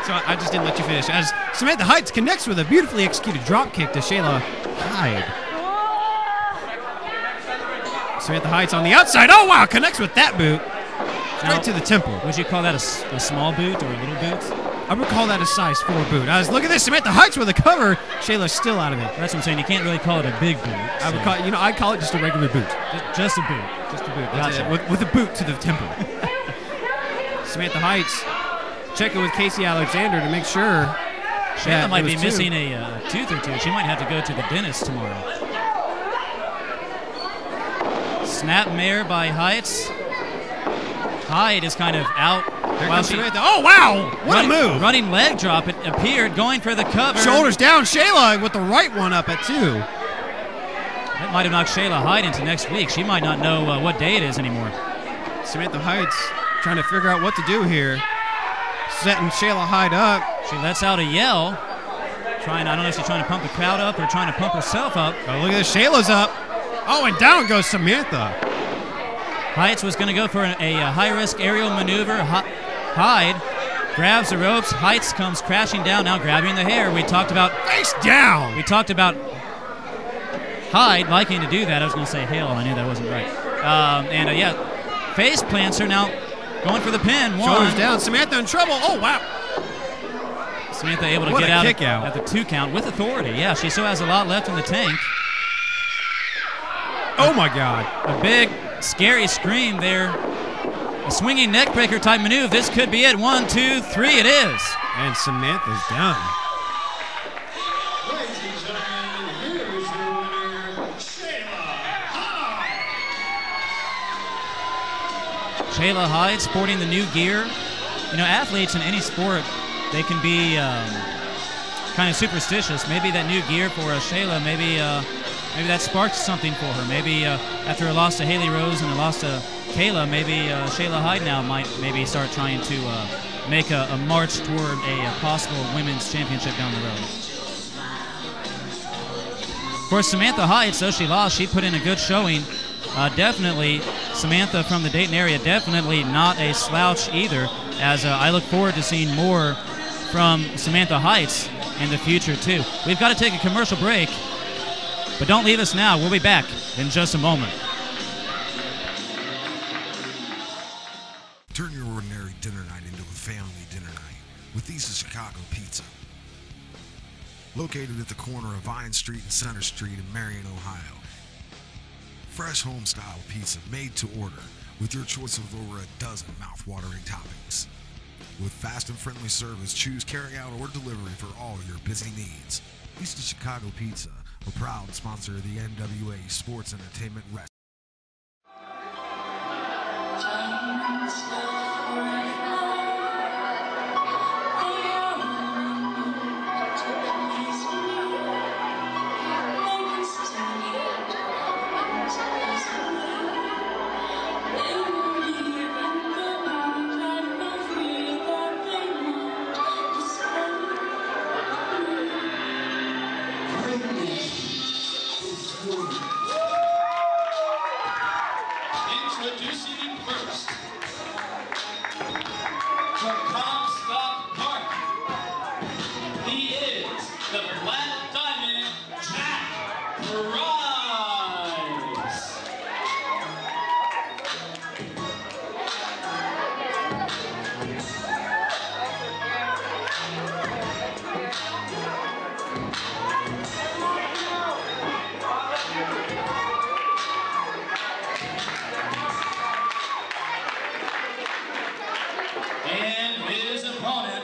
So I just didn't let you finish. As Samantha Hyde connects with a beautifully executed drop kick to Shayla Hyde. Samantha Hyde's on the outside. Oh, wow. Connects with that boot. Straight to the temple. Would you call that a small boot or a little boot? I would call that a size 4 boot. Look at this. Samantha Hyde's with a cover. Shayla's still out of it. That's what I'm saying. You can't really call it a big boot. I would call it, I'd call it just a regular boot. Just a boot. Just a boot. Gotcha. With a boot to the temple. Samantha Hyde's checking with Casey Alexander to make sure. Shayla might be missing a tooth or two. She might have to go to the dentist tomorrow. Snap mare by Heights. Hyde is kind of out. There comes Samantha. Oh, wow. What a move. Running leg drop. It appeared. Going for the cover. Shoulders down. Shayla with the right one up at 2. That might have knocked Shayla Hyde into next week. She might not know what day it is anymore. Samantha Hyde's trying to figure out what to do here. Setting Shayla Hyde up. She lets out a yell. I don't know if she's trying to pump the crowd up or trying to pump herself up. Oh, look at this. Shayla's up. Oh, and down goes Samantha. Heights was going to go for a high-risk aerial maneuver. Hyde grabs the ropes. Heights comes crashing down, now grabbing the hair. We talked about... Face down! We talked about Hyde liking to do that. I was going to say hail, and I knew that wasn't right. Face plants her now, going for the pin. Shoulders down. Samantha in trouble. Oh, wow. Samantha able to get out at the 2 count with authority. Yeah, she still has a lot left in the tank. Oh, my God. A big, scary scream there. A swinging neckbreaker type maneuver. This could be it. 1, 2, 3. It is. And Samantha's done. Ladies and gentlemen, here's your winner, Shayla Hyde. Shayla Hyde sporting the new gear. You know, athletes in any sport, they can be kind of superstitious. Maybe that new gear for Shayla, maybe that sparked something for her. Maybe after a loss to Haley Rose and a loss to Kayla, maybe Shayla Hyde now might maybe start trying to make a march toward a possible women's championship down the road. Of course, Samantha Hyde, so she lost, she put in a good showing. Definitely, Samantha from the Dayton area, definitely not a slouch either, as I look forward to seeing more from Samantha Heights in the future, too. We've got to take a commercial break, but don't leave us now. We'll be back in just a moment. Turn your ordinary dinner night into a family dinner night with East of Chicago Pizza. Located at the corner of Vine Street and Center Street in Marion, Ohio. Fresh home-style pizza made to order with your choice of over a dozen mouth-watering toppings. With fast and friendly service, choose carry-out or delivery for all your busy needs. East of Chicago Pizza, a proud sponsor of the NWA-Sports Entertainment Wrestling. And his opponent.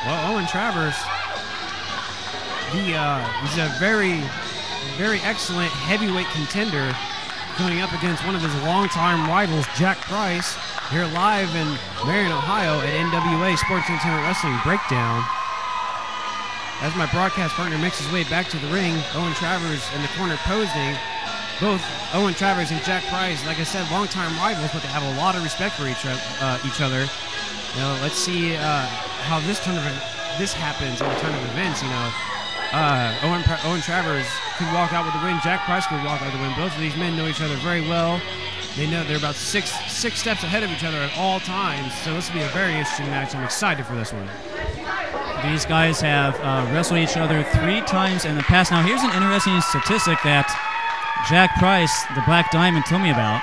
Well, Owen Travers, he's a very, very excellent heavyweight contender going up against one of his longtime rivals, Jack Price, here live in Marion, Ohio at NWA-Sports Entertainment Wrestling Breakdown. As my broadcast partner makes his way back to the ring, Owen Travers in the corner posing. Both Owen Travers and Jack Price, like I said, longtime rivals, but they have a lot of respect for each other. You know, let's see how this happens in the turn of events. You know, Owen Travers could walk out with the win. Jack Price could walk out with the win. Both of these men know each other very well. They know they're about six steps ahead of each other at all times. So this will be a very interesting match. I'm excited for this one. These guys have wrestled each other 3 times in the past. Now, here's an interesting statistic that Jack Price, the Black Diamond, told me about.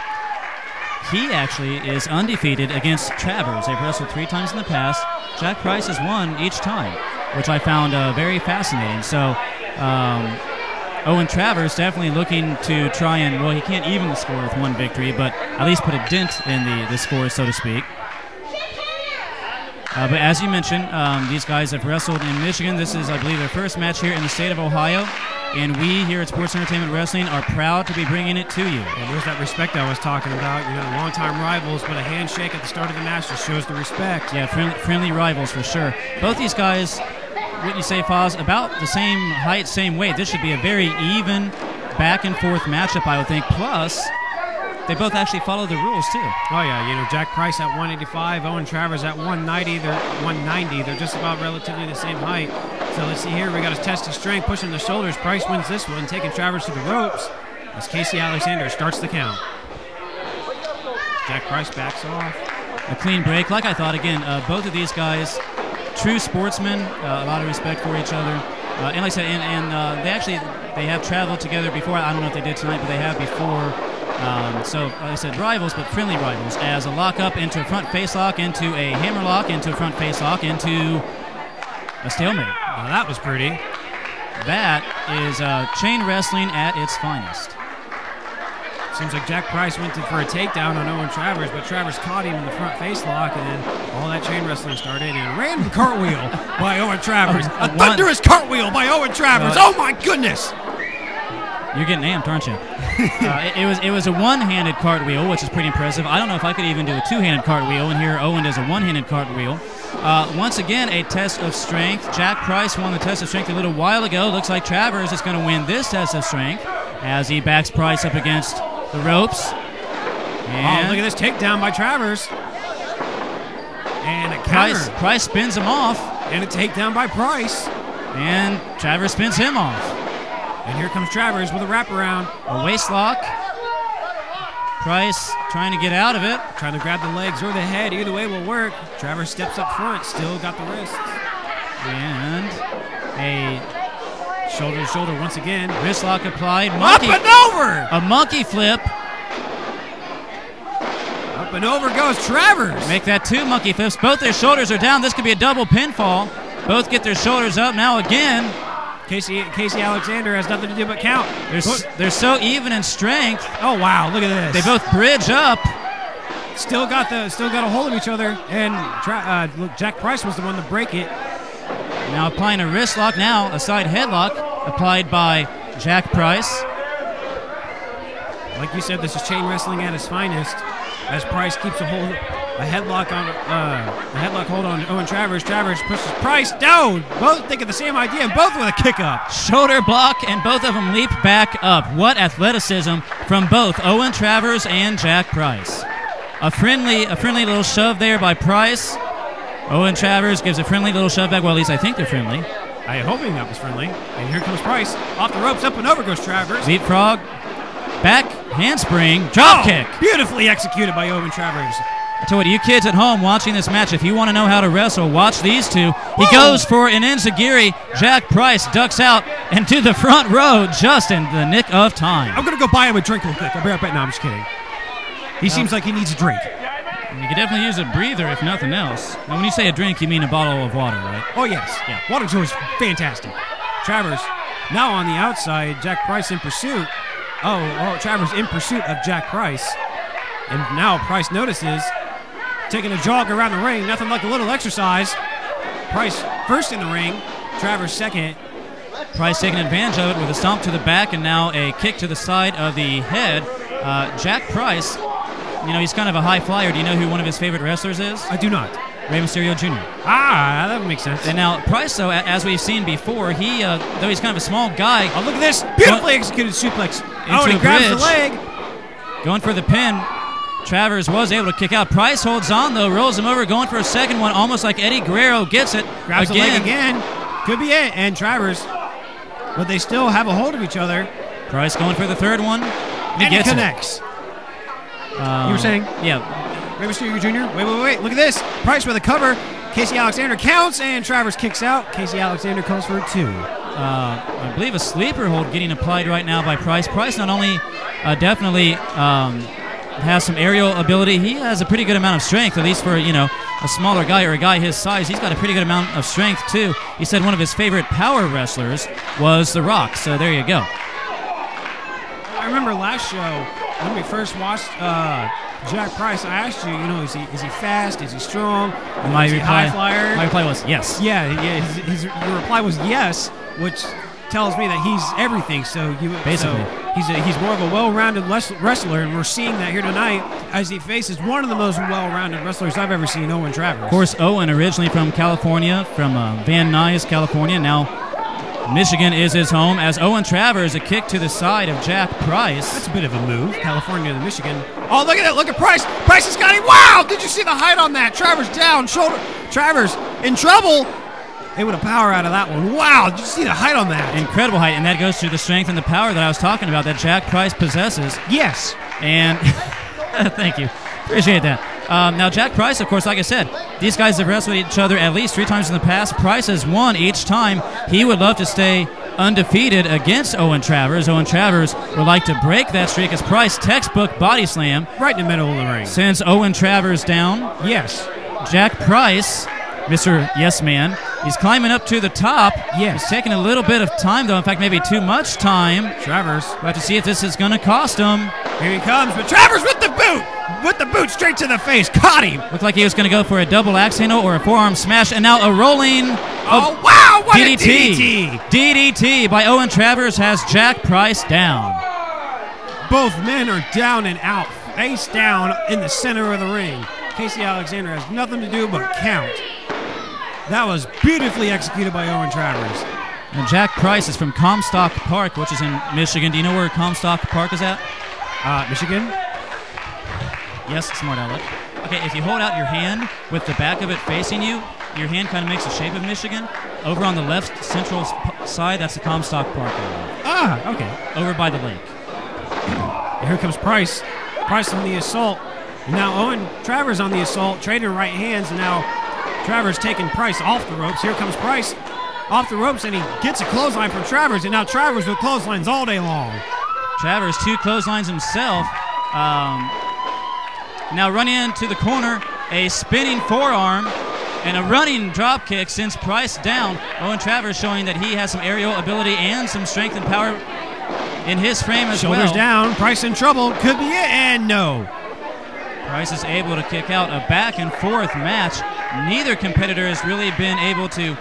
He actually is undefeated against Travers. They've wrestled 3 times in the past. Jack Price has won each time, which I found very fascinating. So Owen Travers definitely looking to try and, well, he can't even the score with 1 victory, but at least put a dent in the score, so to speak. But as you mentioned, these guys have wrestled in Michigan. This is, I believe, their first match here in the state of Ohio. And we here at Sports Entertainment Wrestling are proud to be bringing it to you. And there's that respect I was talking about. You know, longtime rivals, but a handshake at the start of the match just shows the respect. Yeah, friendly rivals for sure. Both these guys, wouldn't you say, Foz, about the same height, same weight. This should be a very even back and forth matchup, I would think. Plus, they both actually follow the rules too. Oh yeah, you know, Jack Price at 185, Owen Travers at 190. They're just about relatively the same height. So let's see here. We got a test of strength, pushing the shoulders. Price wins this one, taking Travers to the ropes as Casey Alexander starts the count. Jack Price backs off. A clean break, like I thought. Again, both of these guys, true sportsmen, a lot of respect for each other. And like I said, they have traveled together before. I don't know if they did tonight, but they have before. So, like I said, rivals, but friendly rivals. As a lock-up into a front face-lock, into a hammerlock, into a front face-lock, into a stalemate. Well, that was pretty. That is chain wrestling at its finest. Seems like Jack Price went for a takedown on Owen Travers, but Travers caught him in the front face lock, and then all that chain wrestling started, and ran the cartwheel by Owen Travers. A thunderous cartwheel by Owen Travers. Oh, my goodness. You're getting amped, aren't you? It was a one-handed cartwheel, which is pretty impressive. I don't know if I could even do a two-handed cartwheel, and here Owen does a one-handed cartwheel. Once again, a test of strength. Jack Price won the test of strength a little while ago. Looks like Travers is going to win this test of strength as he backs Price up against the ropes. And look at this takedown by Travers. And a counter. Price spins him off. And a takedown by Price. And Travers spins him off. And here comes Travers with a wraparound. A waist lock. Price trying to get out of it. Trying to grab the legs or the head. Either way will work. Travers steps up front. Still got the wrists. And a shoulder to shoulder once again. Wrist lock applied. Up and over! A monkey flip. Up and over goes Travers. Make that 2 monkey flips. Both their shoulders are down. This could be a double pinfall. Both get their shoulders up. Now again. Casey Alexander has nothing to do but count. They're so even in strength. Oh wow! Look at this. They both bridge up. Still got a hold of each other. And look, Jack Price was the one to break it. Now applying a wrist lock. Now a side headlock applied by Jack Price. Like you said, this is chain wrestling at its finest. As Price keeps a headlock hold on Owen Travers. Travers pushes Price down. Both think of the same idea, and both with a kick up. Shoulder block, and both of them leap back up. What athleticism from both Owen Travers and Jack Price. A friendly little shove there by Price. Owen Travers gives a friendly little shove back. Well, at least I think they're friendly. I'm hoping that was friendly. And here comes Price. Off the ropes, up and over goes Travers. Leapfrog, back, handspring, drop kick. Beautifully executed by Owen Travers. I tell you what, you kids at home watching this match, if you want to know how to wrestle, watch these two. He goes for an enziguri. Jack Price ducks out and to the front row just in the nick of time. I'm going to go buy him a drink real quick. I'll be right back. No, I'm just kidding. He seems like he needs a drink. You could definitely use a breather if nothing else. Now, when you say a drink, you mean a bottle of water, right? Oh, yes. Yeah. Water's always fantastic. Travers now on the outside. Jack Price in pursuit. Oh, Travers in pursuit of Jack Price. And now Price notices, taking a jog around the ring. Nothing like a little exercise. Price first in the ring. Travers second. Price taking advantage of it with a stomp to the back and now a kick to the side of the head. Jack Price, you know, he's kind of a high flyer. Do you know who one of his favorite wrestlers is? I do not. Rey Mysterio Jr. Ah, that would make sense. And now Price, though, as we've seen before, he though he's kind of a small guy. Oh, look at this. Beautifully executed suplex. Oh, and he grabs the leg. Going for the pin. Travers was able to kick out. Price holds on, though, rolls him over, going for a second one, almost like Eddie Guerrero gets it. Grabs the leg again. Could be it. And Travers, but they still have a hold of each other. Price going for the third one. And he connects. You were saying? Yeah. Rey Mysterio Jr. Wait. Look at this. Price with a cover. Casey Alexander counts, and Travers kicks out. Casey Alexander comes for 2. I believe a sleeper hold getting applied right now by Price. Price not only definitely has some aerial ability, he has a pretty good amount of strength, at least for, you know, a smaller guy or a guy his size. He's got a pretty good amount of strength, too. He said one of his favorite power wrestlers was The Rock, so there you go. I remember last show, when we first watched Jack Price, I asked you, is he fast? Is he strong? Is he high flyer? My reply was yes. Yeah. Your reply was yes, which tells me that he's everything. So basically, he's more of a well-rounded wrestler, and we're seeing that here tonight as he faces one of the most well-rounded wrestlers I've ever seen, Owen Travers. Of course, Owen originally from California, from Van Nuys, California. Now Michigan is his home, as Owen Travers, a kick to the side of Jack Price. That's a bit of a move, California to Michigan. Oh, look at that. Look at Price. Price has got him. Wow! Did you see the height on that? Travers down, shoulder. Travers in trouble. Able to power out of that one. Wow! Did you see the height on that? Incredible height, and that goes to the strength and the power that I was talking about that Jack Price possesses. Yes. And thank you. Appreciate that. Now, Jack Price, of course, like I said, these guys have wrestled each other at least 3 times in the past. Price has won each time. He would love to stay undefeated against Owen Travers. Owen Travers would like to break that streak as Price textbook body slam. Right in the middle of the ring. Sends Owen Travers down. Yes. Jack Price, Mr. Yes Man, he's climbing up to the top. Yes. He's taking a little bit of time, though. In fact, maybe too much time. Travers. We'll have to see if this is going to cost him. Here he comes, but Travers with the boot! With the boot straight to the face. Caught him. Looked like he was going to go for a double axe handle or a forearm smash, and now a rolling wow! What DDT. a DDT! DDT by Owen Travers has Jack Price down. Both men are down and out, face down in the center of the ring. Casey Alexander has nothing to do but count. That was beautifully executed by Owen Travers. And Jack Price is from Comstock Park, which is in Michigan. Do you know where Comstock Park is at? Michigan? Yes, smart aleck. Okay, if you hold out your hand with the back of it facing you, your hand kind of makes the shape of Michigan. Over on the left central side, that's the Comstock Park area. Ah, okay. Over by the lake. And here comes Price. Price on the assault. And now Owen Travers on the assault, trading right hands, and now Travers taking Price off the ropes. Here comes Price off the ropes, and he gets a clothesline from Travers, and now Travers with clotheslines all day long. Travers 2 clotheslines himself. Now running into the corner, a spinning forearm and a running drop kick sends Price down. Owen Travers showing that he has some aerial ability and some strength and power in his frame as well. Shoulders down, Price in trouble, could be it, and no. Price is able to kick out a back and forth match. Neither competitor has really been able to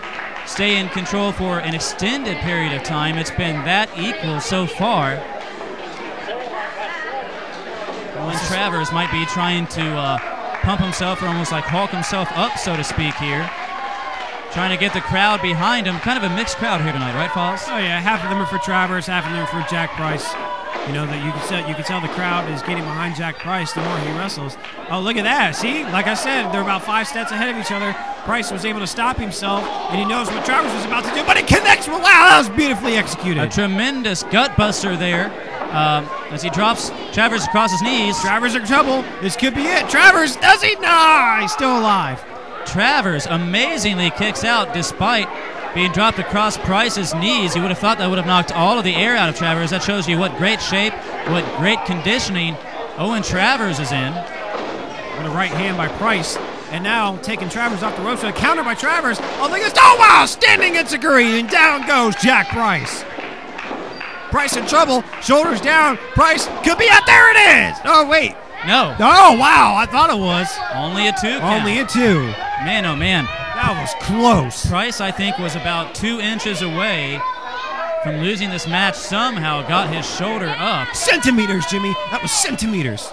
stay in control for an extended period of time. It's been that equal so far. Owen Travers might be trying to pump himself or almost like Hulk himself up, so to speak here. Trying to get the crowd behind him. Kind of a mixed crowd here tonight, right, Foz? Oh, yeah. Half of them are for Travers, half of them are for Jack Price. You know, that you can tell the crowd is getting behind Jack Price the more he wrestles. Oh, look at that. See, like I said, they're about 5 steps ahead of each other. Price was able to stop himself, and he knows what Travers was about to do, but he connects. Wow, that was beautifully executed. A tremendous gut buster there as he drops Travers across his knees. Travers in trouble. This could be it. Travers, does he? Nah, he's still alive. Travers amazingly kicks out despite being dropped across Price's knees. You would have thought that would have knocked all of the air out of Travers. That shows you what great shape, what great conditioning Owen Travers is in. With a right hand by Price. And now taking Travers off the ropes. A counter by Travers. Oh, look at this. Oh, wow. Standing enziguri. And down goes Jack Price. Price in trouble. Shoulders down. Price could be out. There it is. Oh, wait. No. Oh, wow. I thought it was. Only a 2 count. Only a 2. Man, oh, man. That was close. Price, I think, was about 2 inches away from losing this match. Somehow got his shoulder up. Centimeters, Jimmy. That was centimeters.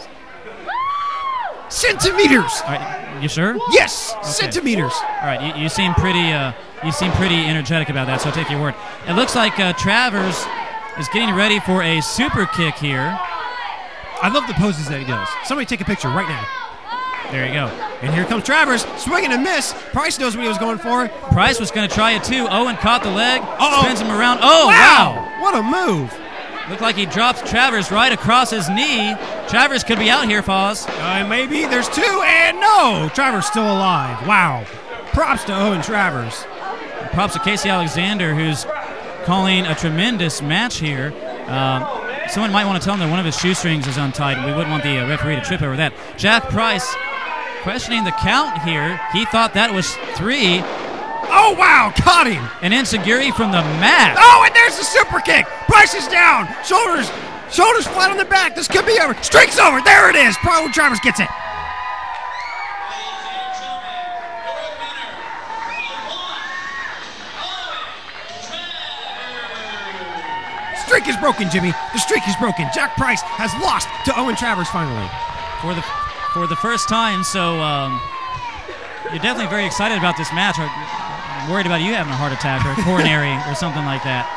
Centimeters. All right, you sure? Yes, okay. Centimeters. All right, you seem pretty energetic about that, so I'll take your word. It looks like Travers is getting ready for a super kick here. I love the poses that he does. Somebody take a picture right now. There you go. And here comes Travers, swinging and miss. Price knows what he was going for. Price was going to try it too. Owen caught the leg, spins him around. Oh, wow. What a move. Looked like he dropped Travers right across his knee. Travers could be out here, Foz. Maybe. There's 2, and no. Travers still alive. Wow. Props to Owen Travers. And props to Casey Alexander, who's calling a tremendous match here. Someone might want to tell him that one of his shoestrings is untied. We wouldn't want the referee to trip over that. Jack Price questioning the count here. He thought that was 3. Oh, wow, caught him. An enziguri from the mat. Oh, and there's the super kick. Price is down. Shoulders flat on the back. This could be over. Streak's over. There it is. Pro Travers gets it. Streak is broken, Jimmy. The streak is broken. Jack Price has lost to Owen Travers finally. For the first time, so you're definitely very excited about this match. I'm worried about you having a heart attack or a coronary or something like that.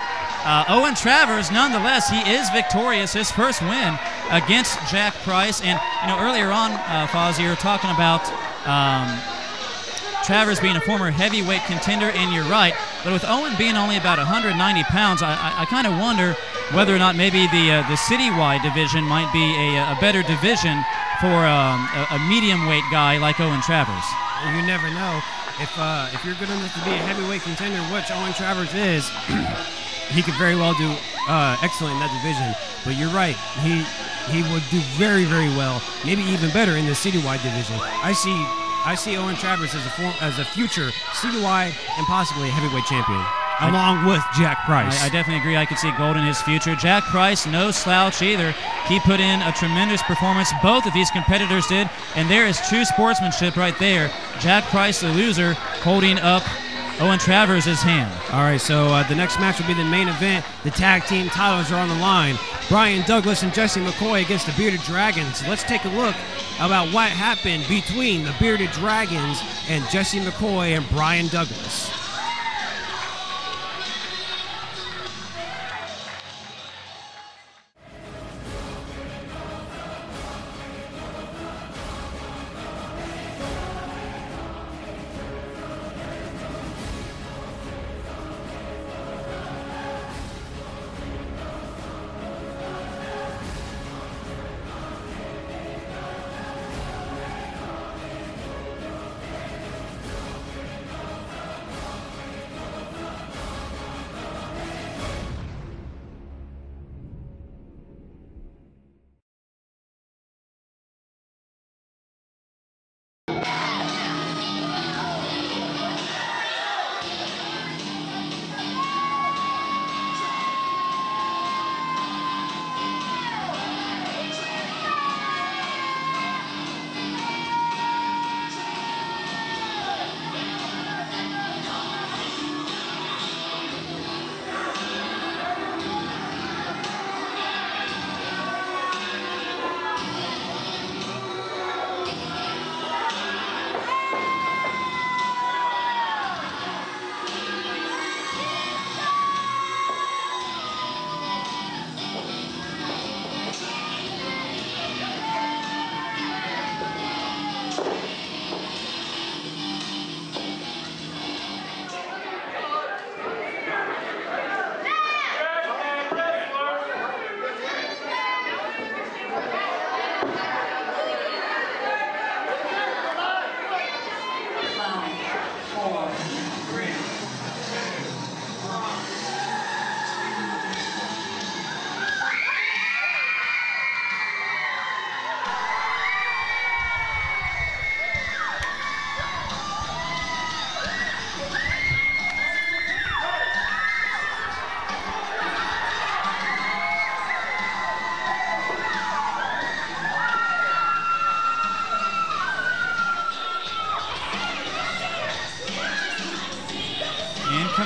Owen Travers, nonetheless, he is victorious. His first win against Jack Price. And, earlier on, Foz, you were talking about Travers being a former heavyweight contender, and you're right. But with Owen being only about 190 pounds, I kind of wonder whether or not maybe the citywide division might be a better division for a medium-weight guy like Owen Travers. You never know. If you're good enough to be a heavyweight contender, which Owen Travers is, he could very well do excellent in that division. But you're right. He would do very, very well, maybe even better in the citywide division. I see Owen Travers as a future citywide and possibly a heavyweight champion, along with Jack Price. I definitely agree. I could see gold in his future. Jack Price, no slouch either. He put in a tremendous performance. Both of these competitors did, and there is true sportsmanship right there. Jack Price, the loser, holding up Owen Travers' hand. All right, so the next match will be the main event. The tag team titles are on the line. Bryen Douglas and Jesse McCoy against the Bearded Dragons. Let's take a look about what happened between the Bearded Dragons and Jesse McCoy and Bryen Douglas.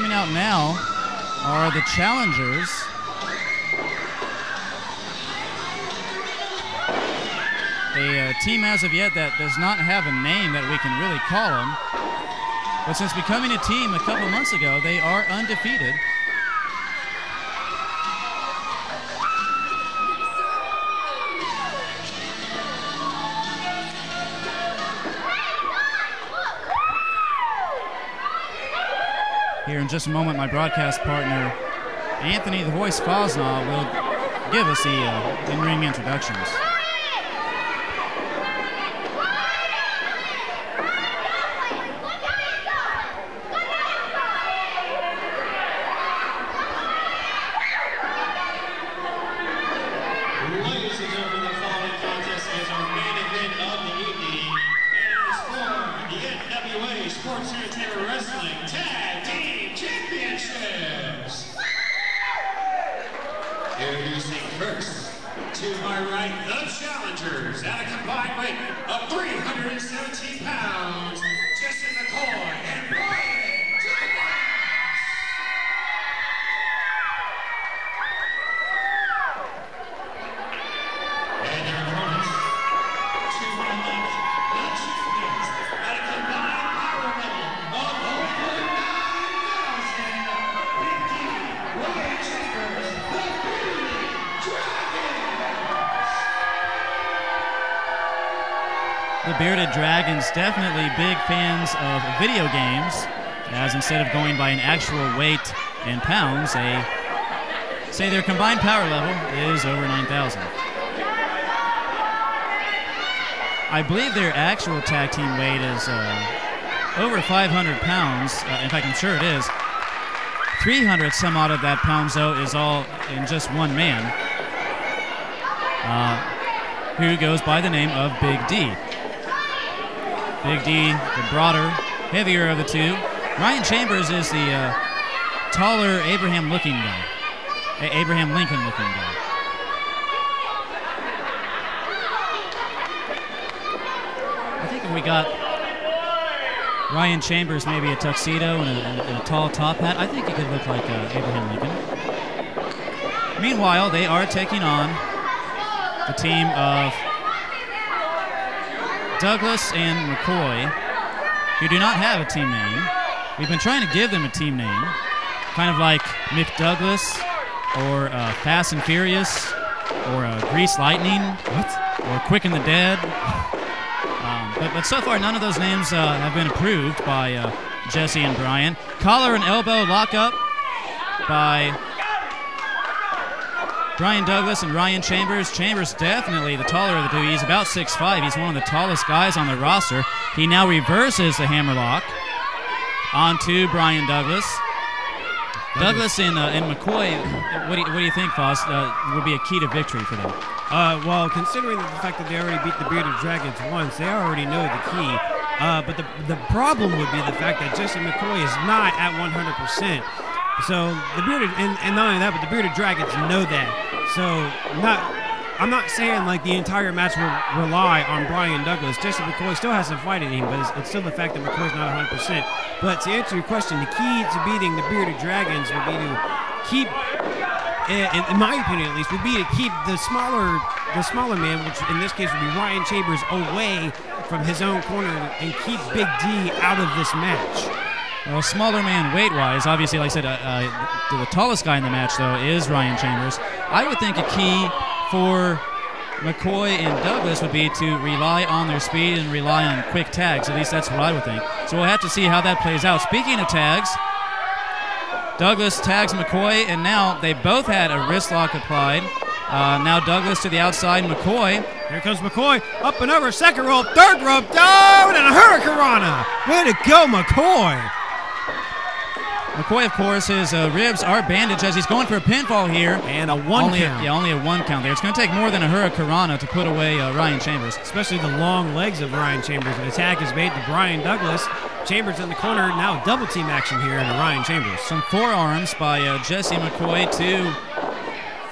coming out now are the challengers. A team as of yet that does not have a name that we can really call them. But since becoming a team a couple months ago, they are undefeated. Here in just a moment, my broadcast partner, Anthony the Voice Fosnaugh, will give us the in-ring introductions. Ladies and gentlemen, the following contest is our main event of the evening. It is for the NWA-Sports Entertainment Wrestling Tag Team Championships. Introducing first, to my right, the challengers at a combined weight of 317 pounds, Jesse McCoy and Bryen. And their opponents, to my left, the champions at a combined power level of over 9,000, Big D, Ryan Travers, the Bearded Dragons. The Bearded Dragons, definitely big fans of video games, as instead of going by an actual weight in pounds, they say their combined power level is over 9,000. I believe their actual tag team weight is over 500 pounds. In fact, I'm sure it is. 300 some odd of that pounds, though, is all in just one man, who goes by the name of Big D. Big D, the broader, heavier of the two. Ryan Chambers is the taller Abraham Lincoln looking guy. I think if we got Ryan Chambers maybe a tuxedo and a tall top hat, I think he could look like Abraham Lincoln. Meanwhile, they are taking on the team of Douglas and McCoy, who do not have a team name. We've been trying to give them a team name, kind of like Mick Douglas, or Fast and Furious, or Grease Lightning, or Quick and the Dead. But so far, none of those names have been approved by Jesse and Bryen. Collar and elbow lockup by Bryen Douglas and Ryan Chambers. Chambers definitely the taller of the two. He's about 6'5". He's one of the tallest guys on the roster. He now reverses the hammerlock onto Bryen Douglas. Douglas and McCoy, what do you think, Foss, would be a key to victory for them? Well, considering the fact that they already beat the Bearded Dragons once, they already know the key. But the problem would be the fact that Jesse McCoy is not at 100%. So the Bearded, and not only that, but the Bearded Dragons know that. So I'm not saying like the entire match will rely on Bryen Douglas. Jesse McCoy still has some fight in him, but it's still the fact that McCoy's not 100%. But to answer your question, the key to beating the Bearded Dragons would be to keep, in my opinion at least, would be to keep the smaller man, which in this case would be Ryan Chambers, away from his own corner and keep Big D out of this match. Well, smaller man weight-wise, obviously, like I said, the tallest guy in the match, though, is Ryan Chambers. I would think a key for McCoy and Douglas would be to rely on their speed and rely on quick tags. At least that's what I would think. So we'll have to see how that plays out. Speaking of tags, Douglas tags McCoy, and now they both had a wrist lock applied. Now Douglas to the outside, McCoy. Here comes McCoy, up and over, second rope, third rope, down, and a hurricanrana. Way to go, McCoy. McCoy, of course, his ribs are bandaged as he's going for a pinfall here. And a one count. Yeah, only a one count there. It's going to take more than a hurricanrana to put away Ryan Chambers. Especially the long legs of Ryan Chambers. An attack is made to Bryen Douglas. Chambers in the corner, now double team action here into Ryan Chambers. Some forearms by Jesse McCoy to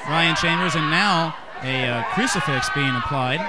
Ryan Chambers, and now a crucifix being applied.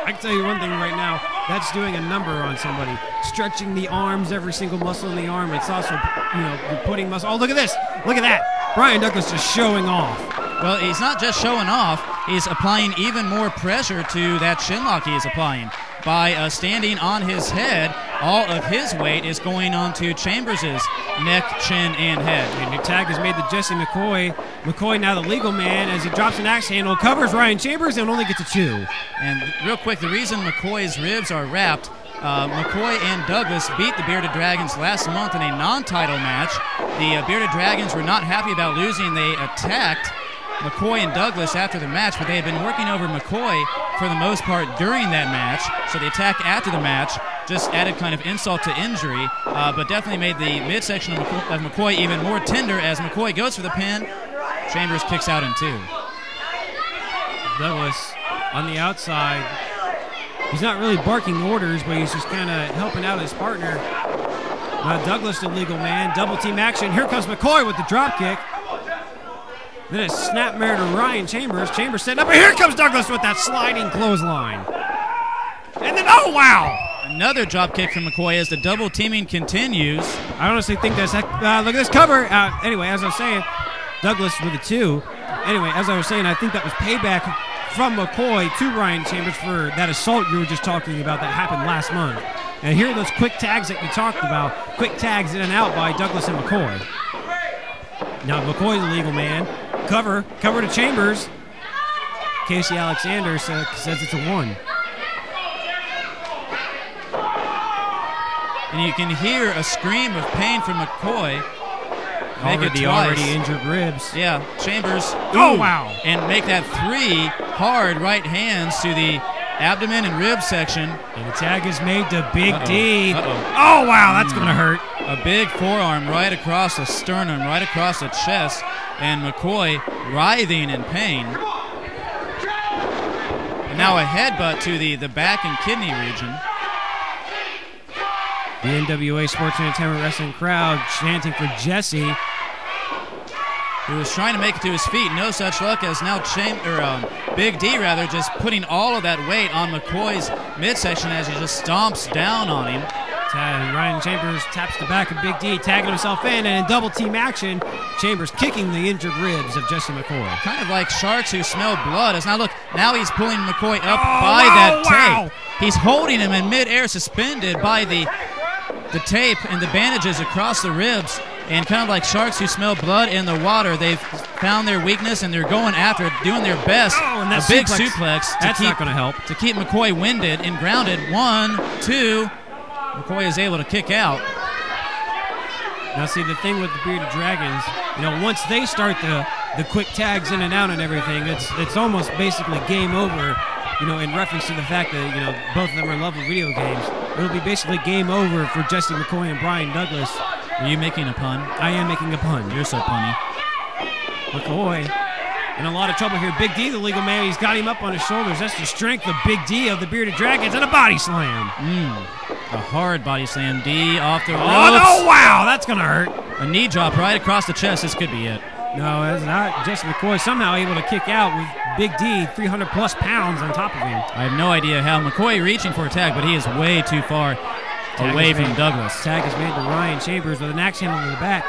I can tell you one thing right now. That's doing a number on somebody. Stretching the arms, every single muscle in the arm. It's also, you're putting muscle. Oh, look at this. Look at that. Bryen Douglas just showing off. Well, he's not just showing off. He's applying even more pressure to that shin lock he is applying. By standing on his head, all of his weight is going onto Chambers' neck, chin, and head. And the tag is made to Jesse McCoy. McCoy now the legal man as he drops an axe handle, covers Ryan Chambers, and only gets a 2. And real quick, the reason McCoy's ribs are wrapped, McCoy and Douglas beat the Bearded Dragons last month in a non-title match. The Bearded Dragons were not happy about losing. They attacked McCoy and Douglas after the match, but they had been working over McCoy for the most part during that match. So the attack after the match just added kind of insult to injury, but definitely made the midsection of McCoy even more tender as McCoy goes for the pin. Chambers kicks out in 2. Douglas on the outside. He's not really barking orders, but he's just kind of helping out his partner. Douglas, the legal man, double team action. Here comes McCoy with the drop kick. Then a snapmare to Ryan Chambers. Chambers setting up, and here comes Douglas with that sliding clothesline. And then, oh, wow! Another drop kick from McCoy as the double teaming continues. I honestly think that's, look at this cover. Anyway, as I was saying, Douglas with a 2. Anyway, as I was saying, I think that was payback from McCoy to Ryan Chambers for that assault you were just talking about that happened last month. And here are those quick tags that you talked about. Quick tags in and out by Douglas and McCoy. Now McCoy's the legal man. Cover to Chambers. Casey Alexander says it's a 1. And you can hear a scream of pain from McCoy. The already injured ribs. Yeah, Chambers. Oh, wow. And make that 3 hard right hands to the abdomen and rib section. And the tag is made to Big D. Oh, wow, that's going to hurt. A big forearm right across the sternum, right across the chest, and McCoy writhing in pain. And now a headbutt to the back and kidney region. The NWA Sports Entertainment Wrestling crowd chanting for Jesse, who was trying to make it to his feet. No such luck as now Big D just putting all of that weight on McCoy's midsection as he just stomps down on him. Ryan Chambers taps the back of Big D, tagging himself in, and in double team action, Chambers kicking the injured ribs of Jesse McCoy. Kind of like sharks who smell blood. As now he's pulling McCoy up by that tape. He's holding him in midair, suspended by the tape and the bandages across the ribs. And kind of like sharks who smell blood in the water, they've found their weakness and they're going after it, doing their best. And a big suplex. That's not going to help. To keep McCoy winded and grounded. 1, 2. McCoy is able to kick out. Now, see, the thing with the Bearded Dragons, once they start the quick tags in and out and everything, it's almost basically game over. In reference to the fact that both of them are in love with video games, it'll be basically game over for Jesse McCoy and Bryen Douglas. Are you making a pun? I am making a pun. You're so punny. McCoy in a lot of trouble here. Big D, the legal man, he's got him up on his shoulders. That's the strength of Big D of the Bearded Dragons, and a body slam. A hard body slam. D off the ropes. Oh, no, wow, that's going to hurt. A knee drop right across the chest. This could be it. No, it's not. Jesse McCoy somehow able to kick out with Big D, 300-plus pounds on top of him. I have no idea how. McCoy reaching for a tag, but he is way too far away from Douglas. Tag is made to Ryan Chambers with an axe handle in the back.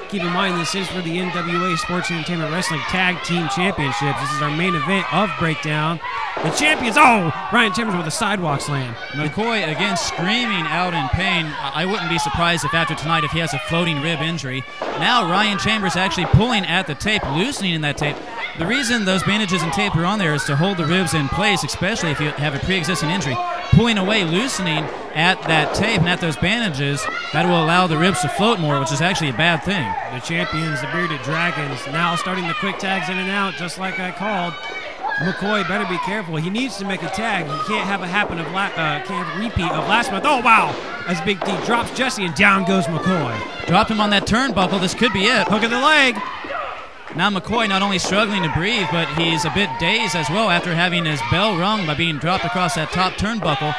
Keep in mind, this is for the NWA Sports Entertainment Wrestling Tag Team Championships. This is our main event of Breakdown. The champions, Ryan Chambers with a sidewalk slam. McCoy, again, screaming out in pain. I wouldn't be surprised if after tonight if he has a floating rib injury. Now Ryan Chambers actually pulling at the tape, loosening in that tape. The reason those bandages and tape are on there is to hold the ribs in place, especially if you have a pre-existing injury. Pulling away, loosening at that tape and at those bandages, that will allow the ribs to float more, which is actually a bad thing. The champions, the Bearded Dragons, now starting the quick tags in and out, just like I called. McCoy better be careful. He needs to make a tag. He can't have a repeat of last month. Oh, wow! As Big D drops Jesse, and down goes McCoy. Dropped him on that turnbuckle. This could be it. Hook of the leg. Now McCoy not only struggling to breathe, but he's a bit dazed as well after having his bell rung by being dropped across that top turnbuckle.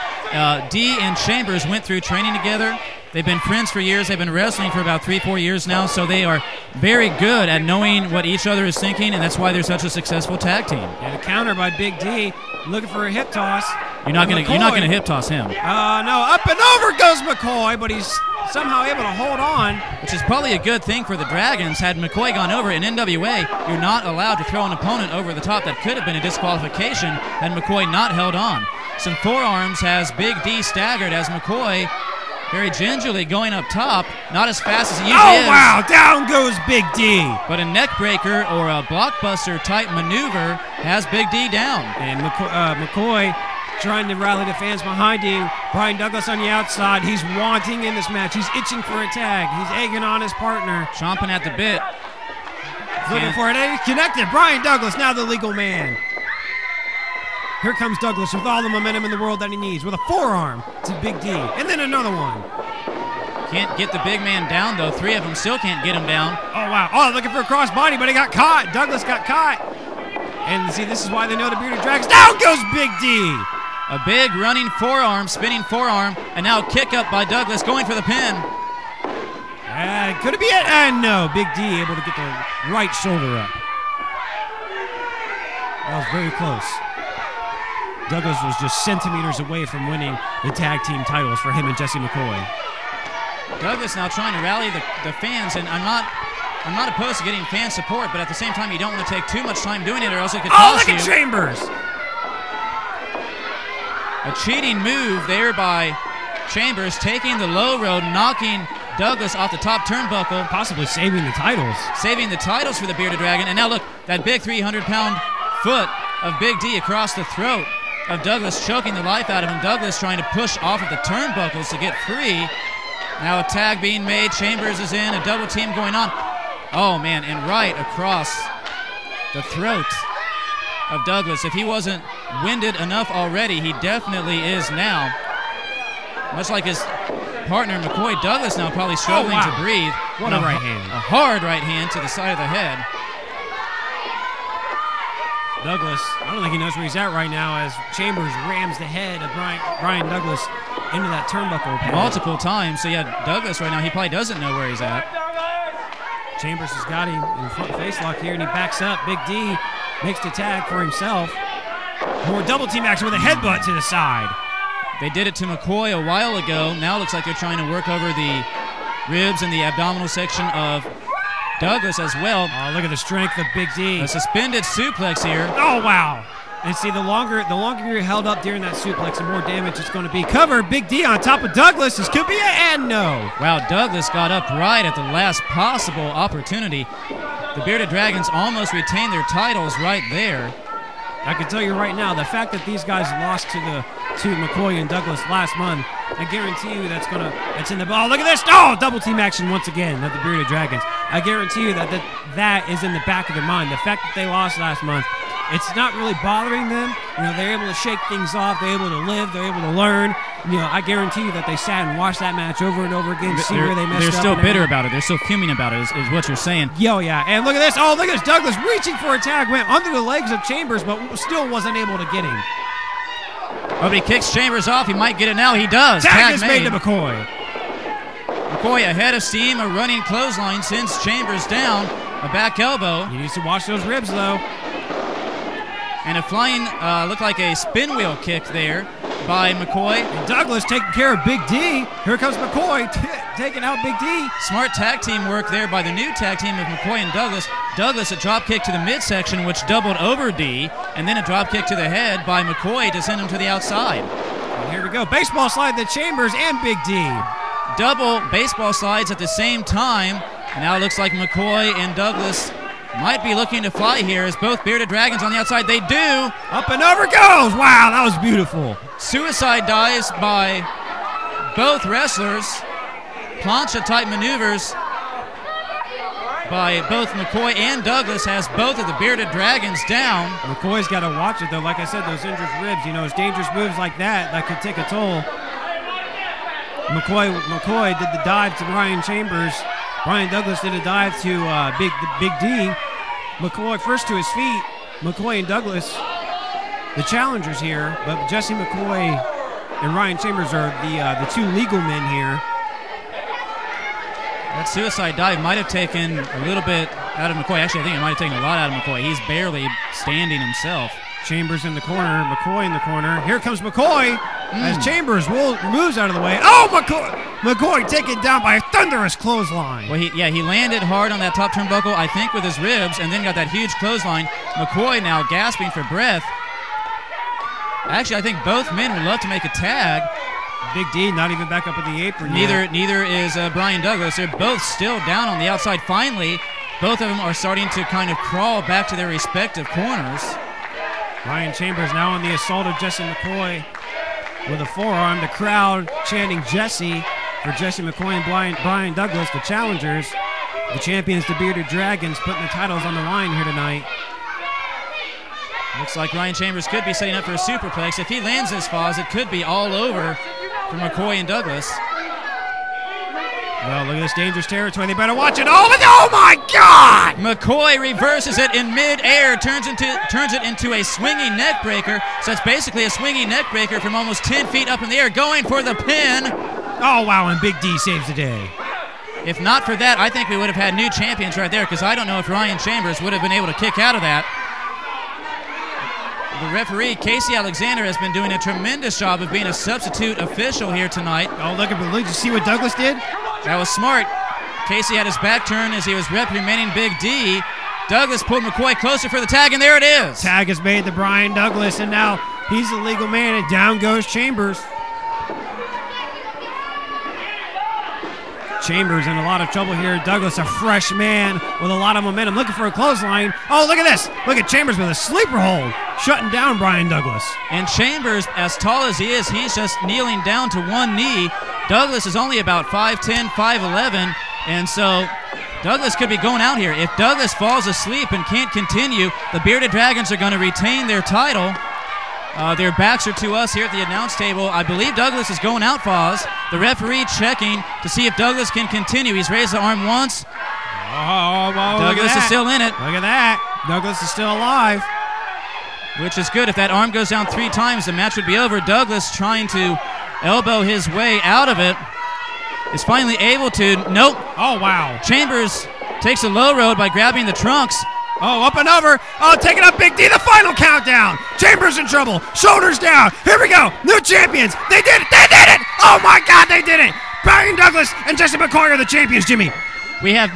D and Chambers went through training together. They've been friends for years. They've been wrestling for about 3-4 years now, so they are very good at knowing what each other is thinking, and that's why they're such a successful tag team. And a counter by Big D, looking for a hip toss. You're not gonna hip toss him. No, up and over goes McCoy, but he's somehow able to hold on. Which is probably a good thing for the Dragons. Had McCoy gone over in NWA, you're not allowed to throw an opponent over the top. That could have been a disqualification had McCoy not held on. Some forearms has Big D staggered as McCoy very gingerly going up top, not as fast as he usually is. Oh, wow, down goes Big D. But a neck breaker or a blockbuster type maneuver has Big D down. And McCoy trying to rally the fans behind him. Bryen Douglas on the outside. He's wanting in this match. He's itching for a tag. He's egging on his partner. Chomping at the bit. Looking for it. And he's connected. Bryen Douglas, now the legal man. Here comes Douglas with all the momentum in the world that he needs, with a forearm to Big D. And then another one. Can't get the big man down, though. Three of them still can't get him down. Oh, wow. Oh, looking for a crossbody, but he got caught. Douglas got caught. And see, this is why they know the Bearded Dragons. Down goes Big D. A big running forearm, spinning forearm, and now kick up by Douglas going for the pin. Could it be it? And no, Big D able to get the right shoulder up. That was very close. Douglas was just centimeters away from winning the tag team titles for him and Jesse McCoy. Douglas now trying to rally the fans, and I'm not opposed to getting fan support, but at the same time, you don't want to take too much time doing it, or else it could cost you. Oh, look at Chambers! A cheating move there by Chambers, taking the low road, knocking Douglas off the top turnbuckle. Possibly saving the titles. Saving the titles for the Bearded Dragon. And now look, that big 300-pound foot of Big D across the throat of Douglas, choking the life out of him. Douglas trying to push off of the turnbuckles to get free. Now a tag being made. Chambers is in, a double team going on. Oh, man, and right across the throat of Douglas. If he wasn't winded enough already, he definitely is now. Much like his partner McCoy, Douglas now probably struggling to breathe. What a right hand. A hard right hand to the side of the head. Douglas, I don't think he knows where he's at right now as Chambers rams the head of Bryen Douglas into that turnbuckle pad. Multiple times. So yeah, Douglas right now, he probably doesn't know where he's at. Chambers has got him in front face lock here, and he backs up. Big D makes the tag for himself. More double team action with a headbutt to the side. They did it to McCoy a while ago. Now it looks like they're trying to work over the ribs and the abdominal section of Douglas as well. Oh, look at the strength of Big D. A suspended suplex here. Oh, wow. And see, the longer you're held up during that suplex, the more damage it's going to be. Cover, Big D on top of Douglas. This could be it, and no. Wow, Douglas got up right at the last possible opportunity. The Bearded Dragons almost retained their titles right there. I can tell you right now, the fact that these guys lost to McCoy and Douglas last month, I guarantee you that's in the ball. Look at this! Oh, double team action once again of the Bearded Dragons. I guarantee you that is in the back of their mind. The fact that they lost last month, it's not really bothering them. You know, they're able to shake things off. They're able to live. They're able to learn. You know, I guarantee you that they sat and watched that match over and over again to see where they messed up. They're still bitter about it. They're still fuming about it, is what you're saying. Yo, yeah. And look at this. Oh, look at this. Douglas reaching for a tag. Went under the legs of Chambers, but still wasn't able to get him. Oh, but he kicks Chambers off. He might get it now. He does. Tag is made to McCoy. McCoy ahead of steam. A running clothesline sends Chambers down. A back elbow. He needs to watch those ribs, though. And a flying, looked like a spin wheel kick there by McCoy. And Douglas taking care of Big D. Here comes McCoy taking out Big D. Smart tag team work there by the new tag team of McCoy and Douglas. Douglas a drop kick to the midsection, which doubled over D, and then a drop kick to the head by McCoy to send him to the outside. And here we go. Baseball slide to Chambers and Big D. Double baseball slides at the same time. And now it looks like McCoy and Douglas might be looking to fly here as both Bearded Dragons on the outside. They do. Up and over goes. Wow, that was beautiful. Suicide dives by both wrestlers. Plancha-type maneuvers by both McCoy and Douglas has both of the Bearded Dragons down. McCoy's got to watch it, though. Like I said, those injured ribs, you know, it's dangerous moves like that could take a toll. McCoy did the dive to Bryen Chambers. Bryen Douglas did a dive to Big D. McCoy first to his feet. McCoy and Douglas, the challengers here, but Jesse McCoy and Bryen Chambers are the two legal men here. That suicide dive might have taken a little bit out of McCoy. Actually, I think it might have taken a lot out of McCoy. He's barely standing himself. Chambers in the corner, McCoy in the corner. Here comes McCoy as Chambers moves out of the way. Oh, McCoy taken down by a thunderous clothesline. Well, he landed hard on that top turnbuckle, I think with his ribs, and then got that huge clothesline. McCoy now gasping for breath. Actually, I think both men would love to make a tag. Big D not even back up in the apron. Neither is Bryen Douglas. They're both still down on the outside. Finally, both of them are starting to kind of crawl back to their respective corners. Ryan Chambers now on the assault of Jesse McCoy with a forearm. The crowd chanting Jesse for Jesse McCoy and Bryen Douglas, the challengers. The champions, the Bearded Dragons, putting the titles on the line here tonight. Looks like Ryan Chambers could be setting up for a superplex. If he lands this, Foz, it could be all over for McCoy and Douglas. Well, look at this dangerous territory. They better watch it. Oh my God! McCoy reverses it in mid-air, turns it into a swinging neck breaker. So it's basically a swinging neck breaker from almost 10 feet up in the air, going for the pin. Oh, wow, and Big D saves the day. If not for that, I think we would have had new champions right there, because I don't know if Ryan Chambers would have been able to kick out of that. The referee, Casey Alexander, has been doing a tremendous job of being a substitute official here tonight. Oh, look, did you see what Douglas did? That was smart. Casey had his back turned as he was reprimanding Big D. Douglas pulled McCoy closer for the tag, and there it is. Tag is made to Bryen Douglas, and now he's the legal man, and down goes Chambers. Chambers in a lot of trouble here. Douglas, a fresh man with a lot of momentum, looking for a clothesline. Oh, look at this. Look at Chambers with a sleeper hold, shutting down Bryen Douglas. And Chambers, as tall as he is, he's just kneeling down to one knee. Douglas is only about 5'10", 5'11", and so Douglas could be going out here. If Douglas falls asleep and can't continue, the Bearded Dragons are going to retain their title. Their backs are to us here at the announce table. I believe Douglas is going out, Foz. The referee checking to see if Douglas can continue. He's raised the arm once. Douglas is still in it. Look at that. Douglas is still alive. Which is good. If that arm goes down 3 times, the match would be over. Douglas trying to elbow his way out of it. Is finally able to. Nope. Oh, wow. Chambers takes the low road by grabbing the trunks. Oh, up and over. Oh, taking up Big D. The final countdown. Chambers in trouble. Shoulders down. Here we go. New champions. They did it. They did it. Oh, my God, they did it. Bryen Douglas and Jesse McCoy are the champions, Jimmy. We have...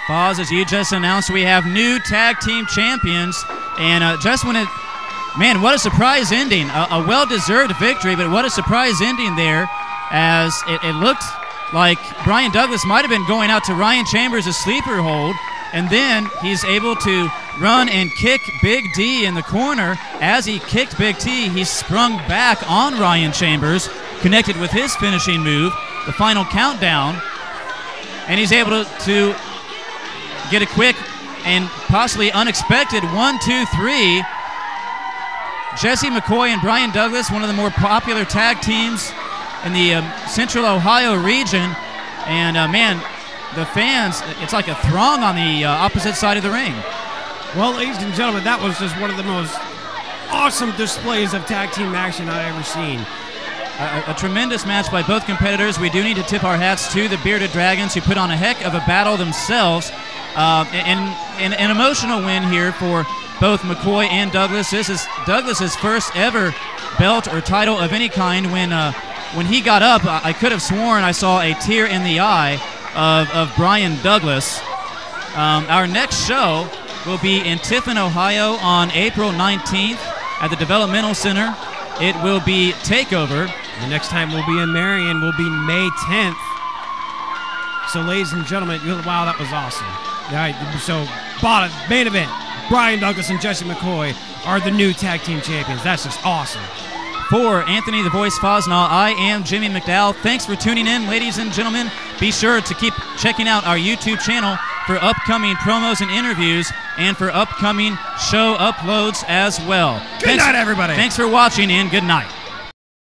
Foz, as you just announced, we have new tag team champions, and just when it, man, what a surprise ending. A well-deserved victory, but what a surprise ending there, as it looked like Bryen Douglas might have been going out to Ryan Chambers' a sleeper hold, and then he's able to run and kick Big D in the corner. As he kicked Big D, he sprung back on Ryan Chambers, connected with his finishing move, the final countdown, and he's able to get a quick and possibly unexpected 1, 2, 3. Jesse McCoy and Bryen Douglas, one of the more popular tag teams in the Central Ohio region. And, man, the fans, it's like a throng on the opposite side of the ring. Well, ladies and gentlemen, that was just one of the most awesome displays of tag team action I've ever seen. A tremendous match by both competitors. We do need to tip our hats to the Bearded Dragons, who put on a heck of a battle themselves. And an emotional win here for both McCoy and Douglas. This is Douglas's first ever belt or title of any kind. When he got up, I could have sworn I saw a tear in the eye of Bryen Douglas. Our next show will be in Tiffin, Ohio on April 19th at the Developmental Center. It will be TakeOver. The next time we'll be in Marion will be May 10th. So, ladies and gentlemen, wow, that was awesome. All right, so bottom main event, Bryen Douglas and Jesse McCoy are the new tag team champions. That's just awesome. For Anthony the Voice Fosnaugh, I am Jimmy McDowell. Thanks for tuning in, ladies and gentlemen. Be sure to keep checking out our YouTube channel for upcoming promos and interviews and for upcoming show uploads as well. Good night, everybody. Thanks for watching, and good night.